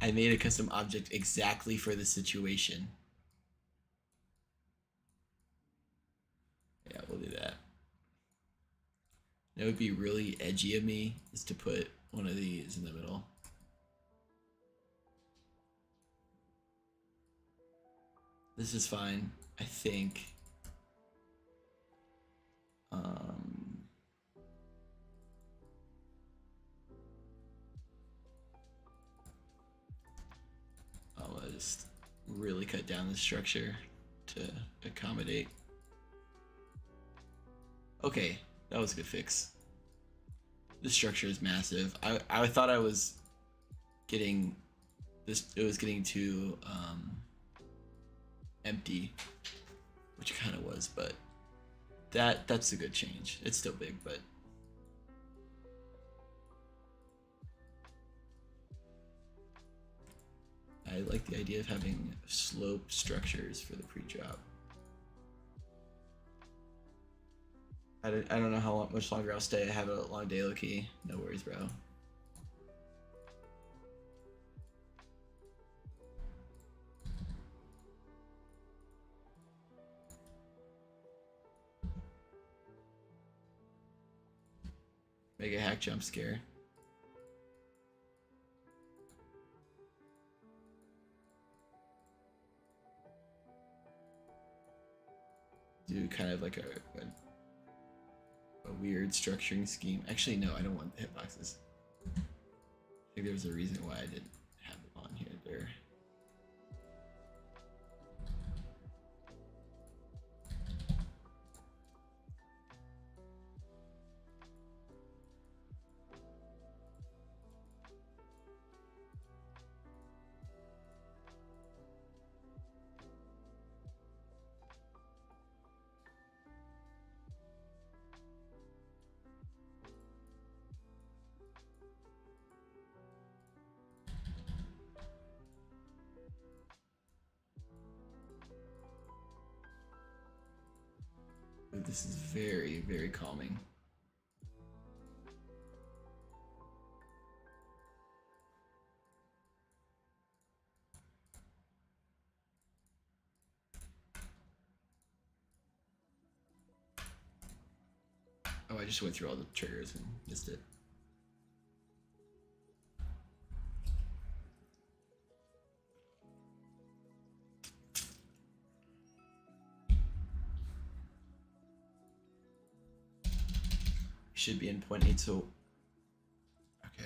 Speaker 1: I made a custom object exactly for the situation. Yeah, we'll do that. That would be really edgy of me, is to put one of these in the middle. This is fine, I think. I'll just really cut down the structure to accommodate. Okay, that was a good fix. This structure is massive. I thought I was getting this. It was getting too empty. which kind of was, but that's a good change. It's still big, but I like the idea of having slope structures for the pre-drop. I don't know how much longer I'll stay. I have a long day, low-key. No worries, bro. Mega hack jump scare. Do kind of like a weird structuring scheme. Actually, no, I don't want the hitboxes. I think there was a reason why I didn't have them on here. There. This is very, very calming. Oh, I just went through all the triggers and missed it. Should be in 0.8, so okay.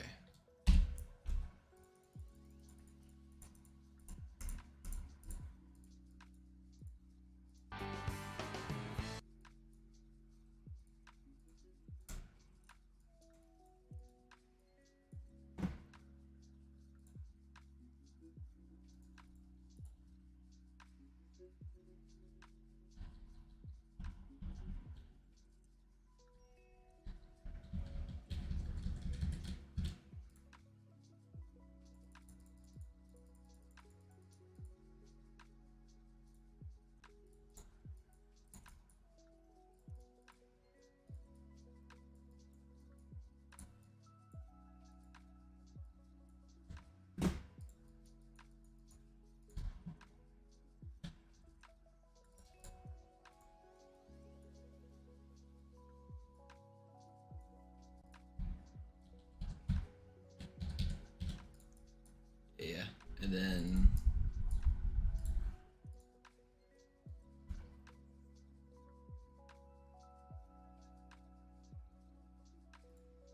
Speaker 1: Yeah, and then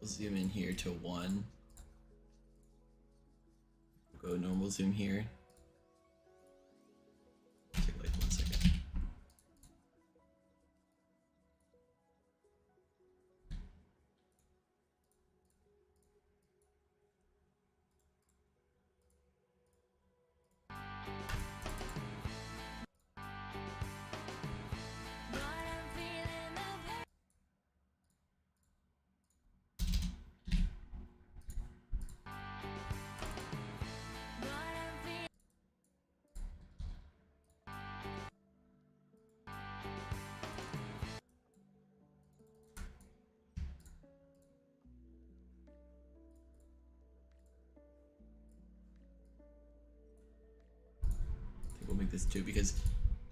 Speaker 1: we'll zoom in here to 1. We'll go normal zoom here. Take like 1 second. We'll make this 2 because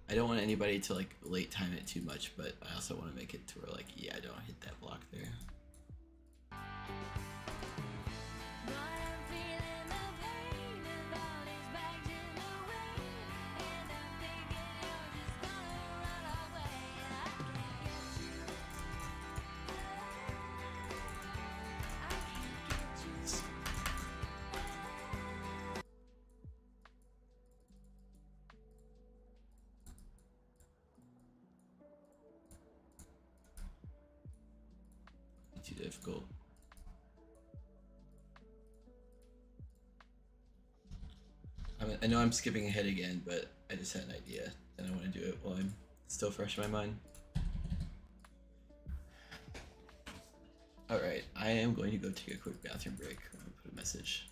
Speaker 1: I don't want anybody to like late time it too much, but I also want to make it to where like, yeah, I don't hit that block there. Too difficult. I know I'm skipping ahead again, but I just had an idea and I want to do it while I'm Still fresh in my mind. Alright, I am going to go take a quick bathroom break. I'm going to put a message.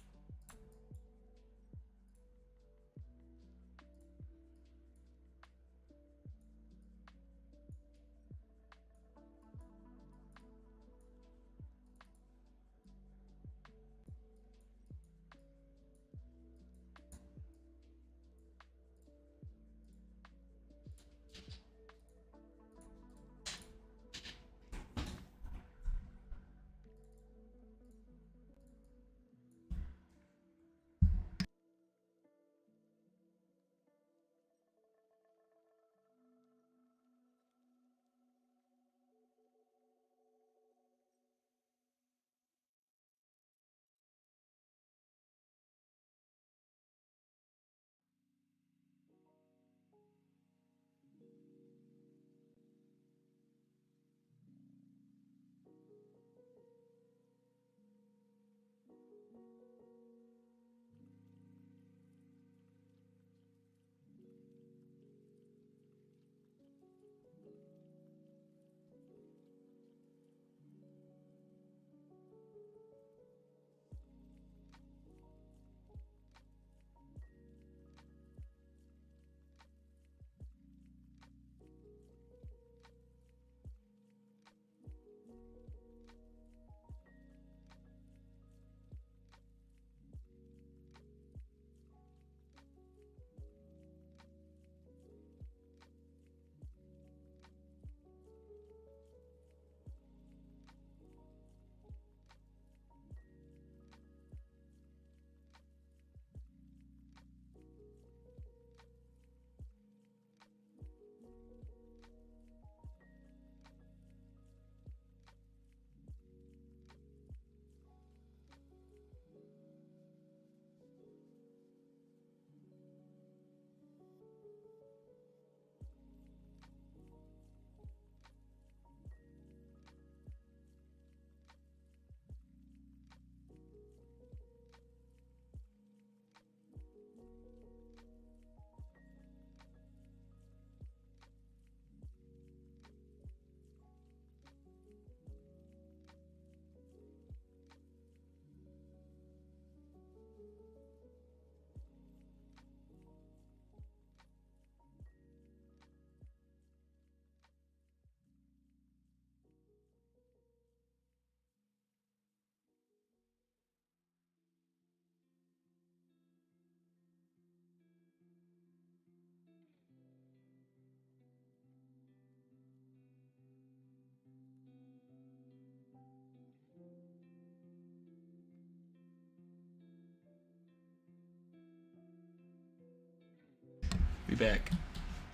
Speaker 1: Be back.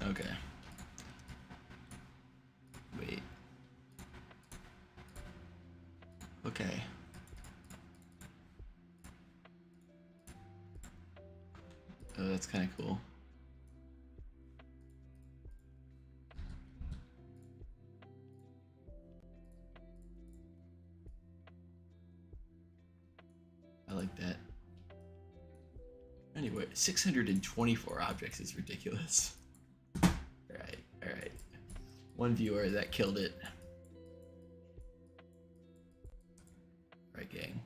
Speaker 1: Okay. Wait. Okay. Oh, that's kind of cool. I like that. Anyway, 624 objects is ridiculous. Alright, alright. One viewer, that killed it. Alright, gang.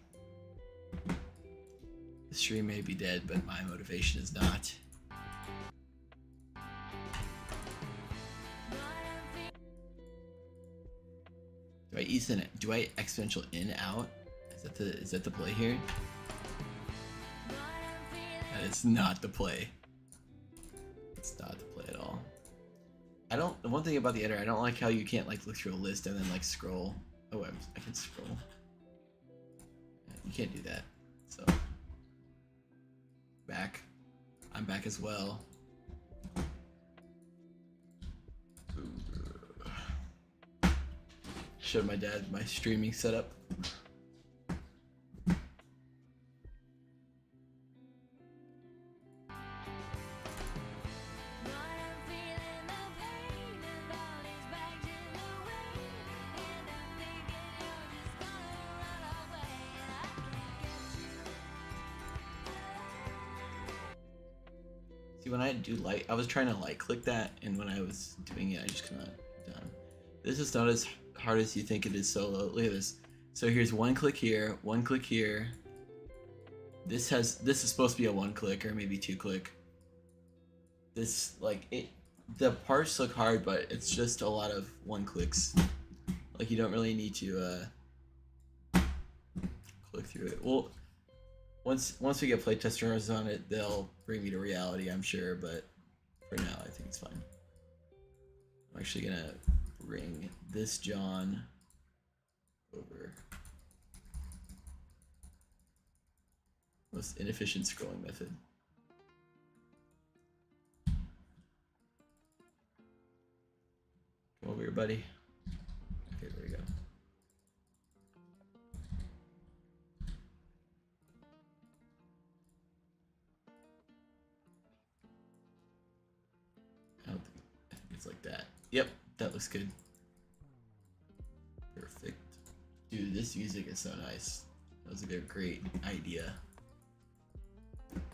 Speaker 1: The stream may be dead, but my motivation is not. Do I exponential in out? Is that the play here? That is not the play. It's not the play at all. The one thing about the editor, I don't like how you can't like look through a list and then like scroll. Oh, I can scroll. You can't do that. So back. I'm back as well. Showed my dad my streaming setup. See, when I do light, I was trying to light click that, and when I was doing it, I just could not done. This is not as hard as you think it is solo. Look at this. So here's one click here, one click here. This is supposed to be a one click or maybe two click. This the parts look hard, but it's just a lot of one clicks. Like you don't really need to click through it. Well, once we get playtesters on it, they'll bring me to reality, I'm sure. But for now, I think it's fine. I'm actually gonna bring this John over. Most inefficient scrolling method. Come over here, buddy. Okay, there we go. I think it's like that. Yep, that looks good. Perfect. Dude, this music is so nice. That was a great idea.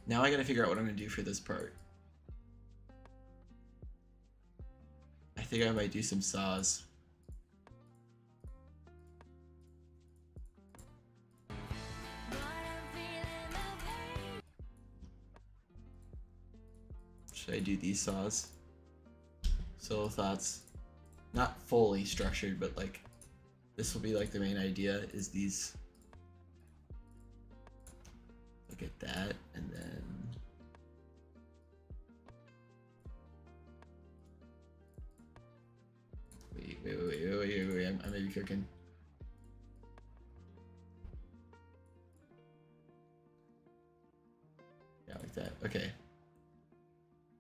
Speaker 1: Now I gotta figure out what I'm gonna do for this part. I think I might do some saws. Should I do these saws? Solo thoughts. Not fully structured, but like this will be like the main idea is these. Look at that, and then wait, I may be cooking. Yeah, like that. Okay.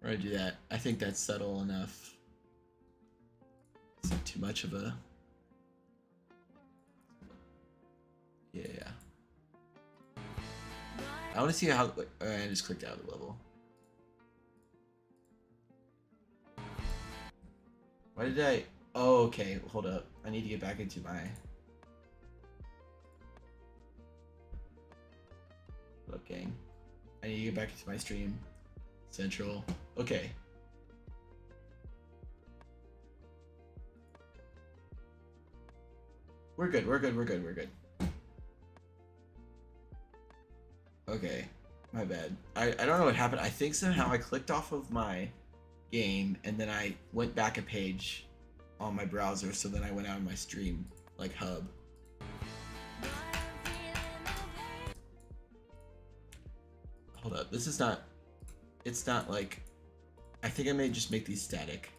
Speaker 1: We're gonna do that. I think that's subtle enough. It's not too much of a. Yeah. I want to see how. I just clicked out of the level. Why did I? Oh, okay. Hold up. I need to get back into my. Hold up, gang. I need to get back into my stream. Central. Okay. We're good. Okay. My bad. I don't know what happened. I think somehow I clicked off of my game and then I went back a page on my browser, so then I went out of my stream like hub. Hold up. This is not. It's not like. I think I may just make these static.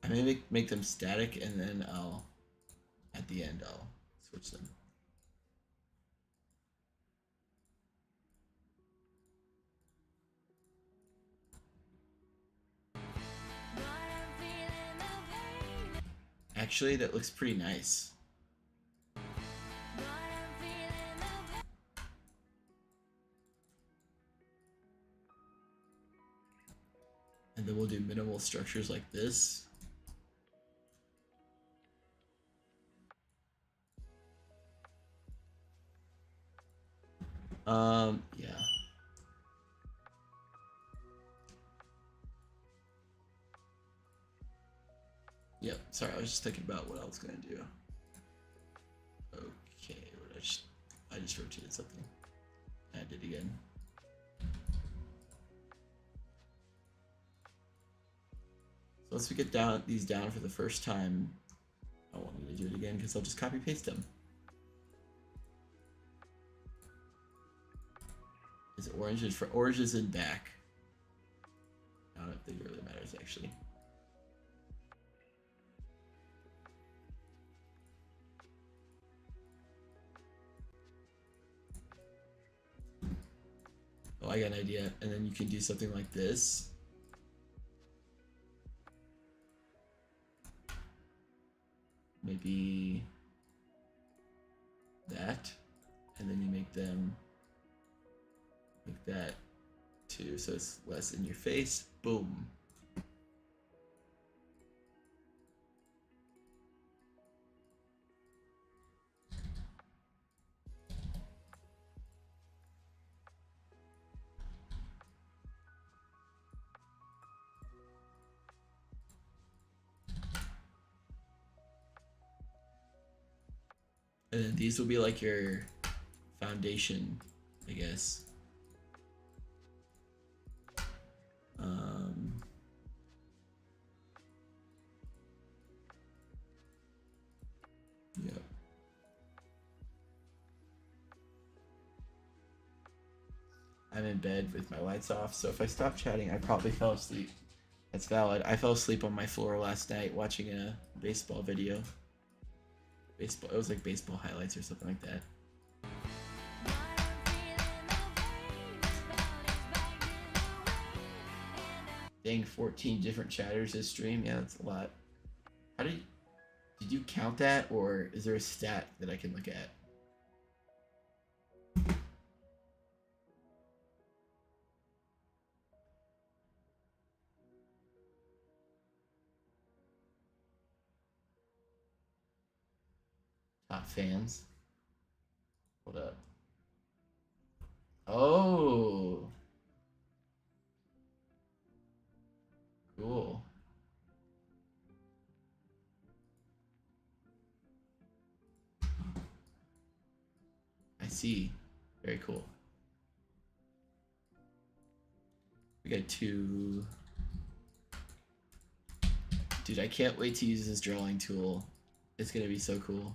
Speaker 1: I may make them static, and then at the end, I'll switch them. Actually, that looks pretty nice. And then we'll do minimal structures like this. Yeah. Yep, sorry, I was just thinking about what I was gonna do. Okay, I just rotated something. I did again. So once we get these down for the first time, I won't need to do it again because I'll just copy paste them. Is oranges for oranges and back? I don't think it really matters actually. Oh, I got an idea. And then you can do something like this. Maybe that. And then you make them like that too, so it's less in your face. Boom. And then these will be like your foundation, I guess. Yep. I'm in bed with my lights off, so if I stop chatting, I probably fell asleep. That's valid. I fell asleep on my floor last night watching a baseball video. Baseball. It was like baseball highlights or something like that. Dang, 14 different chatters this stream. Yeah, that's a lot. How did you count that, or is there a stat that I can look at? Top fans. Hold up. Oh. Cool. I see. Very cool. We got two. Dude, I can't wait to use this drawing tool. It's gonna be so cool.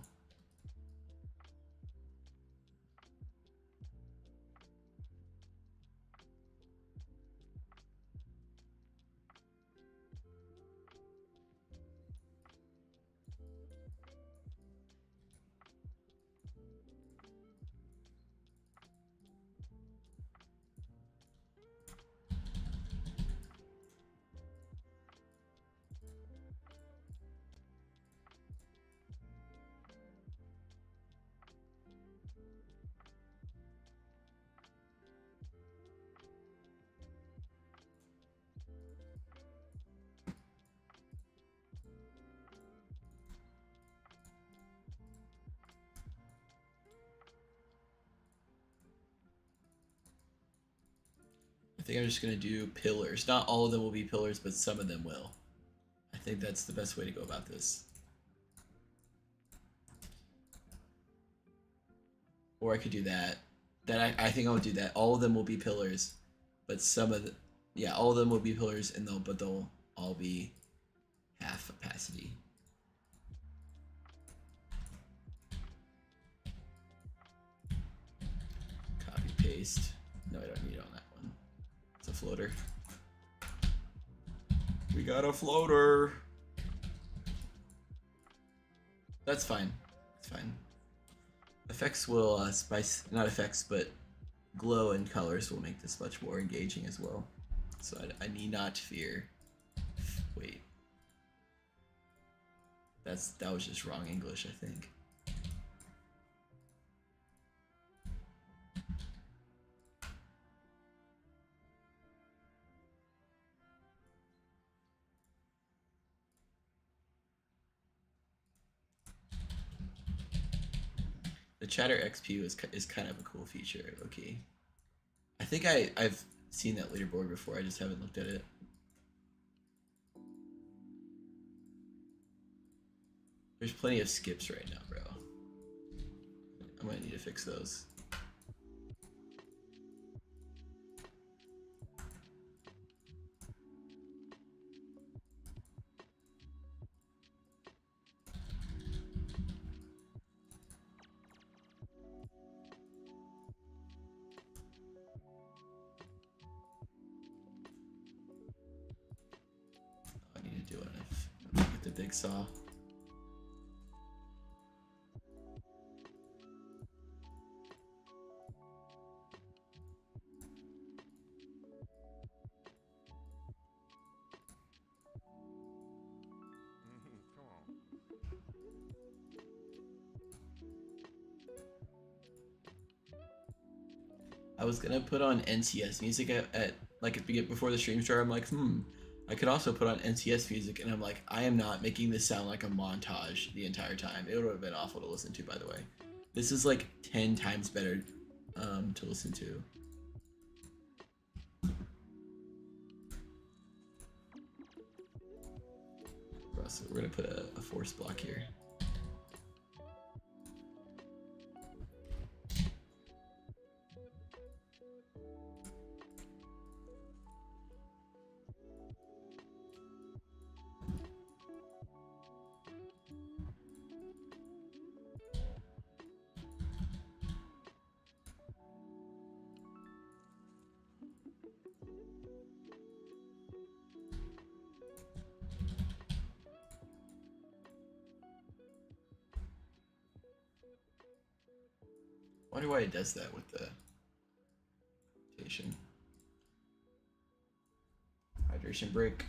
Speaker 1: I think I'm just gonna do pillars. Not all of them will be pillars, but some of them will. I think that's the best way to go about this. Or I could do that. I think I'll do that. All of them will be pillars, but some of the, yeah, all of them will be pillars, and they'll all be half opacity. Copy paste. No, I don't need it on that one. It's a floater. We got a floater. That's fine. It's fine. Effects will spice, not effects, but glow and colors will make this much more engaging as well. So I need not fear. Wait. That was just wrong English, I think. The chatter XP is kind of a cool feature, okay. I think I've seen that leaderboard before, I just haven't looked at it. There's plenty of skips right now, bro. I might need to fix those. I need to do it. Get the big saw. I was gonna put on NCS music at like before the stream started. I'm like, I could also put on NCS music, and I'm like, I am not making this sound like a montage the entire time. It would have been awful to listen to, by the way. This is like 10 times better to listen to. So we're gonna put a force block here. wonder why it does that with the rotation. Hydration break.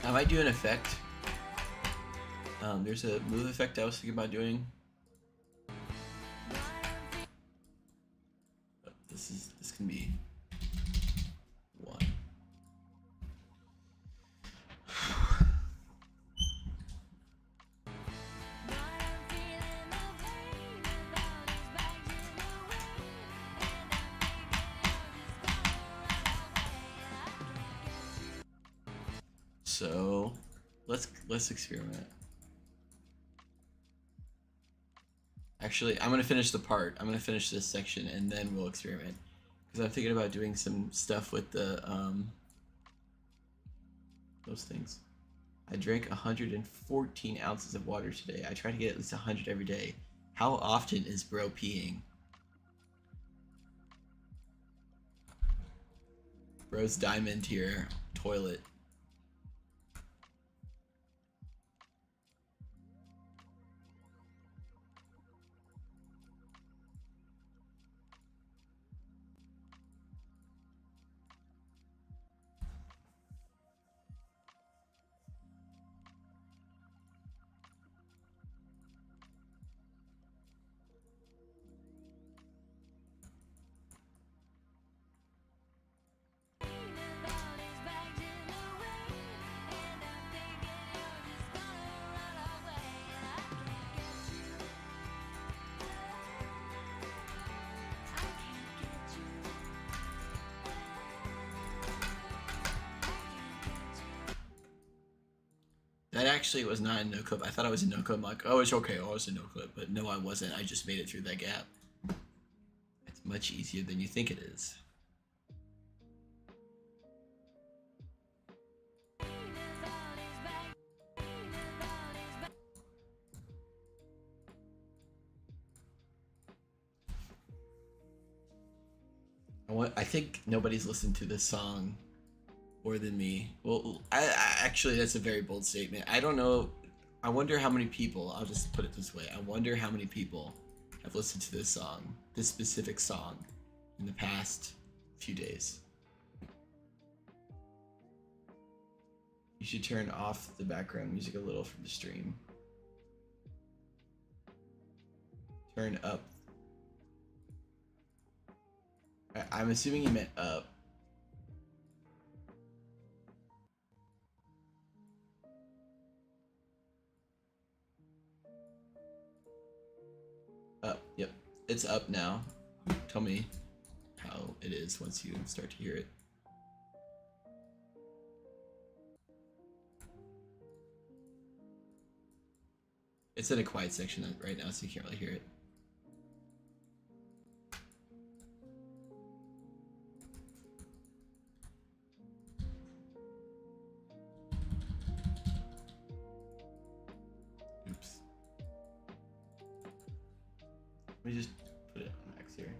Speaker 1: I might do an effect. There's a move effect I was thinking about doing. But this can be one. So let's experiment. Actually, I'm gonna finish the part. I'm gonna finish this section and then we'll experiment. Because I'm thinking about doing some stuff with the those things. I drank 114 ounces of water today. I try to get at least 100 every day. How often is bro peeing? Bro's diamond here. Toilet. That actually was not a no clip. I thought I was a no clip. I'm like, oh, it's okay. Oh, it's a no clip. But no, I wasn't. I just made it through that gap. It's much easier than you think it is. I think nobody's listened to this song more than me. Well, actually, that's a very bold statement. I don't know. I wonder how many people, I'll just put it this way. I wonder how many people have listened to this song, this specific song, in the past few days. You should turn off the background music a little from the stream. Turn up. I'm assuming you meant up. Up, yep. It's up now. Tell me how it is once you start to hear it. It's in a quiet section right now, so you can't really hear it. Oops. Let me just put it on max here.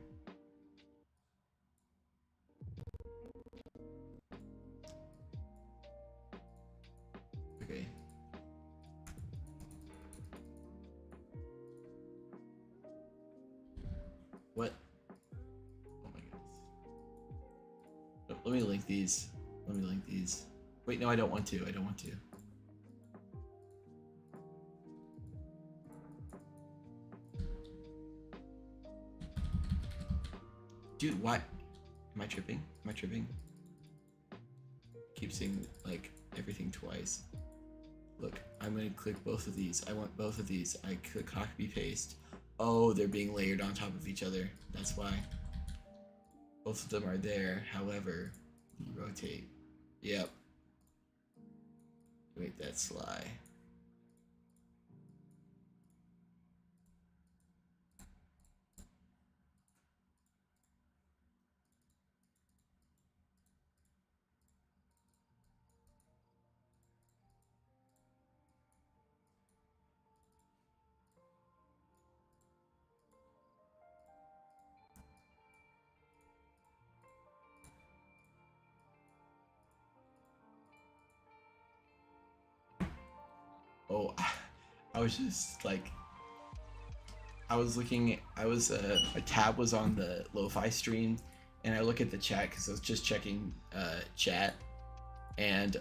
Speaker 1: Okay. What? Oh my goodness. Oh, let me link these. Let me link these. Wait, no, I don't want to. I don't want to. Dude, why? Am I tripping? Am I tripping? Keep saying like everything twice. Look, I'm gonna click both of these. I want both of these. I click copy paste. Oh, they're being layered on top of each other. That's why. Both of them are there. However, you rotate. Yep. Make that sly. Oh, I was just like, I was looking. My tab was on the lo-fi stream, and I look at the chat because I was just checking chat, and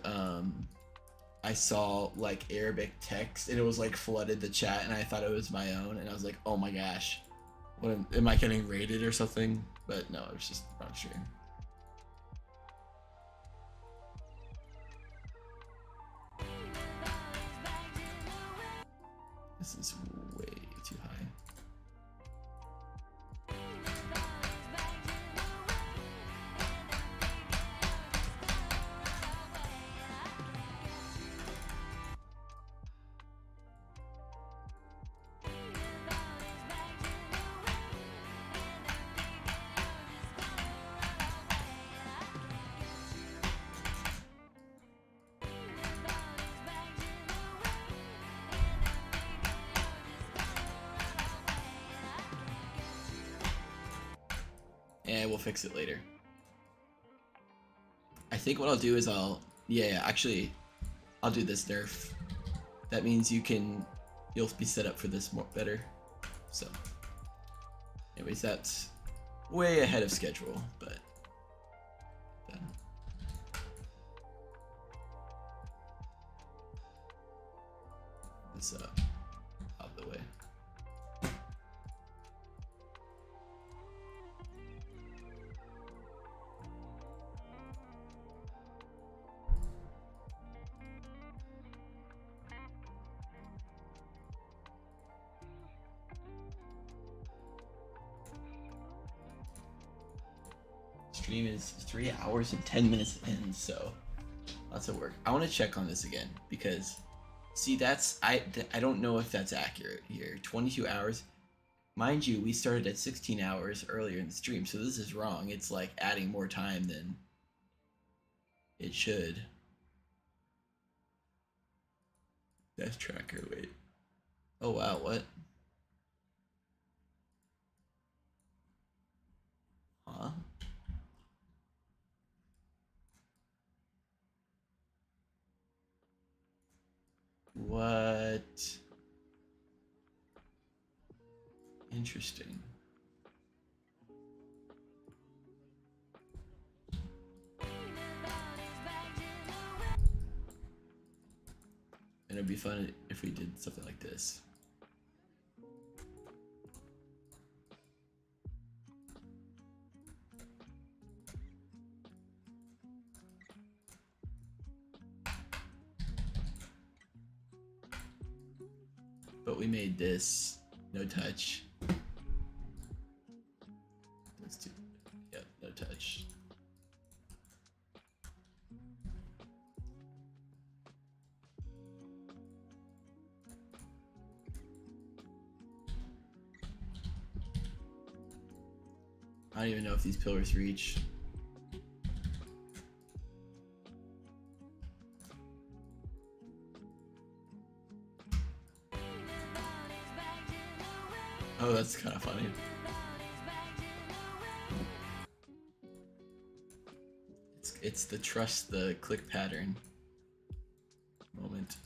Speaker 1: I saw like Arabic text, and it was like flooded the chat, and I thought it was my own, and I was like, oh my gosh, am I getting raided or something? But no, it was just wrong stream. This is way too high. And we'll fix it later. I think what I'll do is actually, I'll do this nerf. That means you'll be set up for this more better. So, anyways, that's way ahead of schedule, but then. This out of the way. Stream is 3 hours and 10 minutes in, so lots of work. I want to check on this again because, see, I don't know if that's accurate here. 22 hours, mind you. We started at 16 hours earlier in the stream, so this is wrong. It's like adding more time than it should. Death tracker. Wait. Oh wow. What? Huh? What? Interesting. And it'd be fun if we did something like this. But we made this no touch. Let's do, yeah, no touch. I don't even know if these pillars reach. Oh, that's kind of funny. It's the trust the click pattern moment.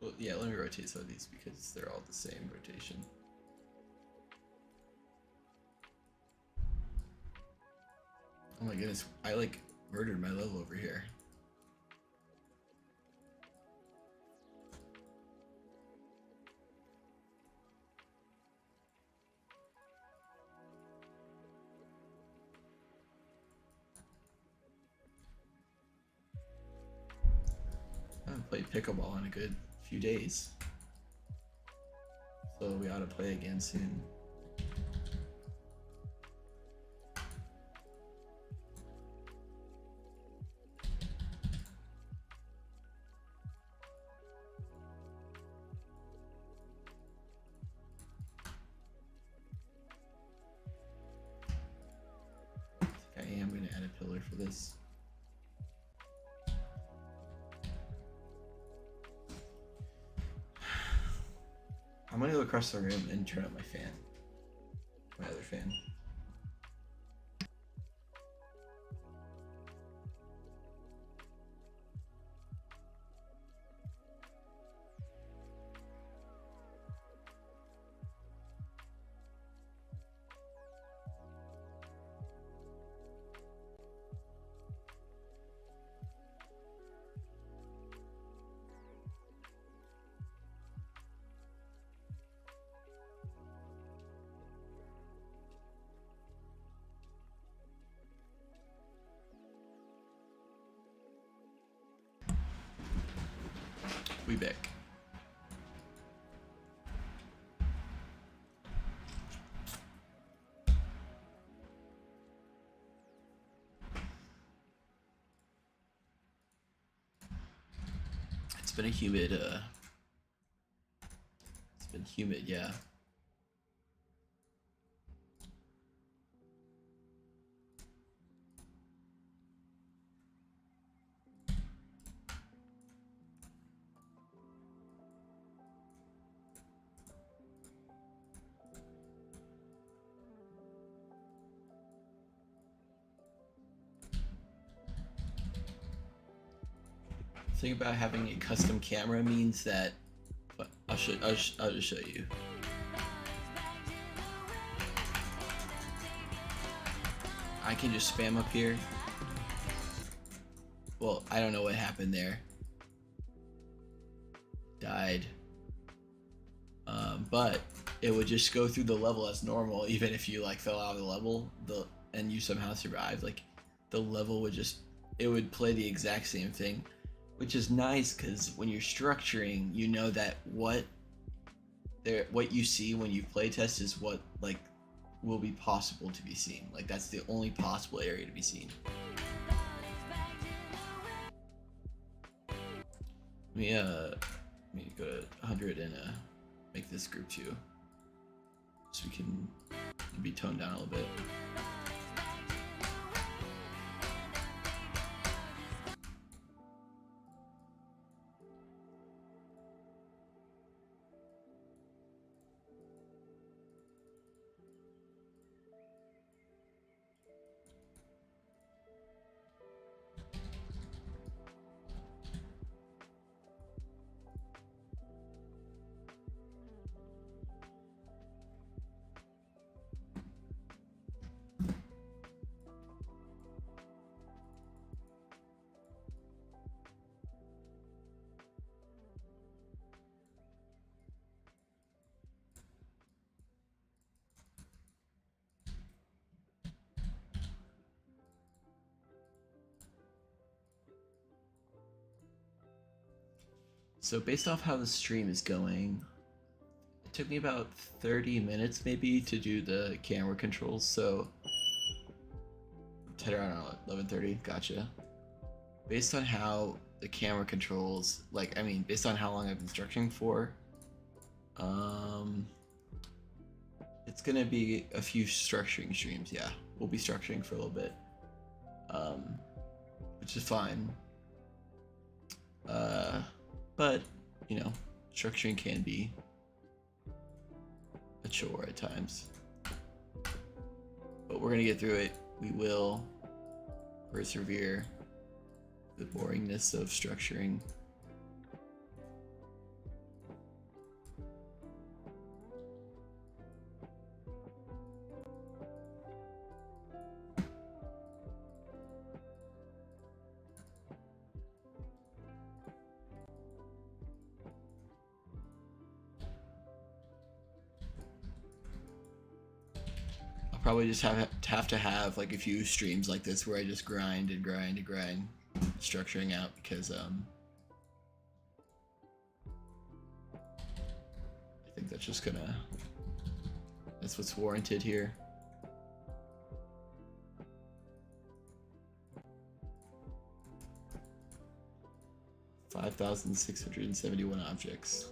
Speaker 1: Well, yeah, let me rotate some of these because they're all the same rotation. Oh my goodness, I like murdered my level over here. I haven't played pickleball in a good few days, so we ought to play again soon. I am going to add a pillar for this. I'm going to go across the room and turn up my fan. My other fan. We back. It's been a humid, it's been humid, yeah. The thing about having a custom camera means that I'll just show you. I can just spam up here. Well, I don't know what happened there. Died. But it would just go through the level as normal, even if you like fell out of the level, and you somehow survived. Like the level would just, it would play the exact same thing, which is nice because when you're structuring, you know that what you see when you play test is what like will be possible to be seen. Like that's the only possible area to be seen. Let me go to 100 and make this group 2 so we can be toned down a little bit. So based off how the stream is going, it took me about 30 minutes maybe to do the camera controls, so right around 11:30, gotcha. Based on how the camera controls, like, I mean, based on how long I've been structuring for, it's gonna be a few structuring streams, yeah. We'll be structuring for a little bit, which is fine. But, you know, structuring can be a chore at times. But we're gonna get through it. We will persevere the boringness of structuring. probably just have to have like a few streams like this where I just grind and grind and grind, structuring out, because I think that's just gonna, that's what's warranted here. $5,671 objects.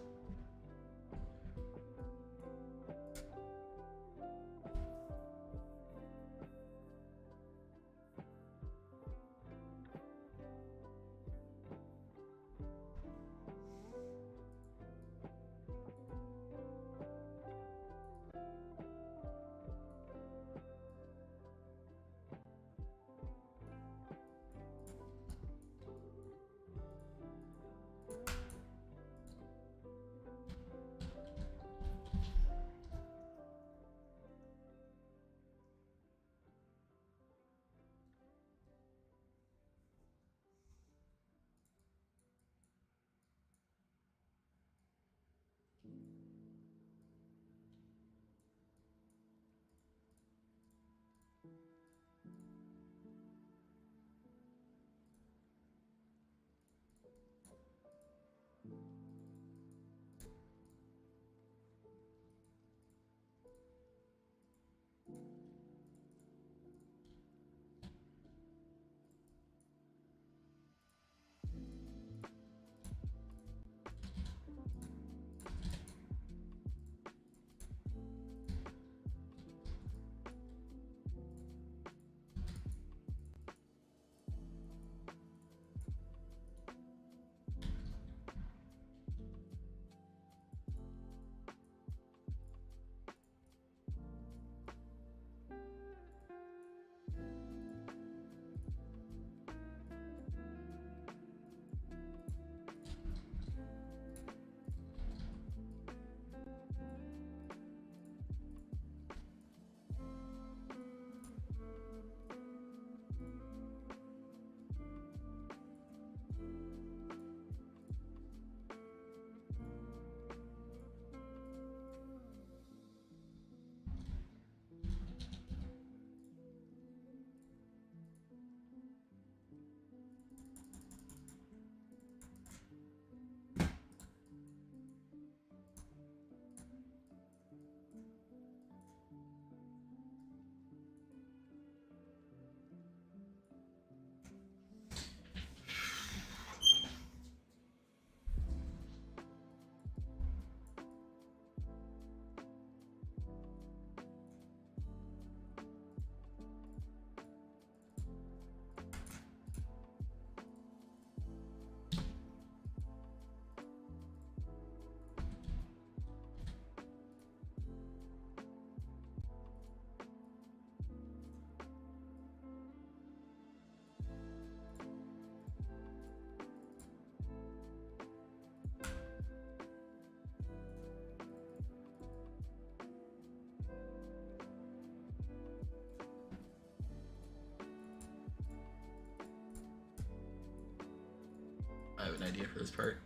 Speaker 1: I have an idea for this part.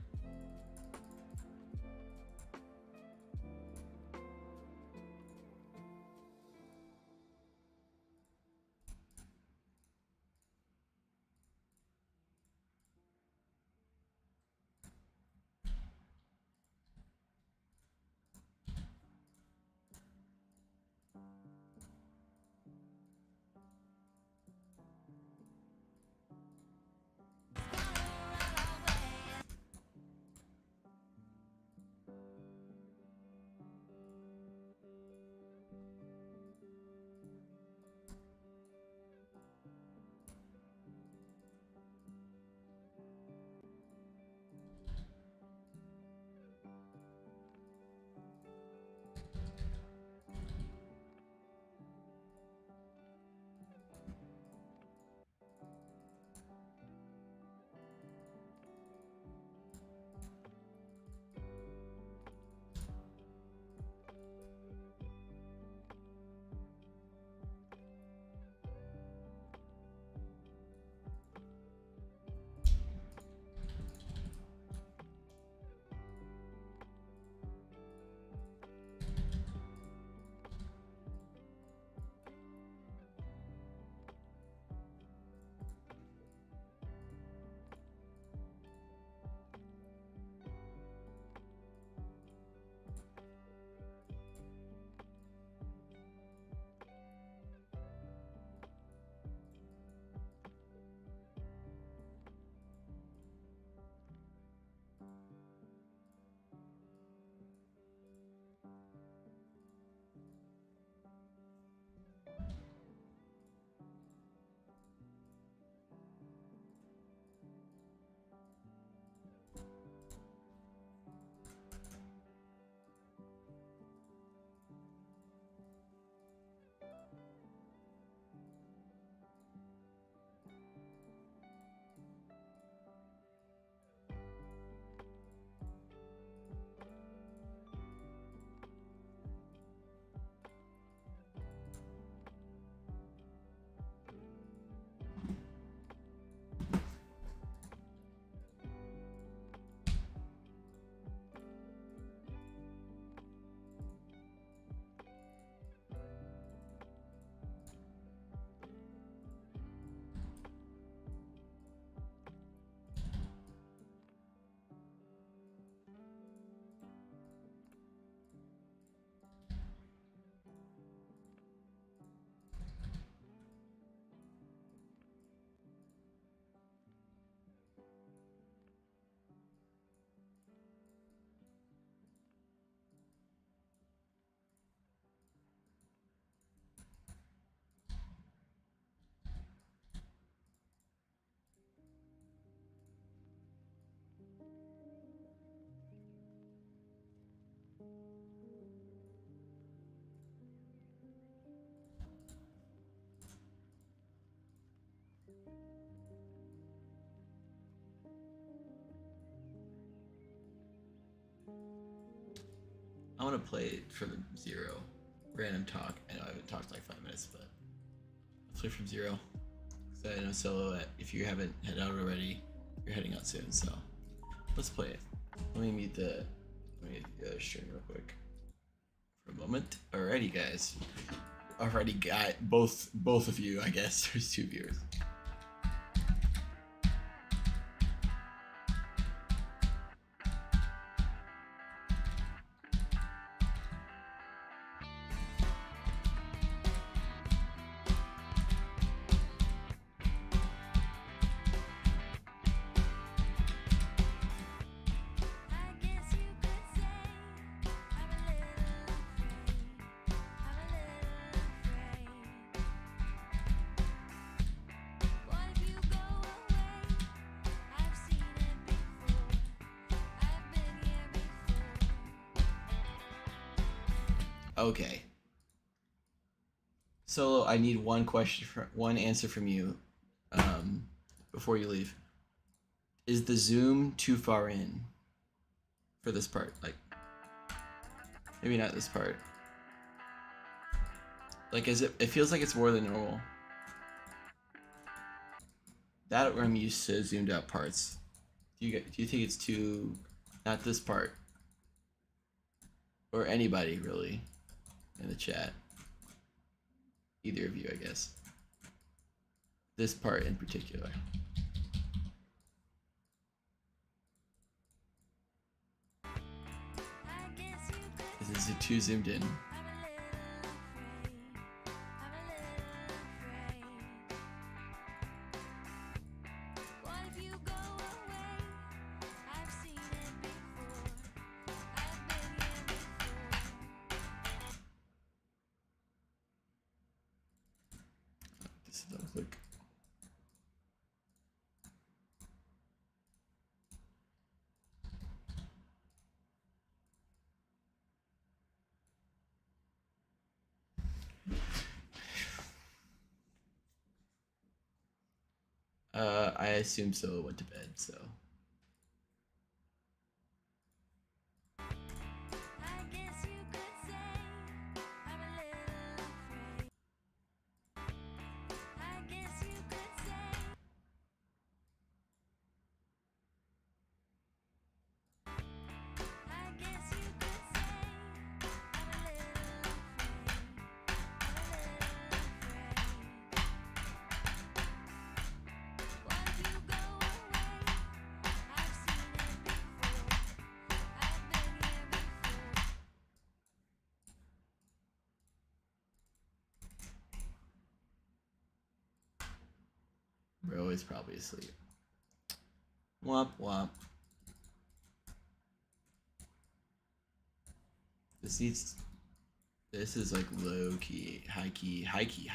Speaker 1: I want to play it from 0. Random talk. I know I haven't talked like 5 minutes, but let's play from 0. So I know Solo, if you haven't head out already, you're heading out soon. So let's play it. Let me mute the other stream real quick for a moment. Alrighty, guys. Already got both of you. I guess there's 2 viewers. Okay. Solo, I need one answer from you, before you leave. Is the zoom too far in for this part? Like, maybe not this part. Like, is it? It feels like it's more than normal. That I'm used to zoomed out parts. Do you think it's too? Not this part. Or anybody really, in the chat. Either of you, I guess. This part in particular. Is it too zoomed in? This is quick. I assume Solo went to bed, so. Bro is probably asleep. Womp womp. This is like low key, high key empty.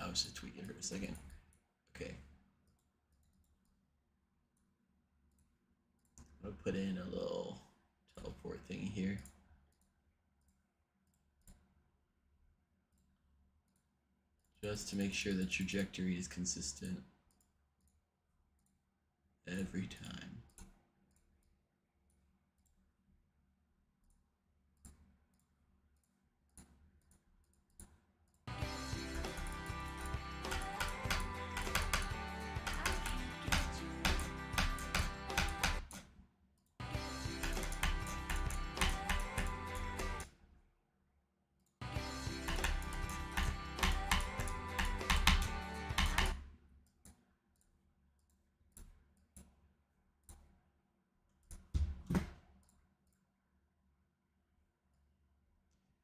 Speaker 1: I was just tweaking for a second. Okay. I'm gonna put in a little teleport thing here. Just to make sure the trajectory is consistent every time.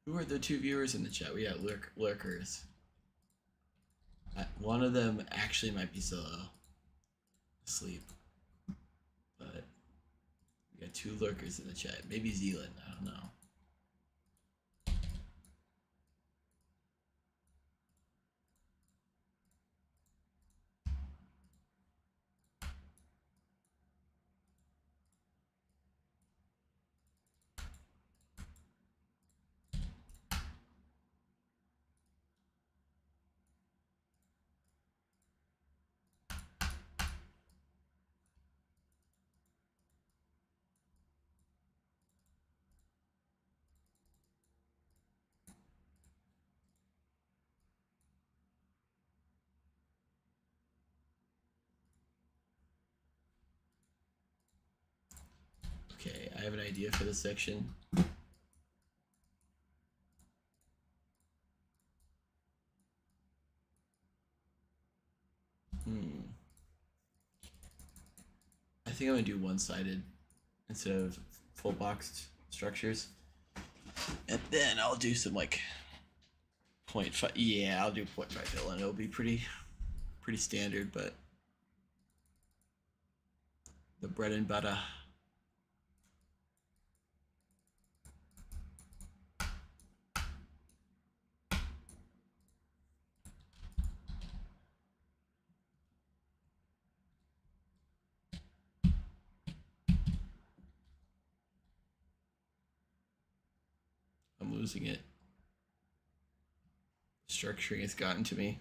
Speaker 1: Who are the two viewers in the chat? We got lurkers. One of them actually might be still asleep, but we got two lurkers in the chat. Maybe Zealand. I don't know. Okay, I have an idea for this section. I think I'm gonna do one-sided instead of full boxed structures. And then I'll do some like 0.5. Yeah, I'll do 0.5 fill, and it'll be pretty standard, but the bread and butter. I'm losing it. Structuring has gotten to me.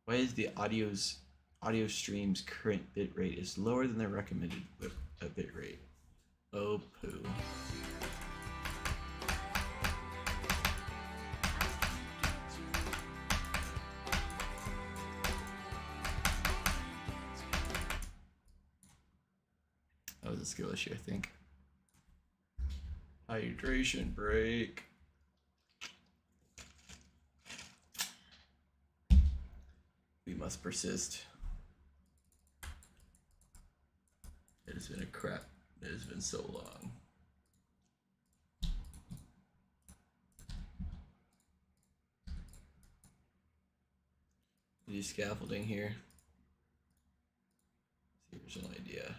Speaker 1: Why is the audio stream's current bitrate is lower than the recommended bitrate? Oh poo. That was a skill issue, I think. Hydration break. We must persist. It has been a crap. It has been so long. Do scaffolding here. See if there's an idea.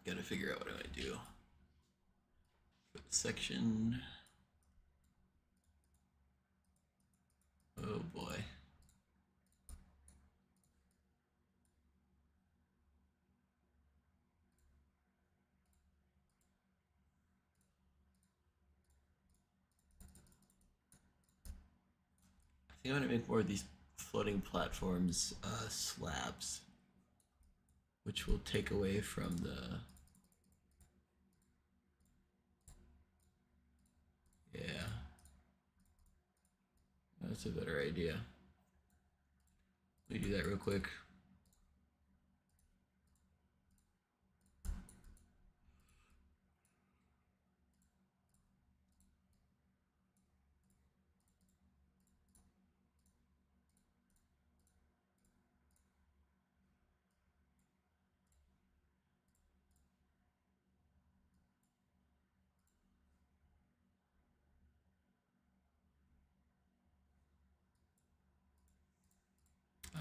Speaker 1: Gotta figure out what I'm gonna do for the section. Oh boy. I think I'm gonna make more of these floating platforms slabs, which will take away from the. Yeah, that's a better idea. Let me do that real quick.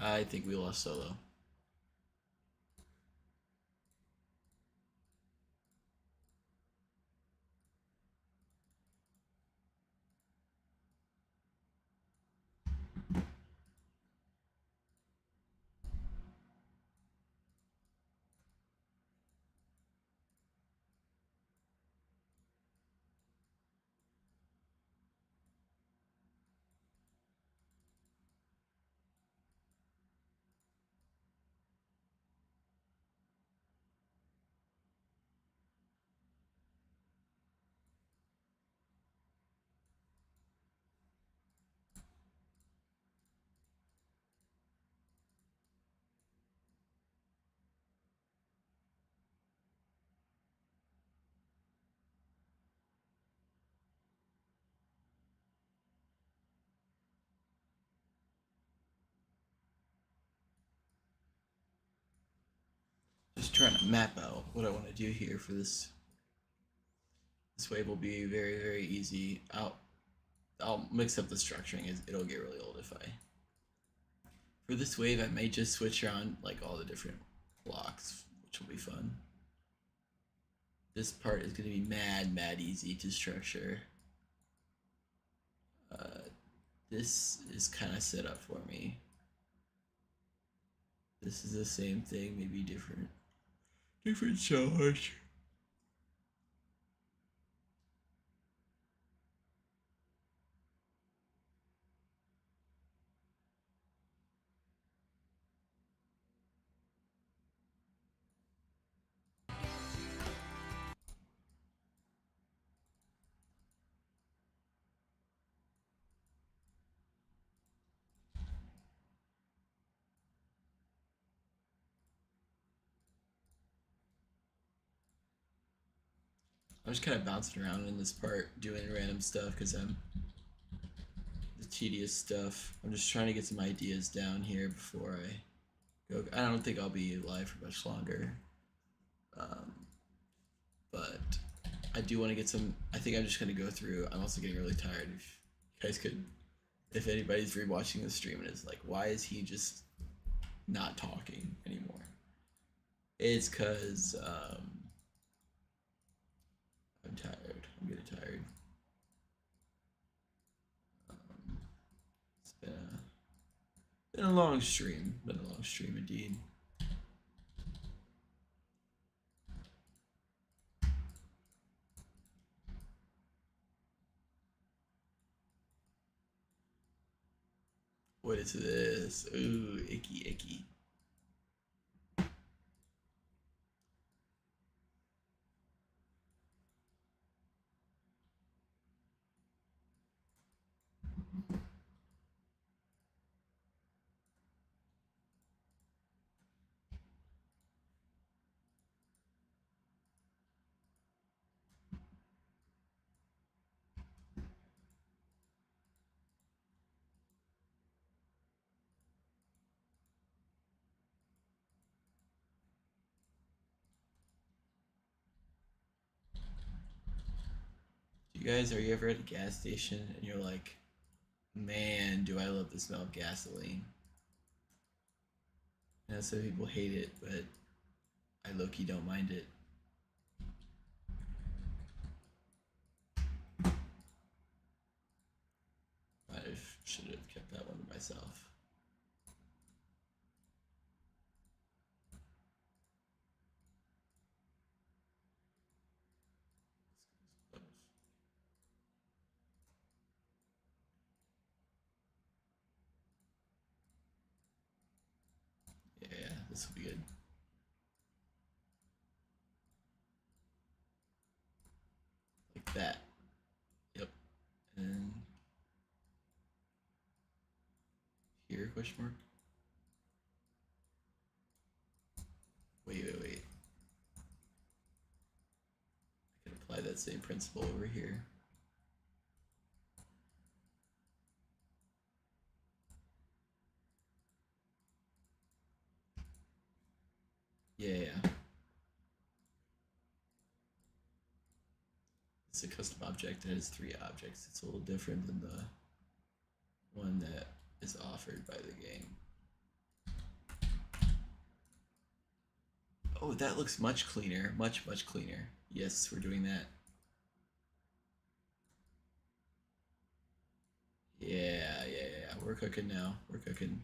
Speaker 1: I think we lost Solo. Just trying to map out what I want to do here for this. This wave will be very, very easy. I'll mix up the structuring. It'll get really old if I. For this wave, I may just switch around like all the different blocks, which will be fun. This part is going to be mad easy to structure. This is kind of set up for me. This is the same thing, maybe different charge. I'm just kind of bouncing around in this part, doing random stuff because I'm the tedious stuff. I'm just trying to get some ideas down here before I go. I don't think I'll be live for much longer, but I do want to get some. I think I'm just gonna go through. I'm also getting really tired. If you guys could, if anybody's rewatching the stream and is like, why is he just not talking anymore? It's because I'm tired. I'm getting tired. It's been a long stream. Been a long stream indeed. What is this? Ooh, icky. You guys, are you ever at a gas station and you're like, man, do I love the smell of gasoline? I know some people hate it, but I low-key don't mind it. I should have kept that one to myself. Yeah, this will be good. Like that. Yep. And here, question mark. Wait. I can apply that same principle over here. Yeah. It's a custom object that has 3 objects. It's a little different than the one that is offered by the game. Oh, that looks much cleaner. Much cleaner. Yes, we're doing that. Yeah. We're cooking now. We're cooking.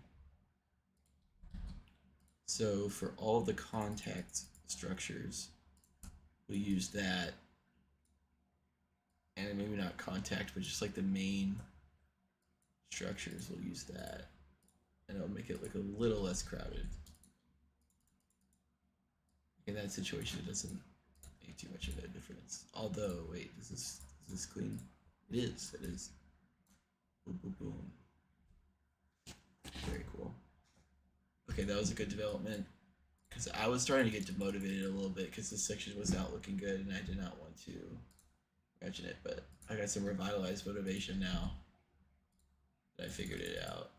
Speaker 1: So for all the contact structures, we'll use that. And maybe not contact, but just like the main structures, we'll use that. And it'll make it look a little less crowded. In that situation, it doesn't make too much of a difference. Although, wait, is this clean? It is. Boom. Very cool. Okay, that was a good development. Because I was starting to get demotivated a little bit because this section was not looking good and I did not want to imagine it. But I got some revitalized motivation now that I figured it out.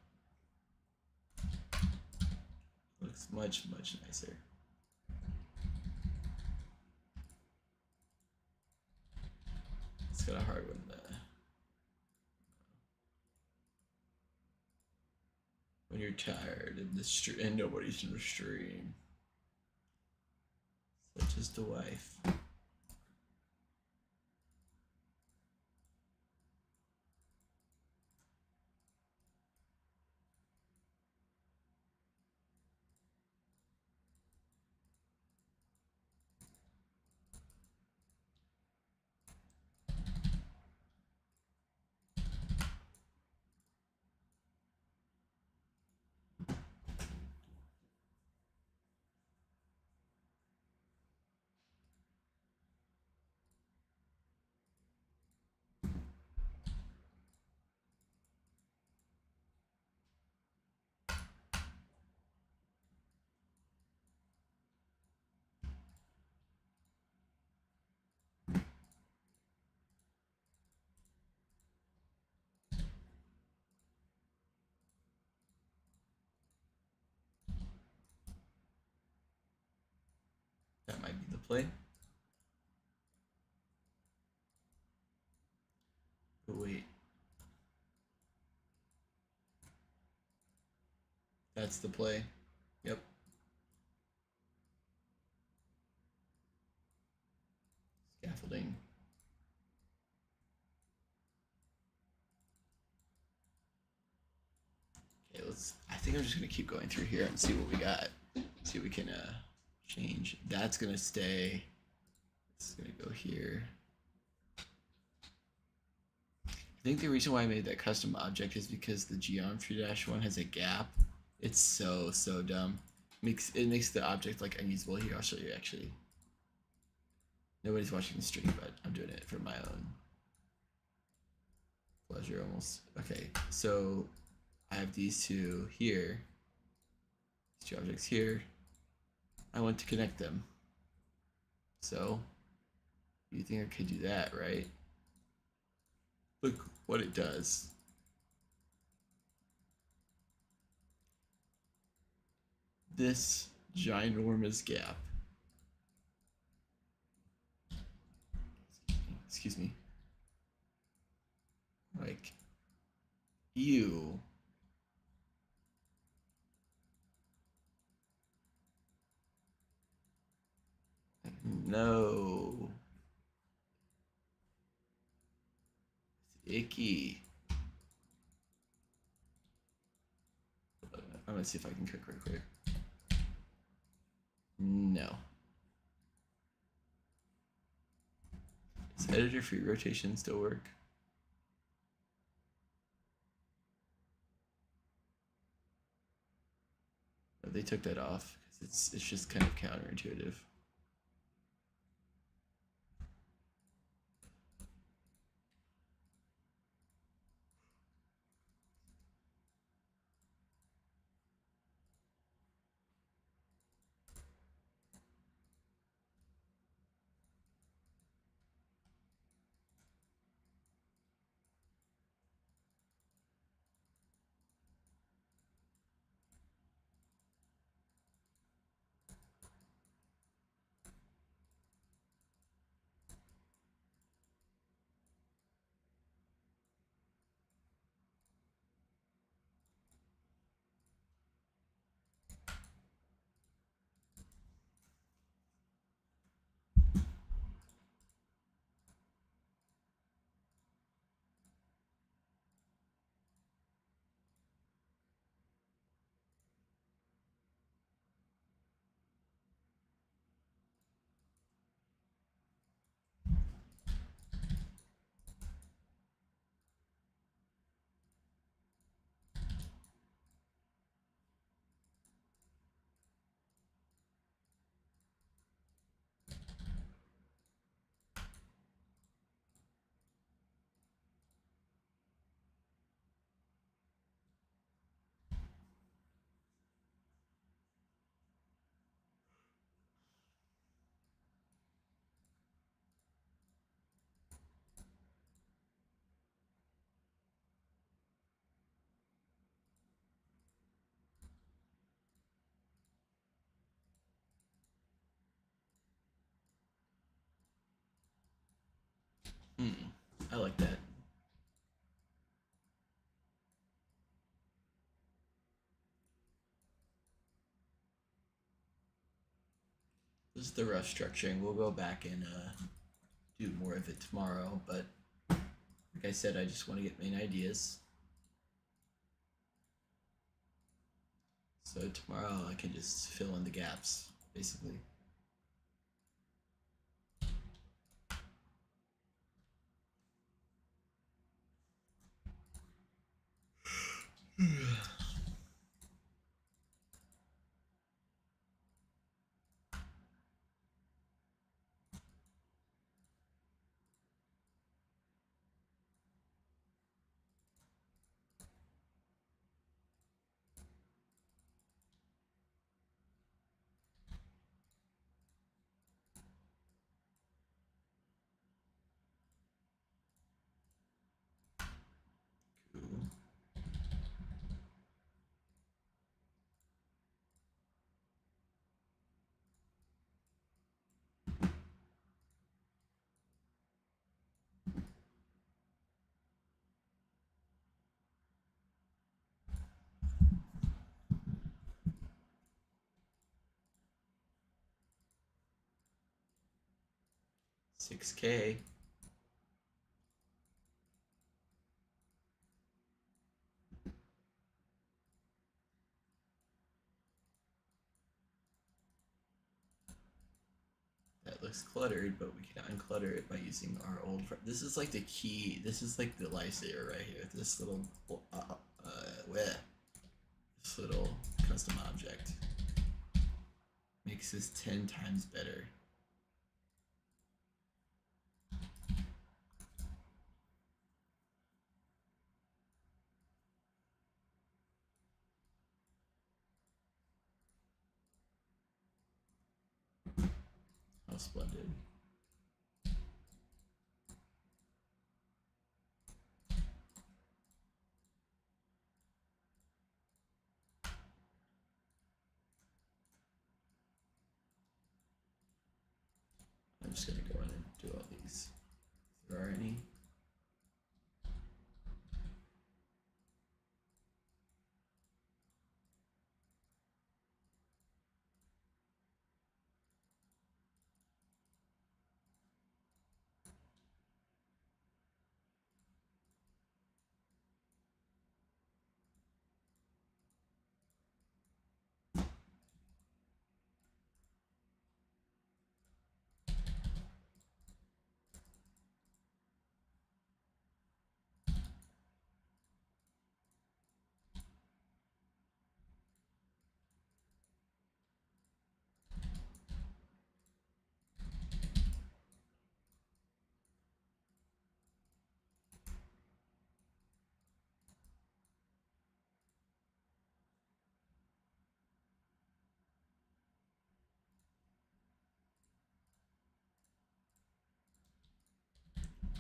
Speaker 1: Looks much nicer. It's got a hard one though. When you're tired and nobody's in the stream, such as the wife. That might be the play. But wait. That's the play. Yep. Scaffolding. Okay, I think I'm just gonna keep going through here and see what we got. See what we can change. That's gonna stay. This is gonna go here. I think the reason why I made that custom object is because the geometry dash one has a gap. It's so dumb. It makes the object like unusable. Here, I'll show you actually. Nobody's watching the stream, but I'm doing it for my own pleasure almost. Okay, so I have these two here. These 2 objects here. I want to connect them. So you think I could do that, right? Look what it does. This ginormous gap. Excuse me. Like, you. No. It's icky. I'm gonna see if I can cook real quick. No. Does editor free rotation still work? Oh, they took that off because it's just kind of counterintuitive. I like that. This is the rough structuring. We'll go back and do more of it tomorrow, but like I said, I just want to get main ideas. So tomorrow I can just fill in the gaps, basically. Cool. $6K. That looks cluttered, but we can unclutter it by using our old. This is like the key. This is like the lifesaver right here. This little, this little custom object makes this 10 times better. How splendid. I'm just gonna go in and do all these. If there are any.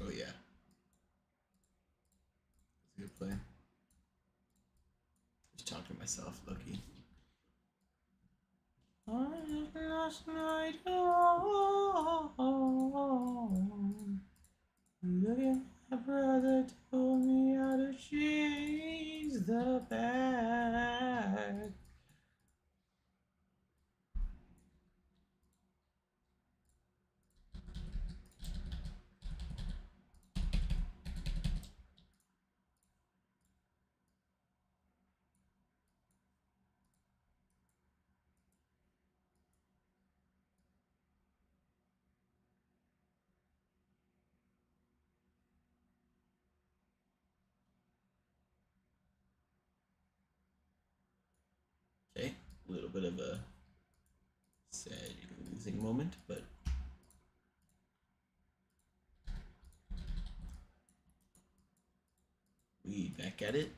Speaker 1: Oh yeah. That's a good play. Just talking to myself, Loki. Last night alone. Look at my brother told me how to change the bag. Okay, a little bit of a sad losing moment, but we back at it.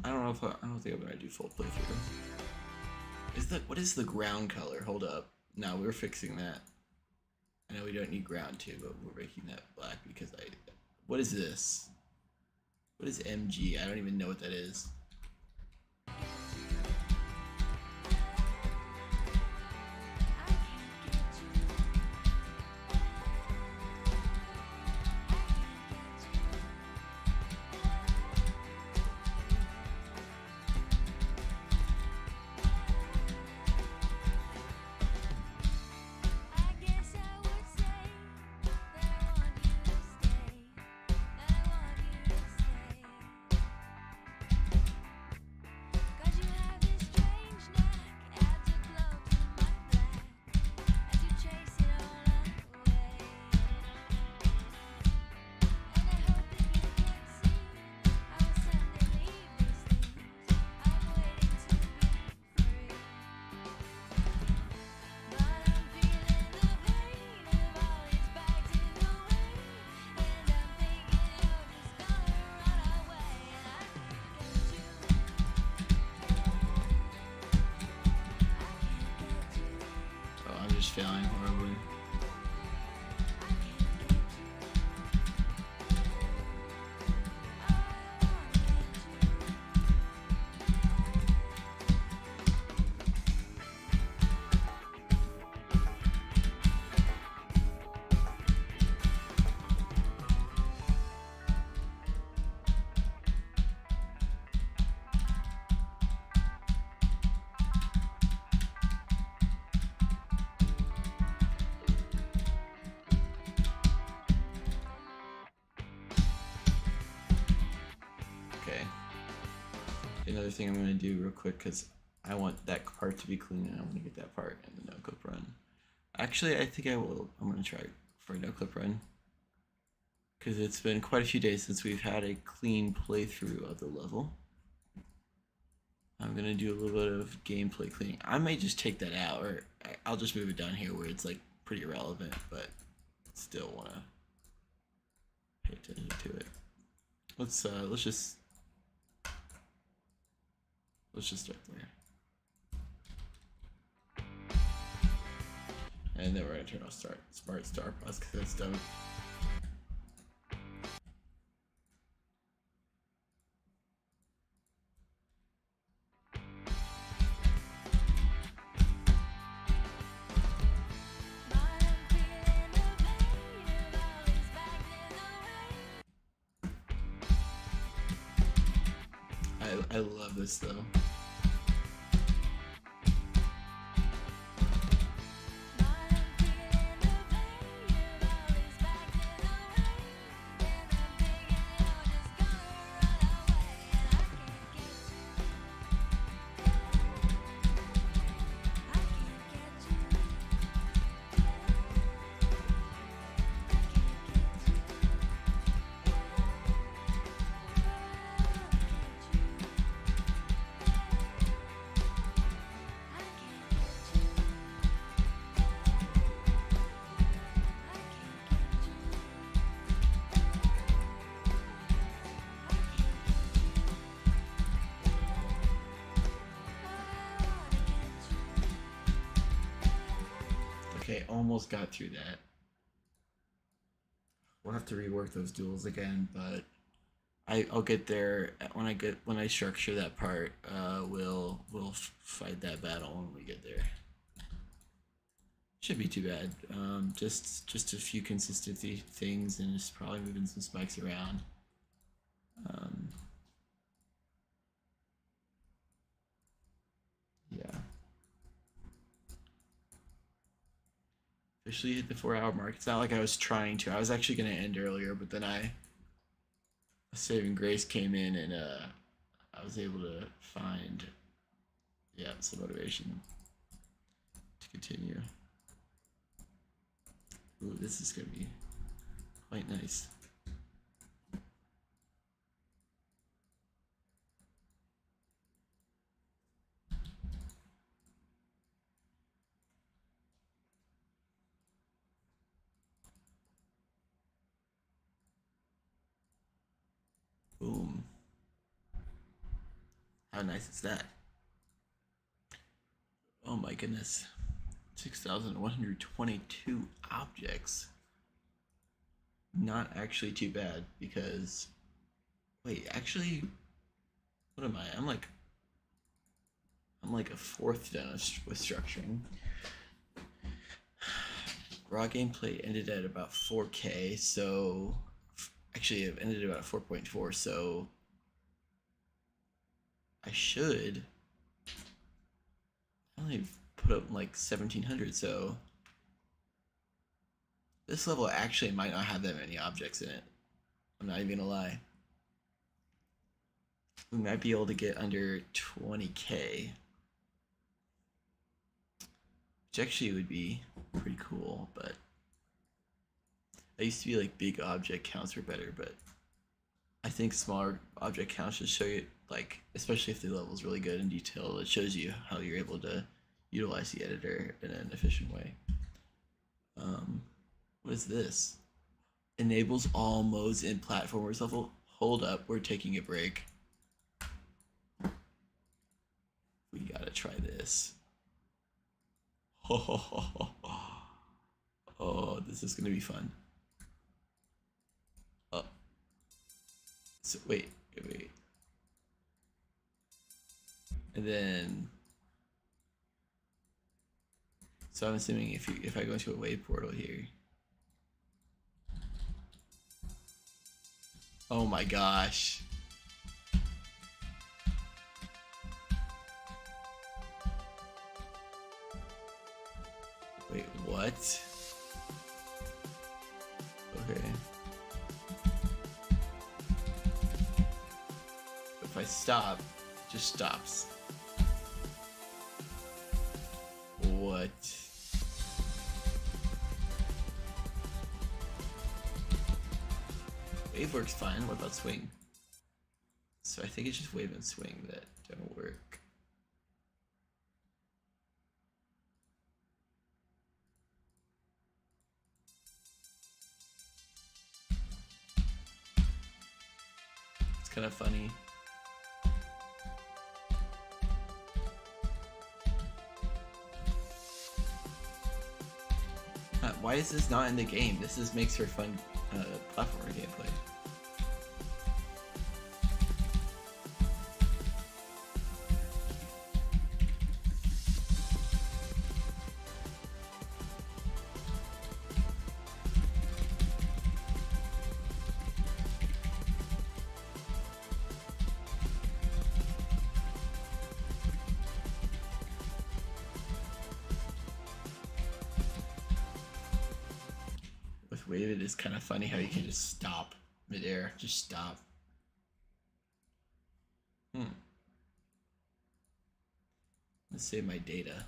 Speaker 1: I don't know if I don't think I'm gonna do full playthrough. What is the ground color? Hold up. No, we're fixing that. I know we don't need ground too, but we're making that black because what is this? What is MG? I don't even know what that is. Failing horribly. Another thing I'm going to do real quick because I want that part to be clean and I want to get that part in the no clip run. Actually, I think I will. I'm going to try for a no clip run because it's been quite a few days since we've had a clean playthrough of the level. I'm going to do a little bit of gameplay cleaning. I may just take that out, or I'll just move it down here where it's like pretty irrelevant, but still want to pay attention to it. Let's just start there. And then we're gonna turn off smart star pause because that's dumb. I love this though. Okay, almost got through that. We'll have to rework those duels again, but I'll get there when I structure that part. We'll fight that battle when we get there. Should be too bad. Just a few consistency things and just probably moving some spikes around. Yeah. Officially hit the 4-hour mark. It's not like I was trying to. I was actually gonna end earlier, but then a saving grace came in and I was able to find some motivation to continue. Ooh, this is gonna be quite nice. Boom. How nice is that? Oh my goodness. 6,122 objects. Not actually too bad because wait, actually what am I? I'm like a fourth done with structuring. Raw gameplay ended at about 4K, so actually it ended at about 4.4, so I should only put up like 1,700, so this level actually might not have that many objects in it. I'm not even gonna lie. We might be able to get under 20K, which actually would be pretty cool, but I used to be like big object counts were better, but I think smaller object counts should show you, like, especially if the level's really good and detailed, it shows you how you're able to utilize the editor in an efficient way. What is this? Enables all modes in platformers level. Hold up, we're taking a break. We gotta try this. Oh, this is gonna be fun. Oh. So wait. And then, so I'm assuming if I go into a wave portal here. Oh my gosh. Wait, what? Okay. If I stop, it just stops. What? Wave works fine. What about swing? So I think it's just wave and swing that don't work. It's kind of funny. Why is this not in the game? This makes for fun platformer gameplay. With Wave, it is kind of funny how you can just stop midair. Just stop. Let's save my data.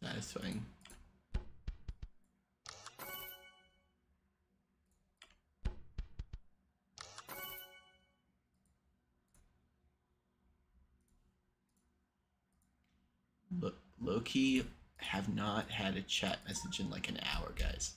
Speaker 1: Satisfying. Low-key have not had a chat message in like an hour, guys.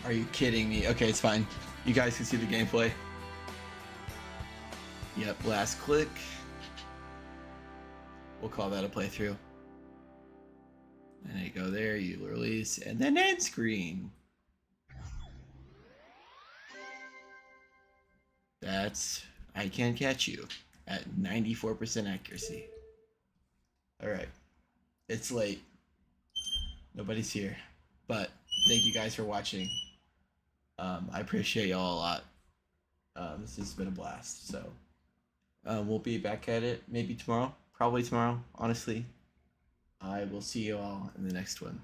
Speaker 1: Are you kidding me? Okay, it's fine. You guys can see the gameplay. Yep, last click. We'll call that a playthrough. And you go there, you release, and then end screen. That's I Can't Catch You at 94% accuracy. Alright. It's late. Nobody's here. But thank you guys for watching. I appreciate y'all a lot. This has been a blast. So we'll be back at it maybe tomorrow. Probably tomorrow, honestly. I will see you all in the next one.